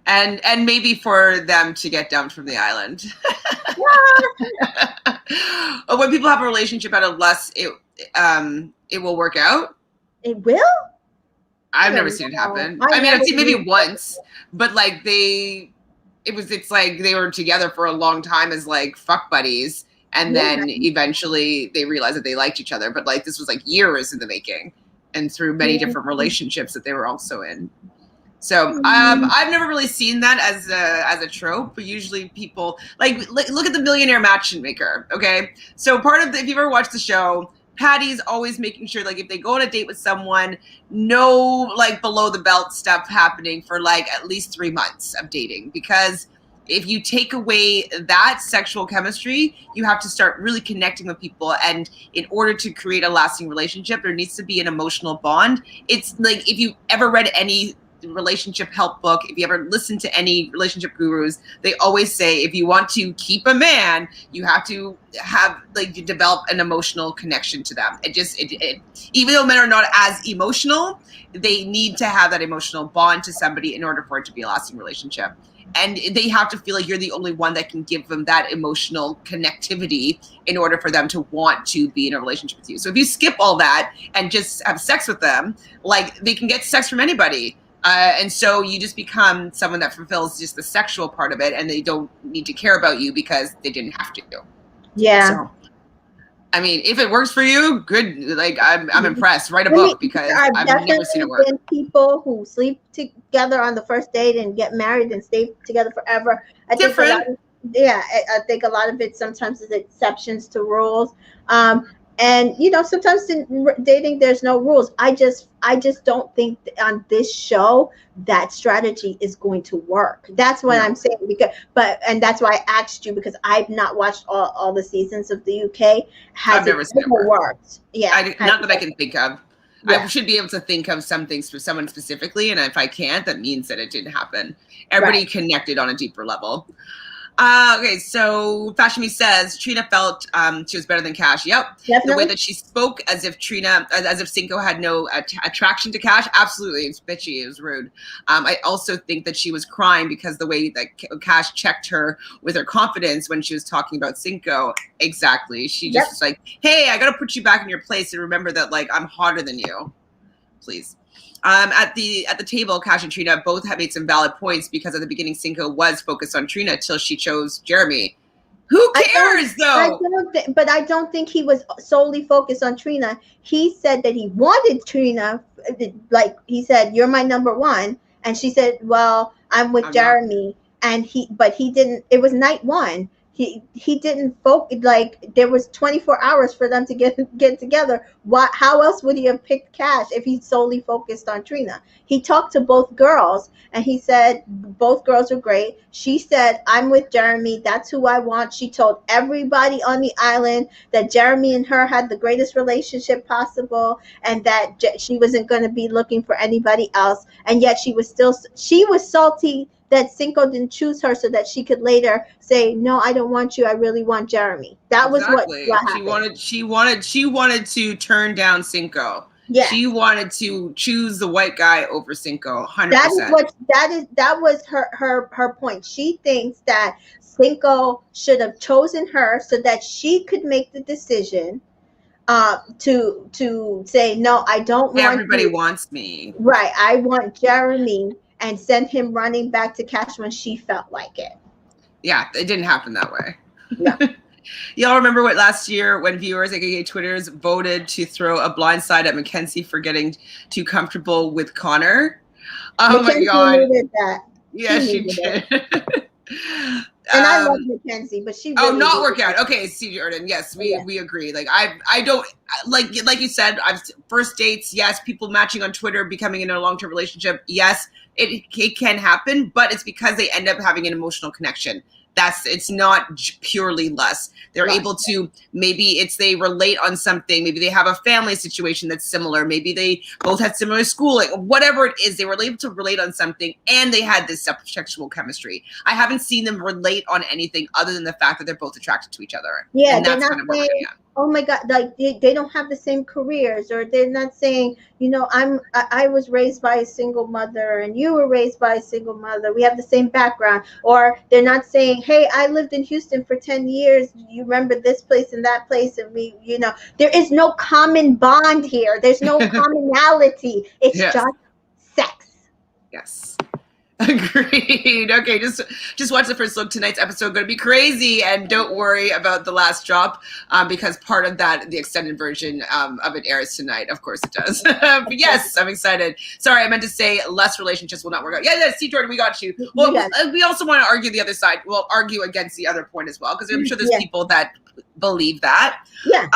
And maybe for them to get dumped from the island. When people have a relationship out of lust, it will work out. It will? I've never seen it happen. I mean, I've seen maybe once, but like it's like they were together for a long time as like fuck buddies, and then eventually they realized that they liked each other. But like this was like years in the making, and through many different relationships that they were also in. So I've never really seen that as a trope, but usually people like look at the Millionaire Matchmaker. Okay, so if you've ever watched the show, Patty's always making sure like if they go on a date with someone, no like below the belt stuff happening for like at least 3 months of dating, because if you take away that sexual chemistry, you have to start really connecting with people. And in order to create a lasting relationship, there needs to be an emotional bond. It's like if you ever read any relationship help book, if you ever listen to any relationship gurus, they always say if you want to keep a man, you have to have you develop an emotional connection to them. Even though men are not as emotional, they need to have that emotional bond to somebody in order for it to be a lasting relationship. And they have to feel like you're the only one that can give them that emotional connectivity in order for them to want to be in a relationship with you. So if you skip all that and just have sex with them, like they can get sex from anybody. And so you just become someone that fulfills just the sexual part of it, and they don't need to care about you because they didn't have to. Yeah. So, I mean, if it works for you, good. Like I'm impressed. Write a book, because I've never seen it work. Been people who sleep together on the first date and get married and stay together forever. I think a lot of it sometimes is exceptions to rules. And sometimes in dating there's no rules. I just don't think on this show that strategy is going to work. That's what I'm saying, and that's why I asked you, because I've not watched all the seasons of the UK. I've never seen it worked. Yeah, not that I can think of. Yeah. I should be able to think of some things for someone specifically, and if I can't, that means that it didn't happen. Everybody connected on a deeper level. Okay, so Fashion Me says Trina felt she was better than Cash. Yep. Definitely. The way that she spoke as if Cinco had no attraction to Cash. Absolutely. It's bitchy. It was rude. I also think that she was crying because the way that Cash checked her with her confidence when she was talking about Cinco. Exactly. She just was like, hey, I got to put you back in your place and remember that like I'm hotter than you. Please. At the table, Cash and Trina both have made some valid points, because at the beginning, Cinco was focused on Trina till she chose Jeremy. Who cares, though? But I don't think he was solely focused on Trina. He said that he wanted Trina. Like he said, "You're my number one," and she said, "Well, I'm with Jeremy." and he didn't. It was night one. He didn't focus. Like, there was 24 hours for them to get together. What? How else would he have picked Cash if he solely focused on Trina? He talked to both girls, and he said both girls were great. She said, I'm with Jeremy. That's who I want. She told everybody on the island that Jeremy and her had the greatest relationship possible, and that she wasn't going to be looking for anybody else. And yet she was salty that Cinco didn't choose her so that she could later say, no, I don't want you. I really want Jeremy. That was what happened. She wanted to turn down Cinco. Yes. She wanted to choose the white guy over Cinco. 100%. That was her point. She thinks that Cinco should have chosen her so that she could make the decision to say, no, I don't want everybody you. Wants me. Right. I want Jeremy, and send him running back to Cash when she felt like it. Yeah, it didn't happen that way. No. Y'all remember what last year when viewers, aka Twitters, voted to throw a blindside at Mackenzie for getting too comfortable with Connor? Oh Mackenzie my God. Needed that. Yeah, she did. And I love Mackenzie, but she really not work out. Okay, Steve Jordan. Yes, we agree. Like I don't like you said. I've first dates. Yes, people matching on Twitter, becoming in a long-term relationship. Yes, it can happen, but it's because they end up having an emotional connection. It's not purely lust. They're able to, maybe they relate on something. Maybe they have a family situation that's similar. Maybe they both had similar schooling, whatever it is, they were able to relate on something, and they had this sexual chemistry. I haven't seen them relate on anything other than the fact that they're both attracted to each other. Yeah, and that's kind of what we're getting at. Oh my God, like they don't have the same careers, or they're not saying, I was raised by a single mother and you were raised by a single mother. We have the same background. Or they're not saying, hey, I lived in Houston for 10 years. You remember this place and that place. And there is no common bond here. There's no commonality. It's just sex. Yes. Agreed. Okay, just watch the first look. Tonight's episode going to be crazy, and don't worry about the last drop because part of that, the extended version of it airs tonight. Of course it does. But yes, I'm excited. Sorry, I meant to say less relationships will not work out. Yeah, Steve Jordan, we got you. Well, we also want to argue the other side. We'll argue against the other point as well, because I'm sure there's people that believe that. Yeah.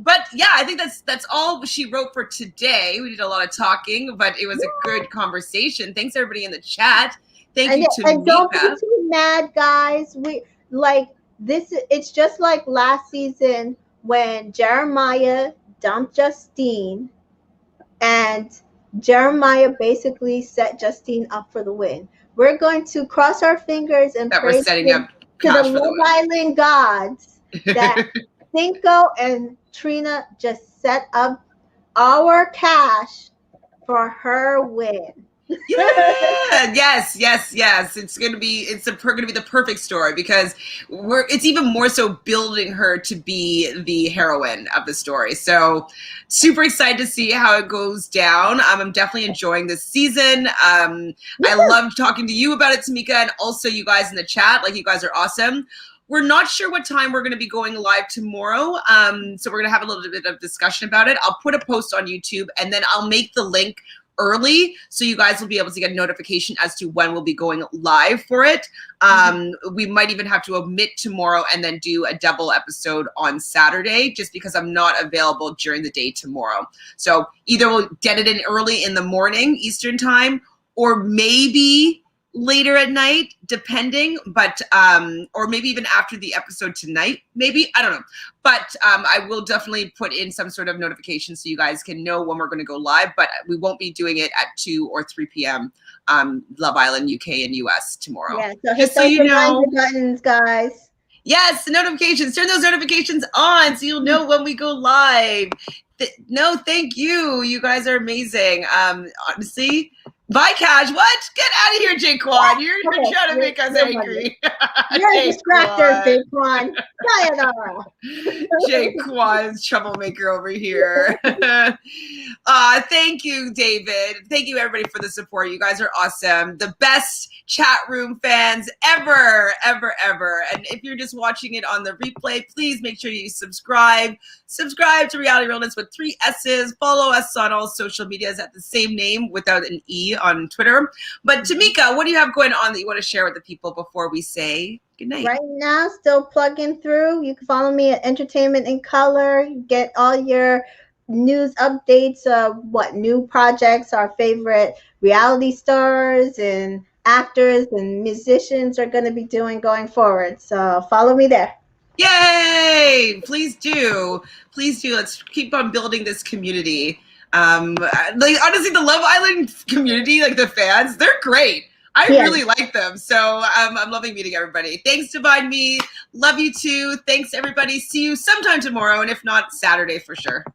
But yeah, I think that's all she wrote for today. We did a lot of talking, but it was a good conversation. Thanks everybody in the chat. Thank you to and don't be too mad, guys. It's just like last season when Jeremiah dumped Justine, and Jeremiah basically set Justine up for the win. We're going to cross our fingers and pray we're setting up to the Love Island gods that Cinco and Trina just set up our Cash for her win. Yeah, yes. It's gonna be the perfect story, because it's even more so building her to be the heroine of the story. So super excited to see how it goes down. I'm definitely enjoying this season. I loved talking to you about it, Tamika, and also you guys in the chat. Like, you guys are awesome. We're not sure what time we're going to be going live tomorrow, so we're going to have a little bit of discussion about it. I'll put a post on YouTube, and then I'll make the link early, so you guys will be able to get a notification as to when we'll be going live for it. We might even have to omit tomorrow and then do a double episode on Saturday, just because I'm not available during the day tomorrow. So either we'll get it in early in the morning Eastern time, or maybe later at night, depending, but or maybe even after the episode tonight, maybe, I don't know. But I will definitely put in some sort of notification so you guys can know when we're going to go live, but we won't be doing it at 2 or 3 p.m. Love Island, UK and US tomorrow. Yeah, so hit those reminder buttons, guys. Yes, the notifications. Turn those notifications on so you'll know when we go live. No, thank you. You guys are amazing. Honestly. Bye, Cash. What? Get out of here, Jaquan. You're trying to make us angry. You're a distractor, Jaquan. Sayonara. Jaquan's troublemaker over here. Thank you, David. Thank you, everybody, for the support. You guys are awesome. The best chat room fans ever, ever, ever. And if you're just watching it on the replay, please make sure you subscribe. Subscribe to Reality Realness with 3 S's. Follow us on all social medias at the same name without an E on Twitter. But Tamika, what do you have going on that you want to share with the people before we say goodnight? Right now, still plugging through. You can follow me at Entertainment in Color. Get all your news updates of what new projects our favorite reality stars and actors and musicians are going to be doing going forward. So follow me there. Yay! Please do. Please do. Let's keep on building this community. Like honestly, the Love Island community, like the fans, they're great. I really like them. So I'm loving meeting everybody. Thanks, Divine Me. Love you too. Thanks, everybody. See you sometime tomorrow, and if not, Saturday for sure.